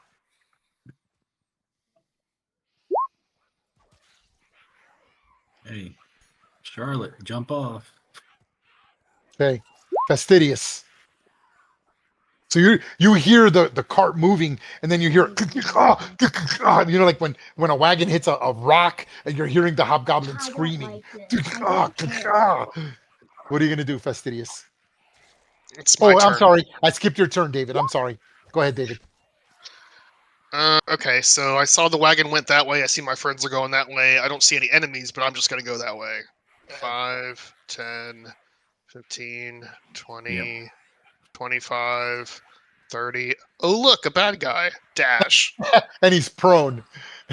Hey, Charlotte, jump off. Okay. Fastidious. So you hear the cart moving, and then you hear you know, like when a wagon hits a rock, and you're hearing the hobgoblin screaming. What are you gonna do, Fastidious? It's my Oh, I'm turn. sorry. I skipped your turn, David. I'm sorry. Go ahead, David. Okay, so I saw the wagon went that way. I see my friends are going that way. I don't see any enemies, but I'm just going to go that way. 5, 10, 15, 20, 25, 30. Oh, look, a bad guy. Dash. And he's prone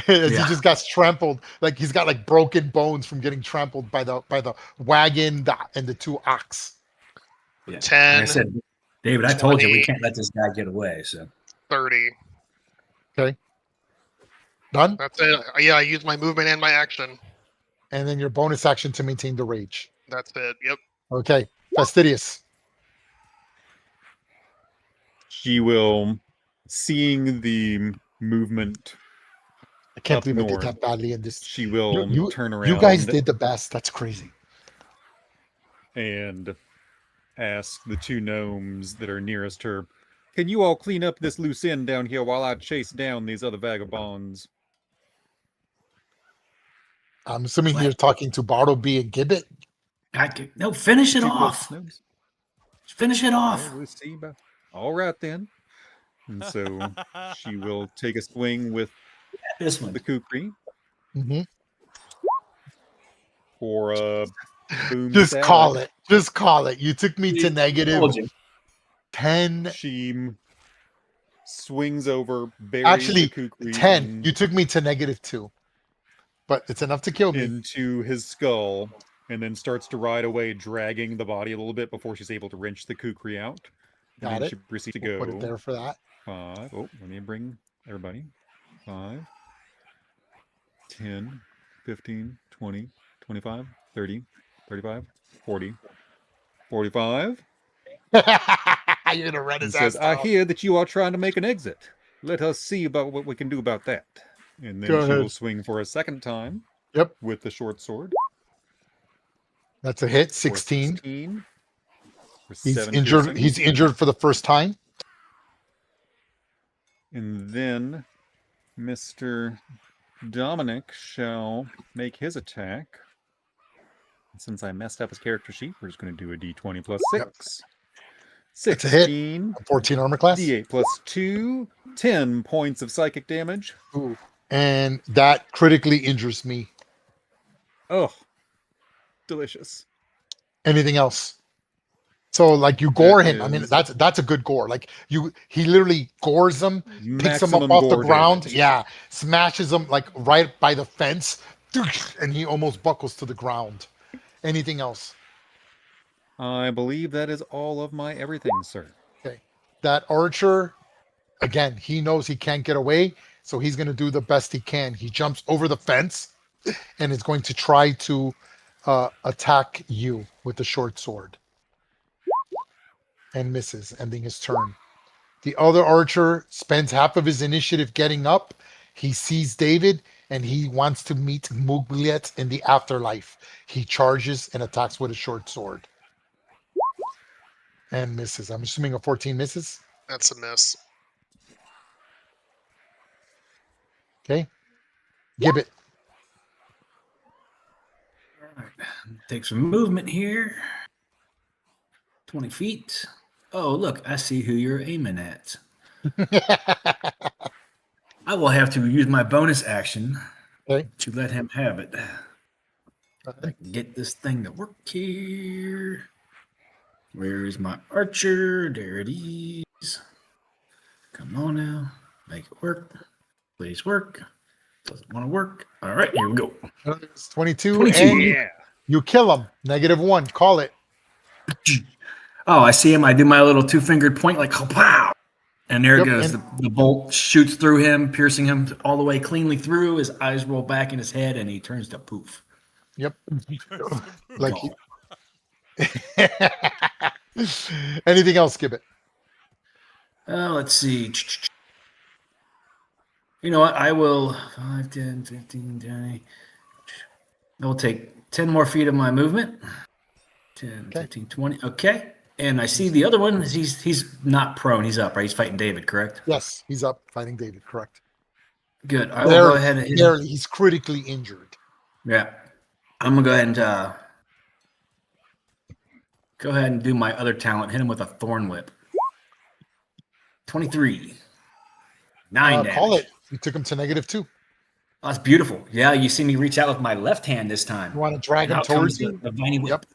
as he Yeah. just got trampled. Like he's got like broken bones from getting trampled by the wagon and the two ox. Yeah. 10, Like I said, David, I told you we 20. can't let this guy get away. So 30. Okay. Done. That's it. Yeah, I used my movement and my action. And then your bonus action to maintain the rage. That's it. Yep. Okay. Fastidious. She will, seeing the movement, I can't Up believe I did north. that badly in this. she will You, turn around you guys did the best. That's crazy. and ask the two gnomes that are nearest her, "Can you all clean up this loose end down here while I chase down these other vagabonds?" I'm assuming What? you're talking to Bartleby and Gibbet. No, finish it Two off. gnomes. Finish it off. Well, we'll see about. All right then. And so she will take a swing with This one. the kukri Mhm. for a boom. Just salad. call it. Just call it. You took me to I negative told you. 10. She swings over, buries Actually, the kukri 10. You took me to negative 2. But it's enough to kill me. into his skull, and then starts to ride away, dragging the body a little bit before she's able to wrench the kukri out. And Got then it. she proceeds to We'll go put it there for that. 5. Oh, let me bring everybody. 5, 10, 15, 20, 25, 30, 35, 40, 45. You're gonna run And his says, ass "I down. hear that you are trying to make an exit." Let us see about what we can do about that. And then Go she will ahead. swing for a second time Yep, with the short sword that's a hit. for 16. 16 for He's 7 injured. piercing. He's injured for the first time. And then Mr. Dominic shall make his attack. And since I messed up his character sheet, we're just going to do a d20 plus 6. Yep. That's a hit. 16, 14 armor class. d8 plus 2, 10 points of psychic damage. Ooh. And that critically injures me. Oh, delicious. Anything else? So like you gore him. I mean, is- that's a good gore. Like he literally gores him, picks him up Maximum off the gore ground. damage. Yeah, smashes him like right by the fence, and he almost buckles to the ground. Anything else? I believe that is all of my everything, sir. Okay. That archer, again, he knows he can't get away, so he's going to do the best he can. He jumps over the fence and is going to try to attack you with the short sword. And misses, ending his turn. The other archer spends half of his initiative getting up. He sees David and he wants to meet Mugliet in the afterlife. He charges and attacks with a short sword. And misses. I'm assuming a 14 misses. That's a miss. Okay. Gibbet. All right. Take some movement here. 20 feet. Oh, look, I see who you're aiming at. I will have to use my bonus action Okay. to let him have it. I can get this thing to work here. Where is my archer? There it is. Come on now. Make it work. Please work. Doesn't want to work. All right, here we go. It's 22, 22. and Yeah. you kill him. -1. Call it. Oh, I see him. I do my little two-fingered point, like pow, and there Yep, it goes. and- The bolt shoots through him, piercing him all the way cleanly through. His eyes roll back in his head, and he turns to poof. Yep. Like Gone. anything else, Gibbet? Let's see. You know what? I will 5, 10, 15, 20. I will take 10 more feet of my movement. 10, Okay. 15, 20. Okay. And I see the other one. He's not prone. He's up, right? He's fighting David, correct? Yes, he's up fighting David. Correct. Good. I will go ahead and hit him. Barely. He's critically injured. Yeah. I'm going to go ahead and do my other talent. Hit him with a thorn whip. 23. 9 damage. Call it. You took him to -2. Oh, that's beautiful. Yeah, you see me reach out with my left hand this time. You want to drag him Out comes towards you? the viney whip. Yep.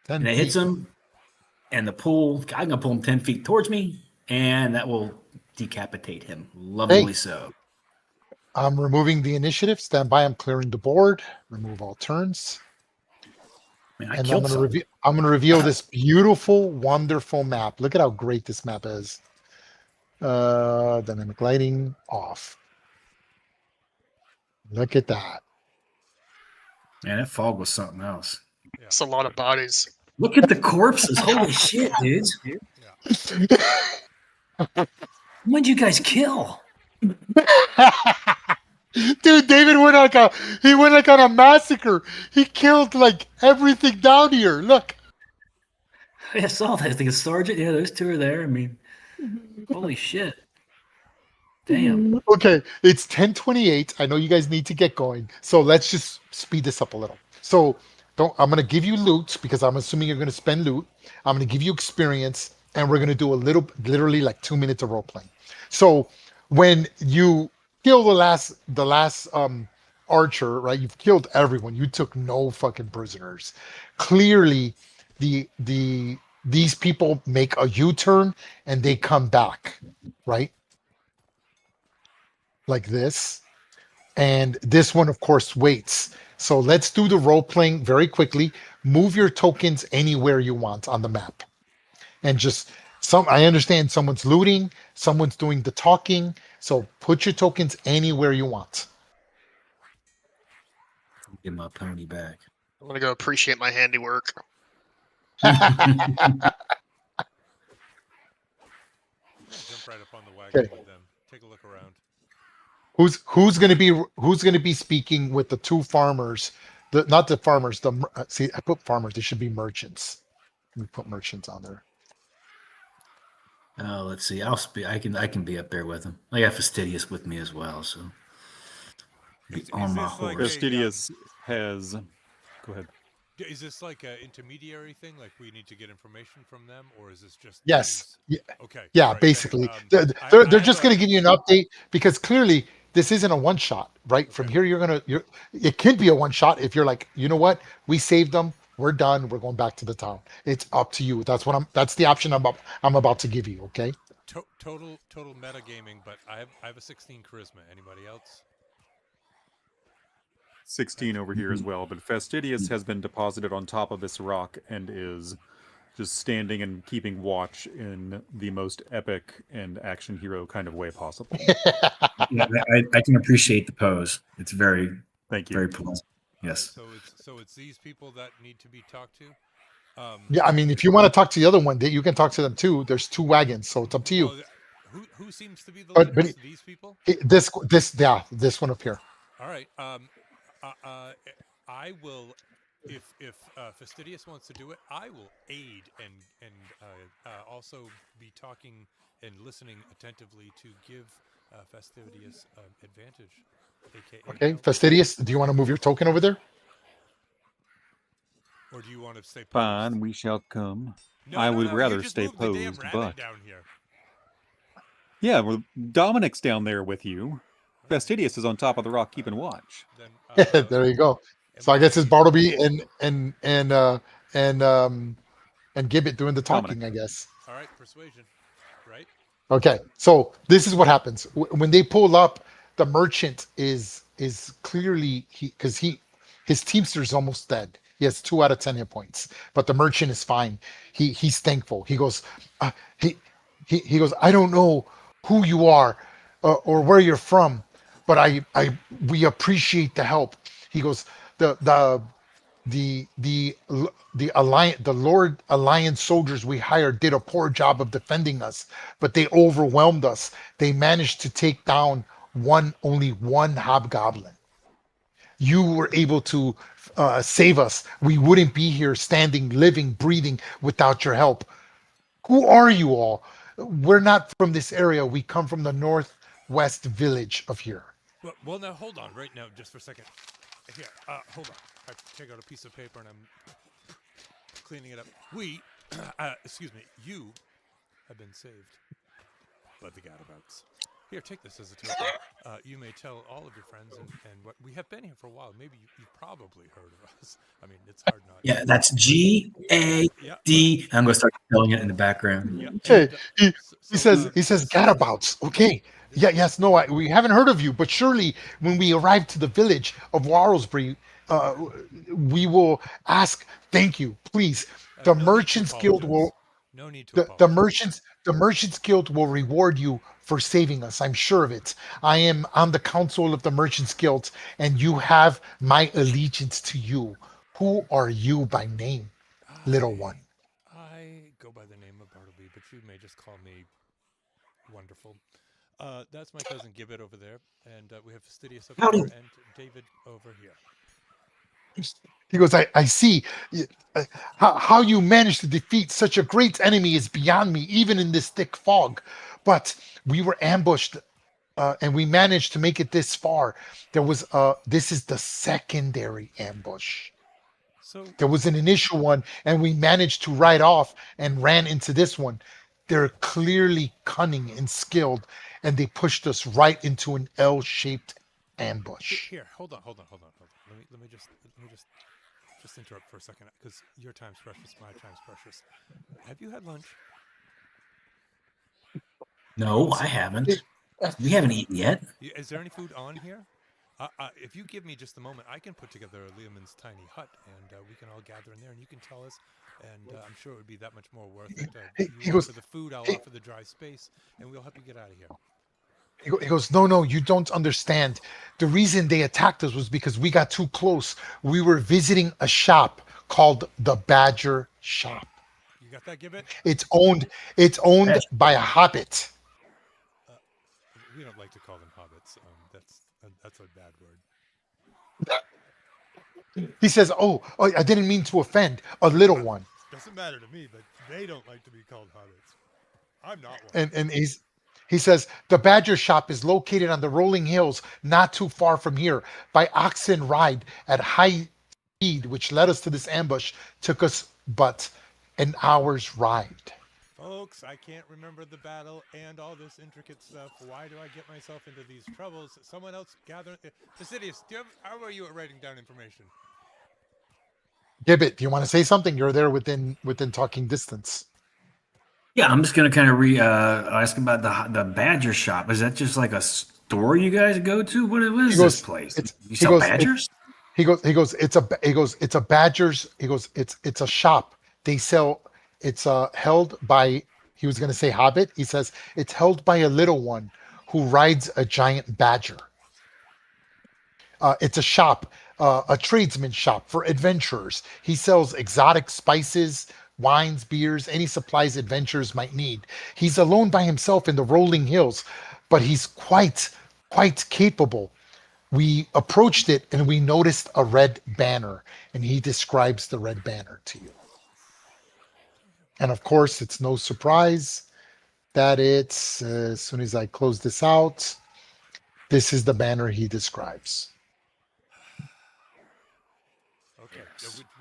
10 And it hits feet. him. And the pull, I'm going to pull him 10 feet towards me. And that will decapitate him. Lovely so. I'm removing the initiative. Stand by. I'm clearing the board. Remove all turns. Man, I And killed something. I'm gonna reveal this beautiful, wonderful map. Look at how great this map is. Dynamic lighting off. Look at that. Man, that fog was something else. It's a lot of bodies. Look at the corpses. Holy shit, dudes. What'd you guys kill? Dude, David went like on a massacre. He killed like everything down here. Look. I saw that. I think it's Sergeant. Yeah, those two are there. I mean, holy shit. Damn. Okay, it's 10:28. I know you guys need to get going, so let's just speed this up a little. So I'm gonna give you loot because I'm assuming you're gonna spend loot. I'm gonna give you experience, and we're gonna do a little, literally like 2 minutes of role playing. So when you kill the last archer, right? You've killed everyone. You took no fucking prisoners. Clearly, these people make a U-turn and they come back, right? Like this. And this one, of course, waits. So let's do the role playing very quickly. Move your tokens anywhere you want on the map. And just I understand someone's looting, someone's doing the talking. So put your tokens anywhere you want. Get my pony back. I'm gonna go appreciate my handiwork. Jump right up on the wagon Okay. with them. take a look around. Who's going to be speaking with the two farmers? The not the farmers. See, I put farmers. They should be merchants. Let me put merchants on there. Let's see. I'll speak. I can be up there with him. I got Fastidious with me as well, so be Is on my this like horse. Fastidious has. Go ahead. Is this like an intermediary thing? Like we need to get information from them, or is this just Yes. news? Yeah. Okay. Yeah. all right, Basically, then, they're I have just going to give you an update because clearly this isn't a one shot, right? From Okay. here, you're. It can be a one shot if you're like, you know what, we saved them. We're done. We're going back to the town. It's up to you. That's the option I'm about to give you. Okay. total metagaming, but I have a 16 charisma. Anybody else? 16 over here Mm-hmm. as well, but Fastidious has been deposited on top of this rock and is just standing and keeping watch in the most epic and action hero kind of way possible. Yeah, I can appreciate the pose. It's very, Thank you. very pleasant. Yes. So it's these people that need to be talked to. Yeah. I mean, if you want to talk to the other one, you can talk to them too. There's two wagons, so it's up to you. Well, who seems to be the But leaders? These people. this this one up here. All right. I will, if Fastidious wants to do it, I will aid and also be talking and listening attentively to give Fastidious advantage. AKA Okay, help. Fastidious, do you want to move your token over there? Or do you want to stay posed? Fine, we shall come. No, I no, would no, you rather just stay moved the damn posed, rabbit but down here. yeah, well, Dominic's down there with you. Fastidious is on top of the rock keeping watch. Then There you go. So I guess it's Bartleby and Gibbet doing the talking, Dominic. I guess. all right, persuasion, right? Okay, so this is what happens when they pull up. The merchant is clearly his teamster's almost dead. He has 2 out of 10 hit points, but the merchant is fine. He's thankful. He goes, he goes. I don't know who you are or where you're from, but we appreciate the help. He goes, the Lord Alliance soldiers we hired did a poor job of defending us, but they overwhelmed us. They managed to take down only one hobgoblin. You were able to save us. We wouldn't be here standing, living, breathing without your help. Who are you all? We're not from this area. We come from the northwest village of here. Well, now hold on, right now, just for a second. Here, hold on. I take out a piece of paper and I'm cleaning it up. Excuse me, you have been saved by the Gadabouts. Here, take this as a token. You may tell all of your friends and what we have been here for a while. Maybe you've probably heard of us. I mean, it's hard not. Yeah, that's GAD. Yeah. I'm gonna start spelling it in the background. Yeah. Okay, and, he says Gadabouts. Okay. Yeah, yes, no, we haven't heard of you, but surely when we arrive to the village of Warrelsbury, we will ask, thank you, please. The no need to Merchants Guild will apologize. No need to the apologize. Merchants Guild will reward you for saving us. I'm sure of it. I am on the council of the Merchants Guild, and you have my allegiance to you. Who are you by name, little one? I go by the name of Bartleby, but you may just call me Wonderful. That's my cousin Gibbet over there, and we have Fastidious up Howdy. here and David over here. He goes, I see. How you managed to defeat such a great enemy is beyond me, even in this thick fog. But we were ambushed, and we managed to make it this far. This is the secondary ambush. So There was an initial one, and we managed to ride off and ran into this one. They're clearly cunning and skilled, and they pushed us right into an L-shaped ambush. here, hold on. Let me just interrupt for a second because your time's precious, my time's precious. Have you had lunch? No, I haven't. We haven't eaten yet. Is there any food on here? If you give me just a moment, I can put together Leoman's tiny hut, and we can all gather in there, and you can tell us. And I'm sure it would be that much more worth it. He You goes, offer the food, I'll "Hey." offer the dry space, and we'll help you get out of here. He goes, no, you don't understand. The reason they attacked us was because we got too close. We were visiting a shop called the Badger Shop. You got that, Gibbet? It's owned by a hobbit. We don't like to call them hobbits. That's a bad word. He says, oh, I didn't mean to offend a little one. Doesn't matter to me, but they don't like to be called hobbits. I'm not one. And he says the Badger shop is located on the rolling hills not too far from here. By oxen ride at high speed, which led us to this ambush, took us but an hour's ride. Folks, I can't remember the battle and all this intricate stuff. Why do I get myself into these troubles? Someone else gather. Fastidious, how are you at writing down information? Gibbet, do you want to say something? You're there within talking distance. Yeah, I'm just gonna kind of ask about the Badger shop. Is that just like a store you guys go to? What is He this goes, place? it's You he sell goes, badgers? it's a Badgers. It's a shop. They sell. It's held by. He was going to say Hobbit. He says it's held by a little one who rides a giant badger. It's a shop, a tradesman shop for adventurers. He sells exotic spices, wines, beers, any supplies adventurers might need. He's alone by himself in the rolling hills, but he's quite capable. We approached it and we noticed a red banner, and he describes the red banner to you. And of course, it's no surprise that it's, as soon as I close this out, this is the banner he describes. Okay.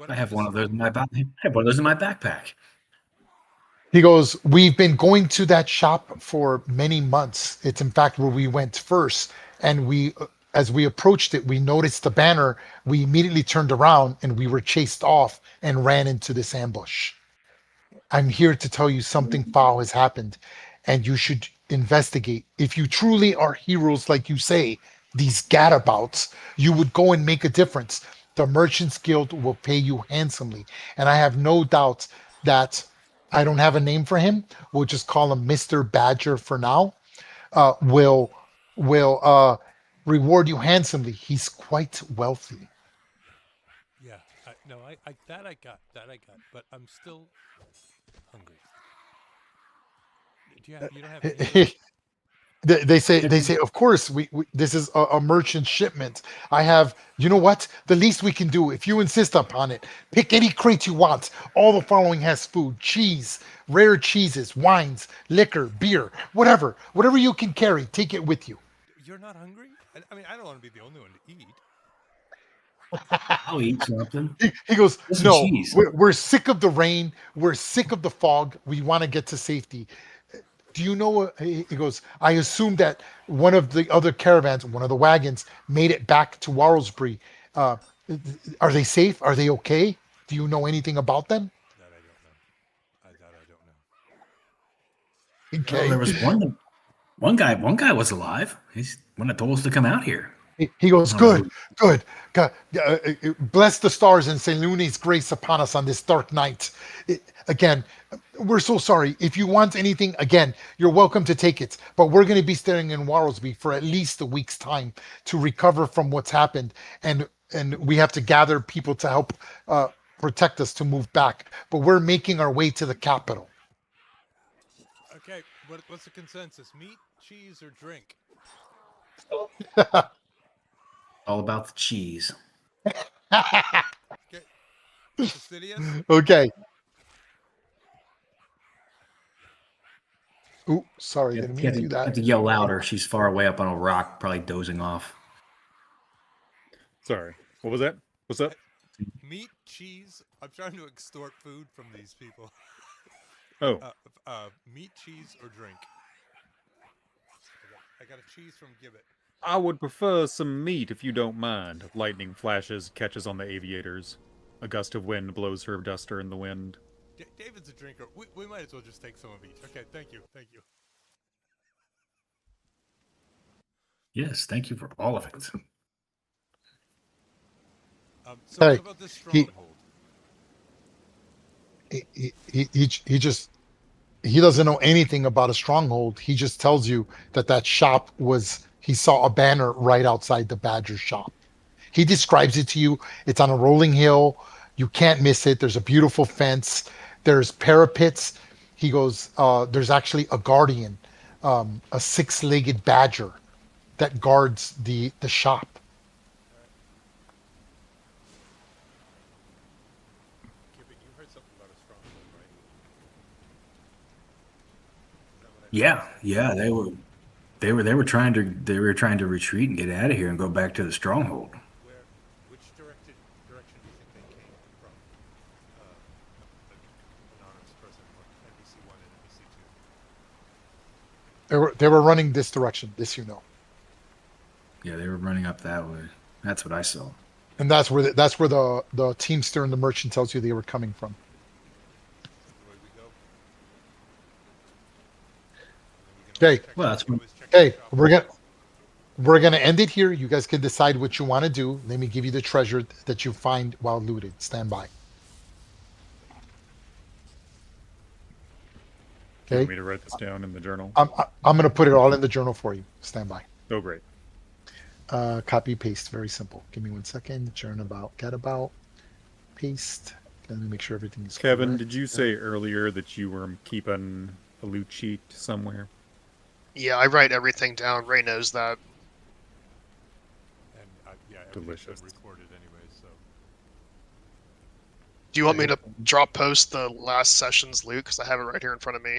I have one of those in my back. I have one of those in my backpack. He goes, we've been going to that shop for many months. It's in fact where we went first. And as we approached it, we noticed the banner. We immediately turned around and we were chased off and ran into this ambush. I'm here to tell you something foul has happened and you should investigate. If you truly are heroes like you say, these gadabouts, you would go and make a difference. The Merchants Guild will pay you handsomely. And I have no doubt that I don't have a name for him. We'll just call him Mr. Badger for now. Will reward you handsomely. He's quite wealthy. Yeah. No, that I got, but I'm still hungry. You don't have any They say, of course, we this is a merchant shipment. I have, you know what? The least we can do, if you insist upon it, pick any crate you want. All the following has food, cheese, rare cheeses, wines, liquor, beer, whatever you can carry, take it with you. You're not hungry? I mean, I don't want to be the only one to eat. I'll eat something. He goes, Some no, cheese. we're sick of the rain. We're sick of the fog. We want to get to safety. Do you know what he goes? I assume that one of the other caravans, one of the wagons, made it back to Warlesbury. Uh, are they safe? Are they okay? Do you know anything about them? That I don't know. Okay. Well, there was one guy was alive. He's one that told us to come out here. He goes, Oh. good. God, bless the stars and St. Luna's grace upon us on this dark night. Again, we're so sorry. If you want anything, again, you're welcome to take it. But we're going to be staying in Warlesby for at least a week's time to recover from what's happened. And we have to gather people to help protect us to move back. But we're making our way to the capital. Okay, what's the consensus? Meat, cheese, or drink? All about the cheese. Okay. Fastidious? Okay. Ooh, sorry, You didn't have, mean to do have that. to yell louder. She's far away up on a rock, probably dozing off. Sorry. What was that? What's up? Meat, cheese. I'm trying to extort food from these people. Oh, Meat, cheese, or drink? I got a cheese from Gibbet. I would prefer some meat if you don't mind. Lightning flashes, catches on the aviators. A gust of wind blows her duster in the wind. David's a drinker. We might as well just take some of each. Okay, thank you. Yes, thank you for all of it. So Hey, what about this stronghold? He just he doesn't know anything about a stronghold. He just tells you that shop was, he saw a banner right outside the Badger shop. He describes it to you. It's on a rolling hill. You can't miss it. There's a beautiful fence. There's parapets. He goes, there's actually a guardian a six-legged badger that guards the shop. Cupid, you heard something about a stronghold, right? Is that what I Yeah, heard? yeah, they were trying to retreat and get out of here and go back to the stronghold. Where, which direction do you think they came from? Like anonymous person, or NBC1 and NBC2. They were running this direction. This you know, Yeah, they were running up that way. That's what I saw. and that's where the teamster and the merchant tells you they were coming from. Is that the way we go? And we can always Okay, check. Well, We that's can what. always check okay, the shop. we're gonna end it here. You guys can decide what you want to do. Let me give you the treasure that you find while looted. Stand by. Do you want Okay, me to write this down in the journal? I'm gonna put it all in the journal for you. Stand by. Oh, great. Copy paste. Very simple. Give me 1 second. Journal about Gadabout. Paste. Let me make sure everything is Kevin, correct. did you say earlier that you were keeping a loot sheet somewhere? Yeah, I write everything down. Ray knows that. And yeah, everything's Delicious. been recorded anyway, so. Do you want me to drop post the last session's loot? Because I have it right here in front of me.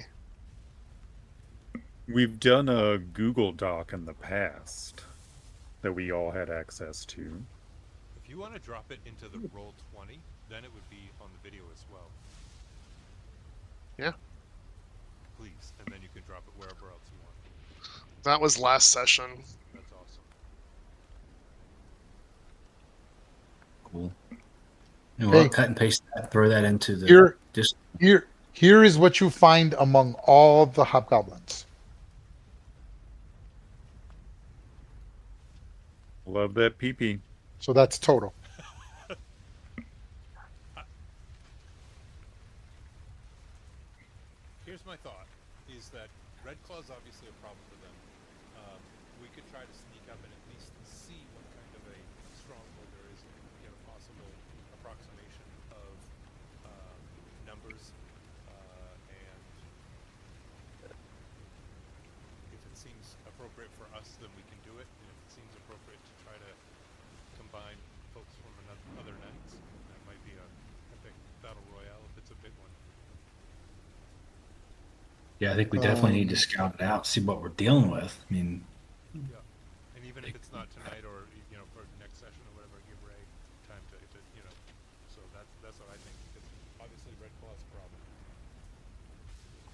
We've done a Google Doc in the past that we all had access to. If you want to drop it into the roll 20, then it would be on the video as well. Yeah. Please, and then you can drop it wherever else you want. That was last session. That's awesome. Cool. And we'll Hey. cut and paste that, throw that into the Here, just here is what you find among all the hobgoblins. Love that PP. So that's total. Here's my thought: is that Red Claw's obviously a problem for them. We could try to sneak up and at least see what kind of a stronghold there is, and get a possible approximation of numbers, and if it seems appropriate for us, then we can do it. And if it seems appropriate to try to combine folks from other nights, that might be a epic battle royale if it's a big one. yeah. I think we definitely need to scout it out, see what we're dealing with. I mean, Yeah, and even if it's not tonight or for next session or whatever, give Ray time to So that's what I think, because obviously Red Claw's a problem.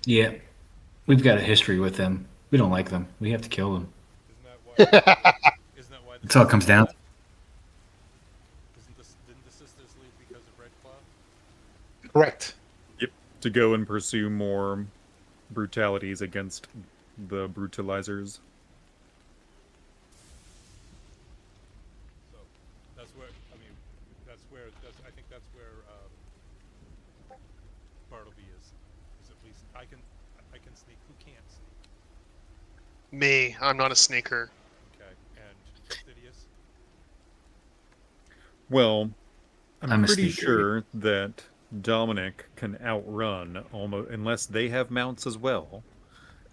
yeah, we've got a history with them. We don't like them. We have to kill them. Isn't that why? Isn't that why? That's all it comes down to. Didn't the sisters leave because of Red Claw? Correct. Yep. To go and pursue more brutalities against the brutalizers. So that's where I think that's where Bartleby is. Is at least I can sneak. Who can't sneak? Me, I'm not a sneaker. Okay, and Fastidious. Well, I'm I'm a pretty sneaker. sure that Dominic can outrun almost, unless they have mounts as well,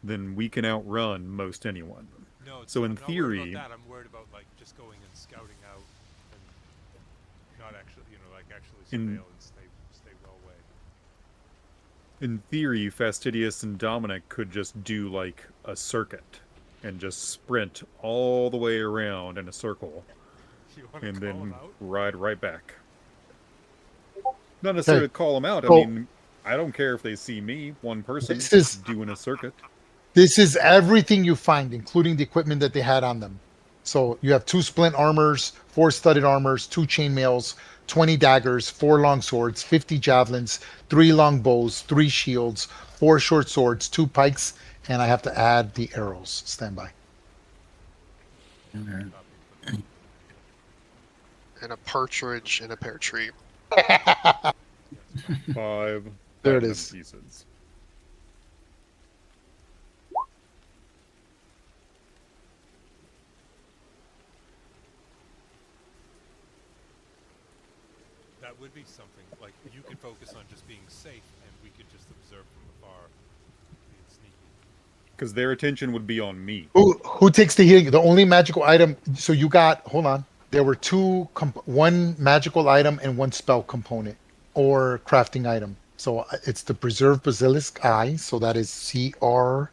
then we can outrun most anyone. No, So in I'm not worried theory- about that. I'm worried about just going and scouting out and not actually, actually In- surveil and stay well away. In theory, Fastidious and Dominic could just do like a circuit and just sprint all the way around in a circle You want to and call then him out? ride right back. Not necessarily call them out. I So- mean, I don't care if they see me, one person This is- doing a circuit. This is everything you find, including the equipment that they had on them. So you have 2 splint armors, 4 studded armors, 2 chainmails, 20 daggers, 4 long swords, 50 javelins, 3 long bows, 3 shields, 4 short swords, 2 pikes, and I have to add the arrows. Stand by. Okay. And a partridge in a pear tree. 5 There it platinum is. pieces. That would be something. Like, you could focus on just being safe, and we could just observe from afar, being sneaky. because their attention would be on me. Who takes the healing? The only magical item. So you got. Hold on. There were one magical item and one spell component or crafting item. So it's the preserved basilisk eye. So that is CR2.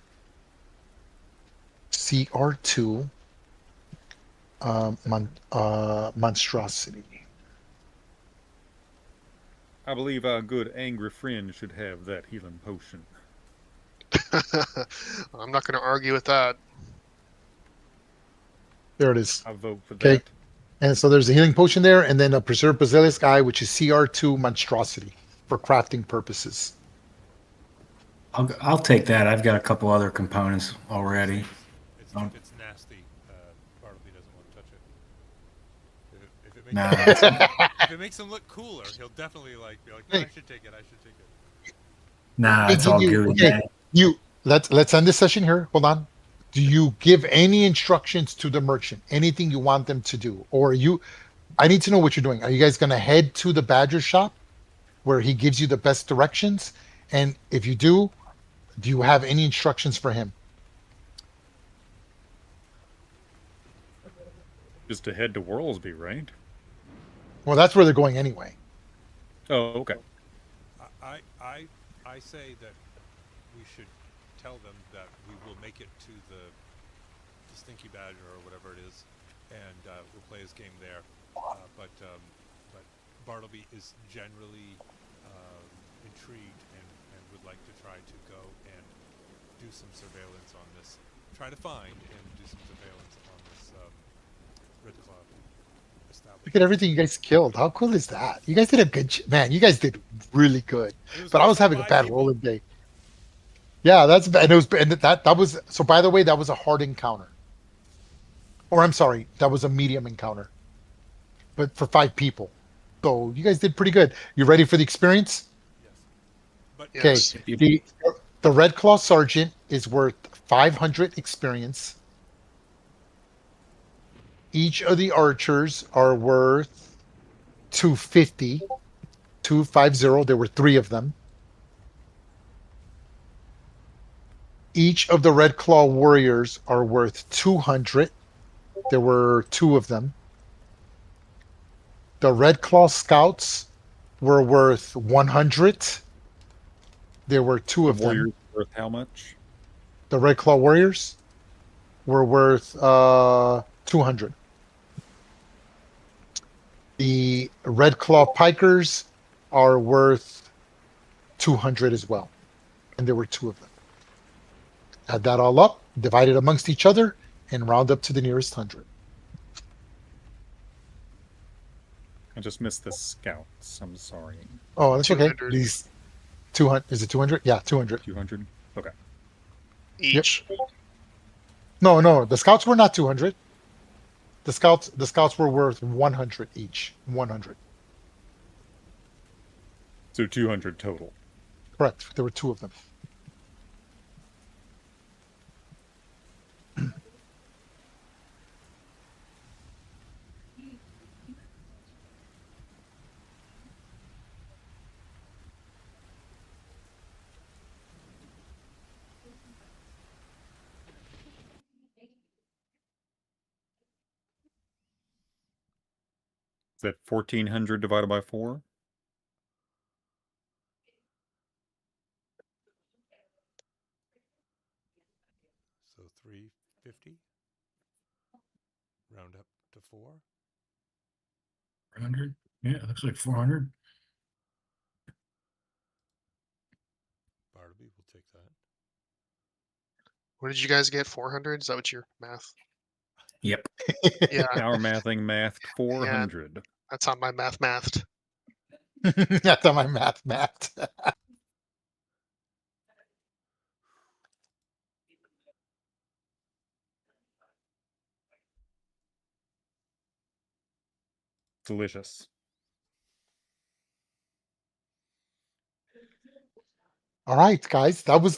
Monstrosity. I believe our good angry friend should have that healing potion. I'm not going to argue with that. There it is. I vote for Okay. that. And so there's a healing potion there, and then a preserved basilisk eye, which is CR2 monstrosity for crafting purposes. I'll take that. I've got a couple other components already. It's, Um, if it's nasty, Bartleby doesn't want to touch it. If it makes Nah, if it makes him look cooler, he'll definitely be like, no, I should take it. I should take it. nah, Hey, it's all you, good. okay, let's end this session here. Hold on. Do you give any instructions to the merchant? Anything you want them to do, or I need to know what you're doing. Are you guys going to head to the Badger shop where he gives you the best directions? And if you do you have any instructions for him? Just to head to Worldsby, right? Well, that's where they're going anyway. Oh, okay. I say that we should tell them that we will make it to the Stinky Badger or whatever it is, and we'll play his game there. But Bartleby is generally intrigued and would like to try to go and do some surveillance on this. Try to find and do some surveillance on this Red Club establishment. Look at everything you guys killed. How cool is that? You guys did a good man. You guys did really good. But I was having a bad rolling day. Yeah, that's bad. And it was, and that was, so by the way, that was a hard encounter. Or I'm sorry, that was a medium encounter. But for 5 people. So you guys did pretty good. You ready for the experience? Yes. But Okay. Yes. The Red Claw Sergeant is worth 500 experience. Each of the archers are worth 250. 250. There were 3 of them. Each of the Red Claw Warriors are worth 200. There were 2 of them. The Red Claw Scouts were worth 100. There were 2 of them. Warriors worth how much? The Red Claw Warriors were worth 200. The Red Claw Pikers are worth 200 as well. And there were 2 of them. Add that all up, divide it amongst each other, and round up to the nearest 100. I just missed the scouts. I'm sorry. Oh, that's okay. 200. These 200, is it 200? Yeah, 200. 200? Okay. Each. No, the scouts were not 200. The scouts were worth 100 each. 100. So 200 total. Correct. There were 2 of them. Is that 1400 divided by 4? So 350. Round up to 4. 400? Yeah, it looks like 400. Bartleby will take that. What did you guys get? 400? Is that what your math? Yep. Yeah, Our mathing mathed 400. that's on my math mathed. That's on my math. Delicious. All right, guys. That was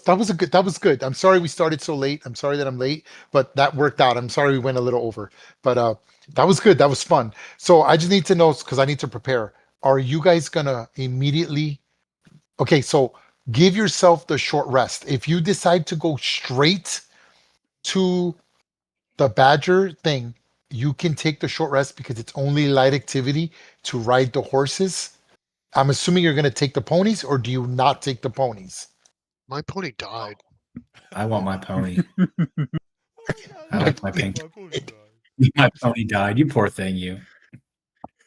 good. I'm sorry we started so late. I'm sorry that I'm late, but that worked out. I'm sorry we went a little over. But that was good. That was fun. So I just need to know because I need to prepare. Are you guys gonna immediately Okay, so give yourself the short rest. If you decide to go straight to the Badger thing, you can take the short rest because it's only light activity to ride the horses. I'm assuming you're going to take the ponies, or do you not take the ponies? My pony died. I want my pony. Oh I like my pink. My pony died. My pony died. You poor thing, you.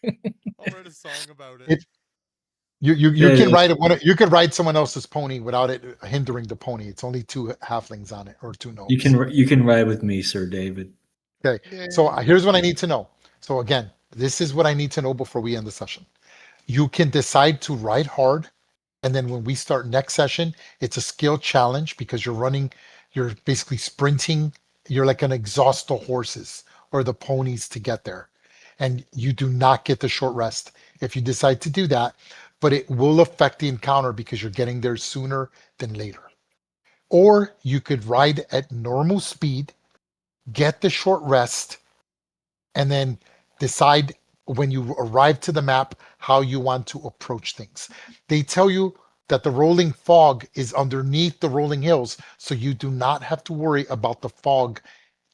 I'll write a song about it. It- You Yeah, can yeah. ride it. You could ride someone else's pony without it hindering the pony. It's only 2 halflings on it, or 2 gnomes. You can ride with me, Sir David. Okay. So here's what I need to know. So again, this is what I need to know before we end the session. You can decide to ride hard, and then when we start next session, it's a skill challenge because you're basically sprinting. You're like going to exhaust the horses or the ponies to get there, and you do not get the short rest if you decide to do that. But it will affect the encounter because you're getting there sooner than later. Or you could ride at normal speed, get the short rest, and then decide when you arrive to the map how you want to approach things. They tell you that the rolling fog is underneath the rolling hills, so you do not have to worry about the fog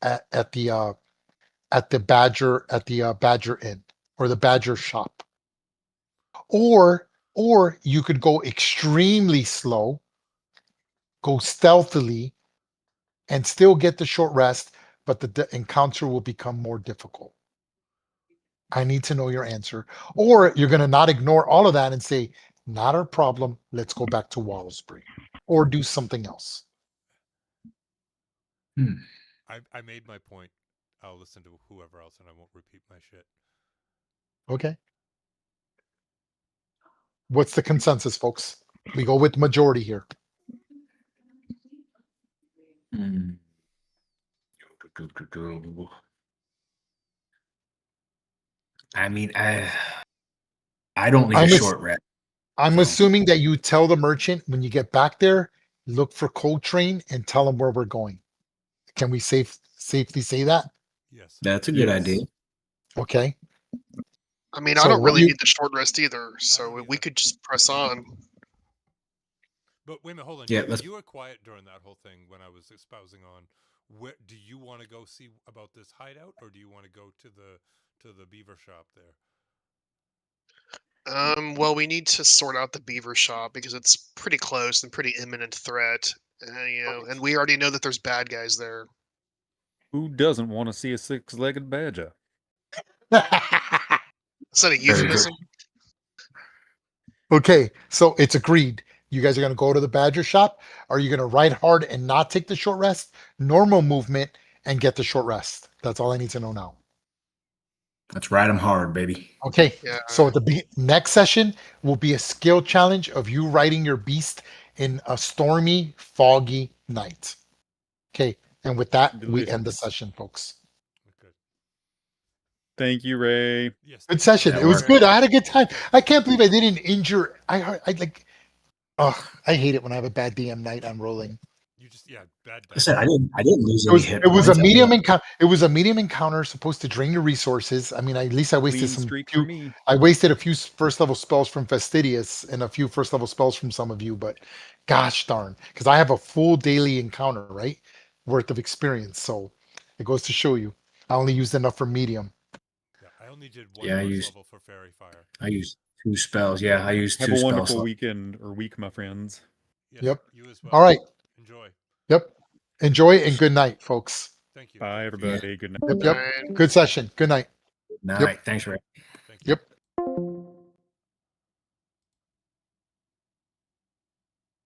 at the Badger Inn or the Badger shop. Or you could go extremely slow, go stealthily, and still get the short rest, but the encounter will become more difficult. I need to know your answer. Or you're going to not ignore all of that and say, not our problem. Let's go back to Wallsbury or do something else. I made my point. I'll listen to whoever else and I won't repeat my shit. Okay. What's the consensus, folks? We go with majority here. I mean, I don't need I'm a ass- short rest. I'm So- assuming that you tell the merchant when you get back there, look for Coltrane and tell him where we're going. Can we safely say that? Yes. That's a good Yes. idea. Okay. I mean, So I don't what really you- need the short rest either, so don't we either. could just press on. But wait a minute, hold on. Yeah, David, let's- you were quiet during that whole thing when I was espousing on. Where do you want to go see about this hideout, or do you want to go to the beaver shop there? Well, we need to sort out the beaver shop because it's pretty close and pretty imminent threat. And we already know that there's bad guys there. Who doesn't want to see a 6-legged badger? Is that a euphemism? Okay, so it's agreed. You guys are going to go to the Badger shop. Are you going to ride hard and not take the short rest? Normal movement and get the short rest. That's all I need to know now. Let's ride them hard, baby. Okay, Yeah. so at the next session will be a skill challenge of you riding your beast in a stormy, foggy night. Okay, and with that, we end the Delicious. session, folks. Good. Thank you, Ray. Yes. Good session. That It was worked. good. I had a good time. I can't believe I didn't injure. I like. Oh, I hate it when I have a bad DM night. I'm rolling. You just bad. I said I didn't lose It any was hit it was a points. medium encounter. It was a medium encounter supposed to drain your resources. I mean, at least I wasted Clean some. streak for me. I wasted a few first level spells from Fastidious and a few first level spells from some of you, but gosh darn, because I have a full daily encounter, right? Worth of experience. So it goes to show you. I only used enough for medium. Yeah, I only did one Yeah, I first used- level for fairy fire. I used 2 spells. Yeah, I used Have 2 a spells. wonderful weekend or week, my friends. Yes, Yep. You as well. All right. Enjoy. Yep. Enjoy and good night, folks. Thank you. Bye, everybody. Good night. Yep. Yep. Right. Good session. Good night. All right. Thanks, Ray.